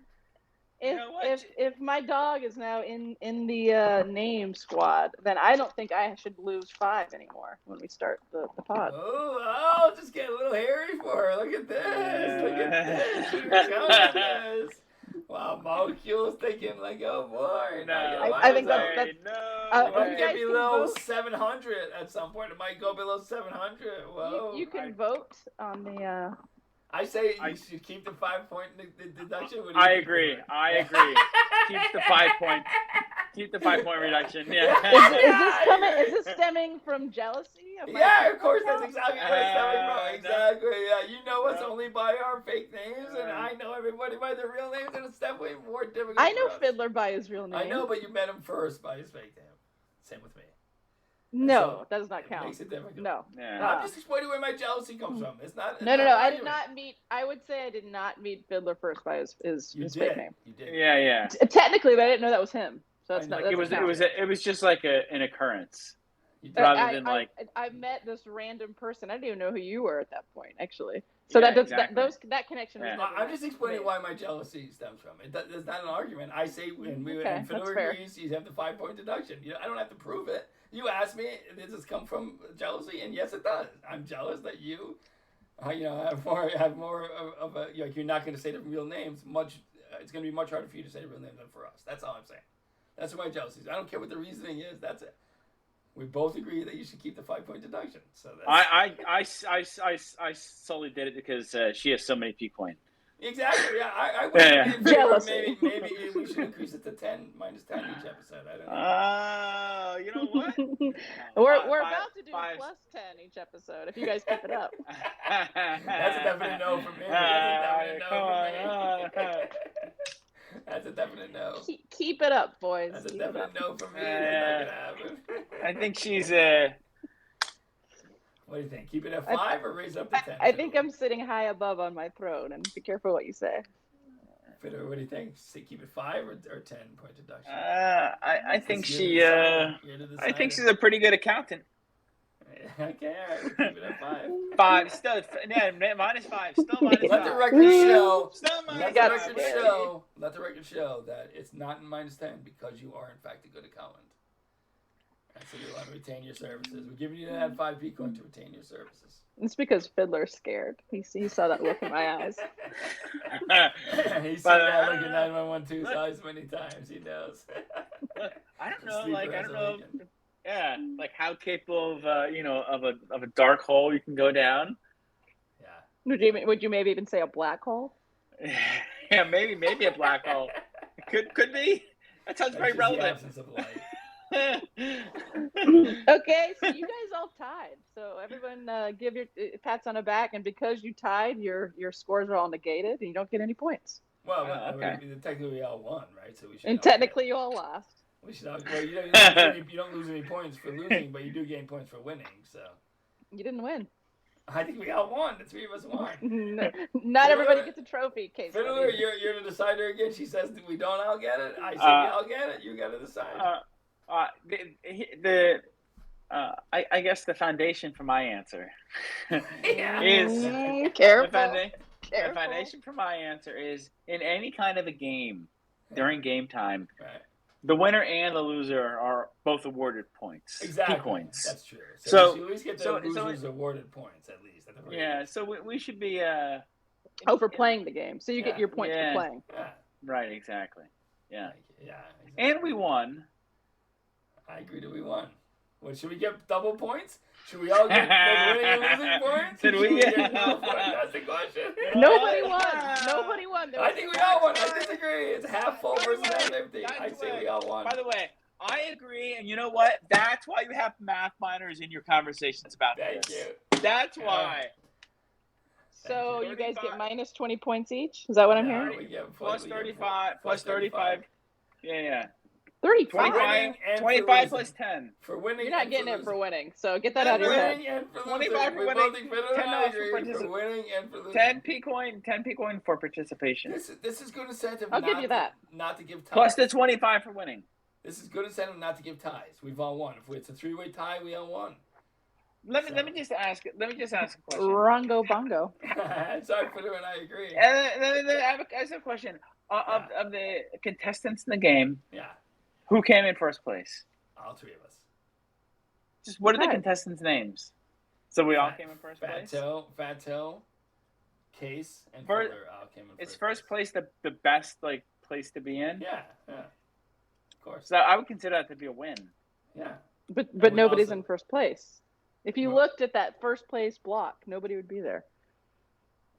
If my dog is now in the name squad, then I don't think I should lose 5 anymore when we start the pod. Oh, just get a little hairy for her. Look at this. Look at this. Here comes this. Wow, Molecule's thinking like, oh boy. No, I think that's it might get below 700 at some point. It might go below 700. Whoa. You can vote on the. I say you should keep the 5-point deduction. I agree. Keep the 5-point. Keep the 5-point reduction. Yeah. Is this stemming from jealousy? Yeah, of course. That's exactly where it's coming from. Exactly. Yeah, you know us only by our fake names, and I know everybody by their real names, and it's definitely more difficult. I know Fiddler by his real name. I know, but you met him first by his fake name. Same with me. No, that does not count. Makes it difficult. No. Yeah. I'm just explaining where my jealousy comes from. It's not. No. I did not meet. I would say I did not meet Fiddler first by his fake name. You did. Yeah. Technically, but I didn't know that was him. So that's not. It was just like an occurrence. Rather than I met this random person. I didn't even know who you were at that point, actually. So that connection. Yeah. Was I'm just explaining why my jealousy stems from it. It's not an argument. I say when Fiddler agrees, you have the 5-point deduction. I don't have to prove it. You asked me, does this come from jealousy? And yes, it does. I'm jealous that you, have more of a you're not going to say the real names. It's going to be much harder for you to say the real names than for us. That's all I'm saying. That's what my jealousy is. I don't care what the reasoning is. That's it. We both agree that you should keep the 5-point deduction. So that's... I solely did it because she has so many P-coin. Exactly. Yeah, I would. Jealousy. Maybe we should increase it to 10 minus 10 each episode. I don't know. You know what? we're about to do plus 10 each episode if you guys keep it up. That's a definite no for me. That's a definite no. Keep it up, boys. That's a definite no for me. That's not gonna happen. I think she's What do you think? Keep it at 5 or raise it up to 10? I think I'm sitting high above on my throne, and be careful what you say. Fiddler, what do you think? Say keep it 5 or 10-point deduction? I think she's a pretty good accountant. Okay, all right, keep it at 5. 5, still, minus 5, still minus 5. Let the record show. Still minus Let the record show that it's not in minus 10 because you are in fact a good accountant. And so you want to retain your services. We're giving you that 5 P-coin to retain your services. It's because Fiddler's scared. He saw that look in my eyes. He's seen that look at 9112 so many times. He knows. I don't know. Yeah, like how capable of of a dark hole you can go down. Yeah. Would you maybe even say a black hole? Yeah, maybe a black hole. Could be. That sounds very relevant. The absence of light. Okay, so you guys all tied. So everyone give your pats on the back, and because you tied, your scores are all negated, and you don't get any points. Well, technically we all won, right? So we should. And technically you all lost. We should. Well, you don't lose any points for losing, but you do gain points for winning. So. You didn't win. I think we all won. The 3 of us won. Not everybody gets a trophy, Case. Fiddler, you're the decider again. She says we don't all get it. I say we all get it. You got to decide. I guess the foundation for my answer is careful. The foundation for my answer is in any kind of a game during game time. Right. The winner and the loser are both awarded points. Exactly. P-coins. That's true. So you at least get the losers awarded points at least. Yeah. So we should be for playing the game. So you get your points for playing. Yeah. Right. Exactly. Yeah. Yeah. Exactly. And we won. I agree that we won. What, should we get double points? Should we all get winning and losing points? Should we get double points? That's the question. Nobody won. Nobody won. I think we all won. I disagree. It's half full versus half empty. I say we all won. By the way, I agree, and you know what? That's why you have math minors in your conversations about this. Thank you. That's why. So you guys get minus 20 points each? Is that what I'm hearing? We get plus 35. Plus 35. Yeah. 35? 25 plus 10. For winning. You're not getting it for winning, so get that out of your head. 25 for winning, $10 for winning and for losing. 10 P coin for participation. This is good incentive. I'll give you that. Not to give ties. Plus the 25 for winning. This is good incentive not to give ties. We've all won. If it's a 3-way tie, we all won. Let me just ask a question. Rongo bongo. Sorry, Fiddler and I agree. I have a question. Of the contestants in the game, who came in first place? All 3 of us. Just what are the contestants' names? So we all came in first place? Fatil, Case, and Fiddler all came in first place. Is first place the best place to be in? Yeah. Of course. So I would consider that to be a win. Yeah. But nobody's in first place. If you looked at that first place block, nobody would be there.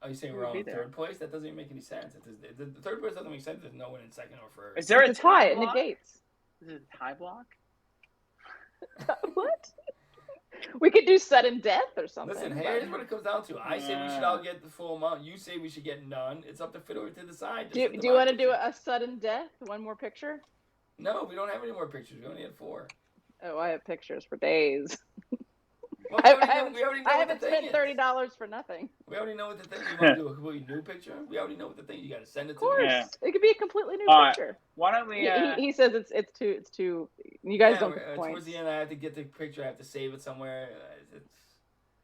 Oh, you're saying we're all in third place? That doesn't even make any sense. The third place doesn't make sense. There's no one in second or first. Is there a tie? It negates. Is it a tie block? What? We could do sudden death or something. Listen, here's what it comes down to. I say we should all get the full amount. You say we should get none. It's up to Fiddler to decide. Do you want to do a sudden death? One more picture? No, we don't have any more pictures. We only had 4. Oh, I have pictures for days. Well, I haven't spent $30 for nothing. We already know what the thing you want to do. A completely new picture. We already know what the thing you got to send it to. Of course, it could be a completely new picture. Why don't we? He says it's too. You guys don't get points. Towards the end, I have to get the picture. I have to save it somewhere.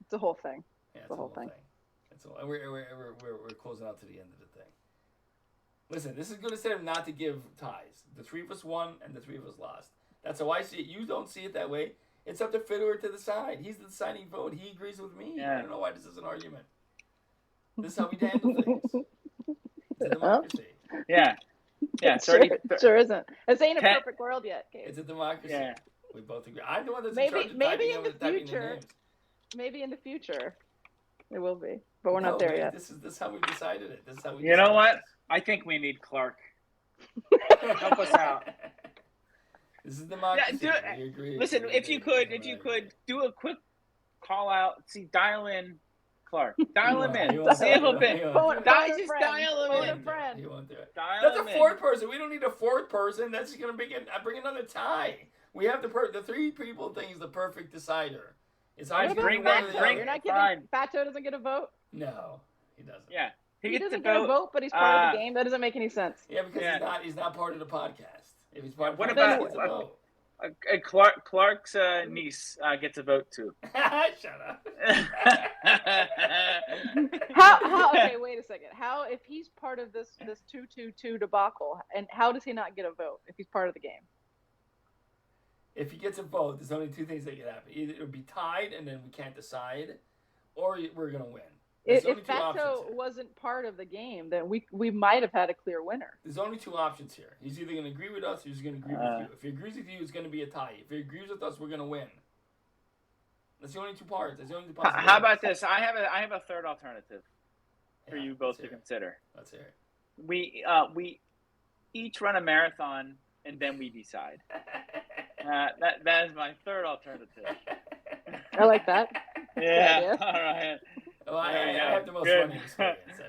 It's a whole thing. Yeah, it's a whole thing. We're closing out to the end of the thing. Listen, this is good instead of not to give ties. The 3 of us won and the 3 of us lost. That's how I see it. You don't see it that way. It's up to Fiddler to decide. He's the deciding vote. He agrees with me. I don't know why this is an argument. This is how we handle things. It's a democracy. Yeah. Sure isn't. This ain't a perfect world yet, Kate. It's a democracy. Yeah. We both agree. I'm the one that's in charge of typing in the names. Maybe in the future it will be, but we're not there yet. This is how we decided it. This is how we. You know what? I think we need Clark. Help us out. This is democracy. We agree. Listen, if you could do a quick call out. Dial in Clark. Dial him in. See if he'll be. Just dial him in. He won't do it. That's a 4th person. We don't need a 4th person. That's gonna bring another tie. We have the 3 people thing is the perfect decider. It's I bring that. You're not giving. Fato doesn't get a vote. No, he doesn't. Yeah, he doesn't get a vote, but he's part of the game. That doesn't make any sense. Yeah, because he's not part of the podcast. If he's part of what the podcast, about Clark's niece gets a vote too? Shut up. How? Okay, wait a second. How if he's part of this 2-2-2 debacle, and how does he not get a vote if he's part of the game? If he gets a vote, there's only 2 things that can happen. Either it'll be tied, and then we can't decide, or we're gonna win. If Fato wasn't part of the game, then we might have had a clear winner. There's only 2 options here. He's either going to agree with us or he's going to agree with you. If he agrees with you, it's going to be a tie. If he agrees with us, we're going to win. That's the only 2 parts. That's the only 2 possibilities. How about this? I have a third alternative for you both to consider. Let's hear it. We each run a marathon and then we decide. That is my third alternative. I like that. Yeah. All right. Well, I have the most funny experience, I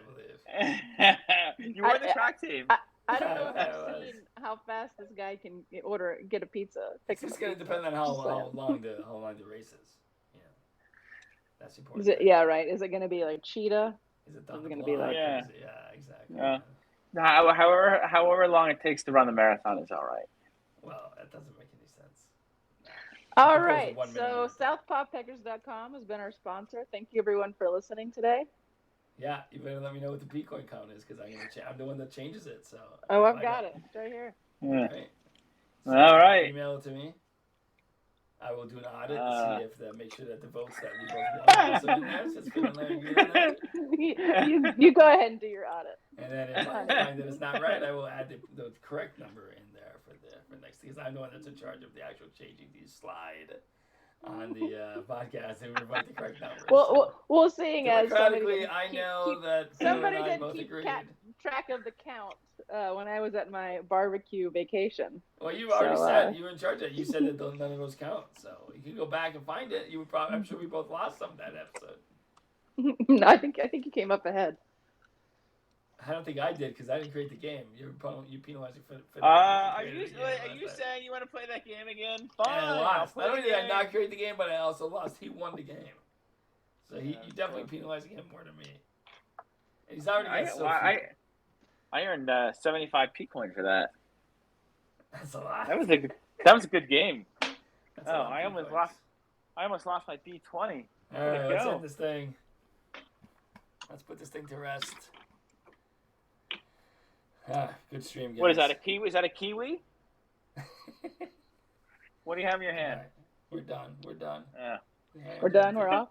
believe. You were the track team. I don't know if I've seen how fast this guy can get a pizza. It's just going to depend on how long the race is. Yeah, that's important. Right. Is it going to be like cheetah? Is it going to be like? Yeah, exactly. However long it takes to run the marathon is all right. Well, that doesn't make any sense. All right, so southpawpeckers.com has been our sponsor. Thank you, everyone, for listening today. Yeah, you better let me know what the Bitcoin count is because I'm the one that changes it. So. I've got it. It's right here. Yeah. Right. So all right. Email it to me. I will do an audit to see make sure that the votes that we both want also in there. So it's you go ahead and do your audit. And then if I find that it's not right, I will add the correct number in there for next, because I'm the one that's in charge of the actual changing the slide on the podcast, and we write the correct number. Well, seeing as somebody I know that somebody did keep track of the count when I was at my barbecue vacation. Well, you already said you were in charge of it. You said that none of those count, so you can go back and find it. I'm sure we both lost some of that episode. No, I think you came up ahead. I don't think I did because I didn't create the game. You penalizing for are you saying you want to play that game again? Fine. And I lost. Not only did I not create the game, but I also lost. He won the game. So you definitely penalizing him more than me. And he's already got I earned 75 P coin for that. That's a lot. That was a good game. I almost lost my B20. All right, let's end this thing. Let's put this thing to rest. Good stream, guys. What is that? A kiwi? Is that a kiwi? What do you have in your hand? Right. We're done. Yeah. We're done. We're off.